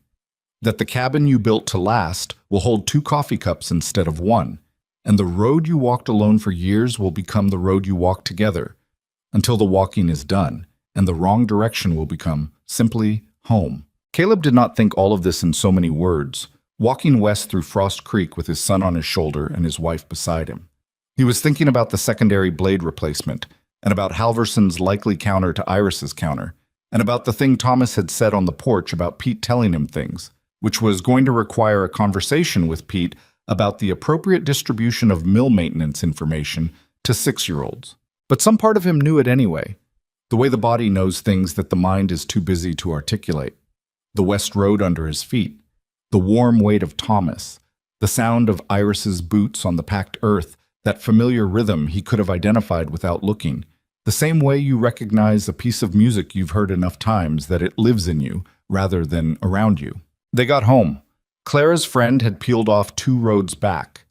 A: that the cabin you built to last will hold 2 coffee cups instead of 1, and the road you walked alone for years will become the road you walk together, until the walking is done, and the wrong direction will become simply home. Caleb did not think all of this in so many words, walking west through Frost Creek with his son on his shoulder and his wife beside him. He was thinking about the secondary blade replacement, and about Halverson's likely counter to Iris's counter, and about the thing Thomas had said on the porch about Pete telling him things, which was going to require a conversation with Pete about the appropriate distribution of mill maintenance information to 6-year-olds. But some part of him knew it anyway, the way the body knows things that the mind is too busy to articulate. The West Road under his feet, the warm weight of Thomas, the sound of Iris's boots on the packed earth, that familiar rhythm he could have identified without looking, the same way you recognize a piece of music you've heard enough times that it lives in you rather than around you. They got home. Clara's friend had peeled off 2 roads back.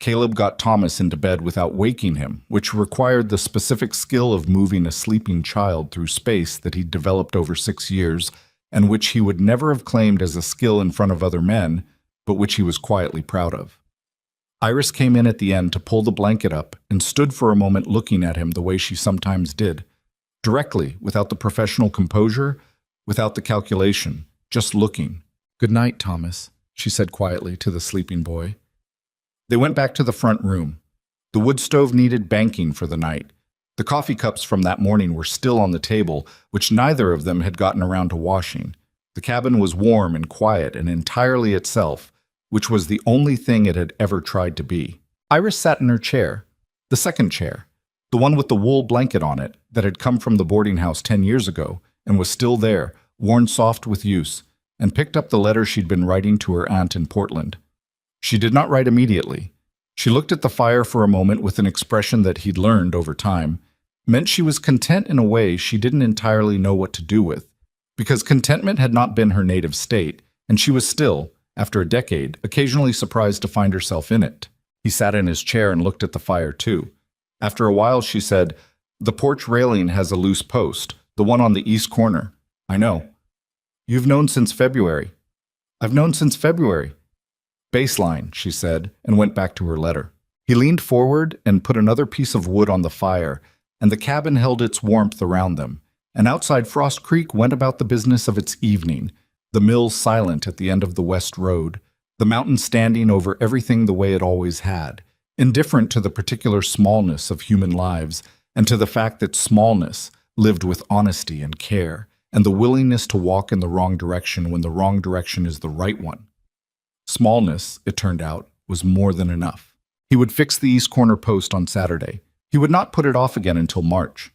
A: Caleb got Thomas into bed without waking him, which required the specific skill of moving a sleeping child through space that he'd developed over 6 years, and which he would never have claimed as a skill in front of other men, but which he was quietly proud of. Iris came in at the end to pull the blanket up and stood for a moment looking at him the way she sometimes did, directly, without the professional composure, without the calculation, just looking. "Good night, Thomas," she said quietly to the sleeping boy. They went back to the front room. The wood stove needed banking for the night. The coffee cups from that morning were still on the table, which neither of them had gotten around to washing. The cabin was warm and quiet and entirely itself, which was the only thing it had ever tried to be. Iris sat in her chair, the second chair, the one with the wool blanket on it that had come from the boarding house 10 years ago and was still there, worn soft with use, and picked up the letter she'd been writing to her aunt in Portland. She did not write immediately. She looked at the fire for a moment with an expression that he'd learned over time, meant she was content in a way she didn't entirely know what to do with, because contentment had not been her native state, and she was still, after a decade, occasionally surprised to find herself in it. He sat in his chair and looked at the fire too. After a while she said, "The porch railing has a loose post, the one on the east corner." "I know." "You've known since February." "I've known since February." "Baseline," she said, and went back to her letter. He leaned forward and put another piece of wood on the fire, and the cabin held its warmth around them, and outside Frost Creek went about the business of its evening, the mill silent at the end of the West Road, the mountain standing over everything the way it always had, indifferent to the particular smallness of human lives, and to the fact that smallness lived with honesty and care, and the willingness to walk in the wrong direction when the wrong direction is the right one. Smallness, it turned out, was more than enough. He would fix the east corner post on Saturday. He would not put it off again until March.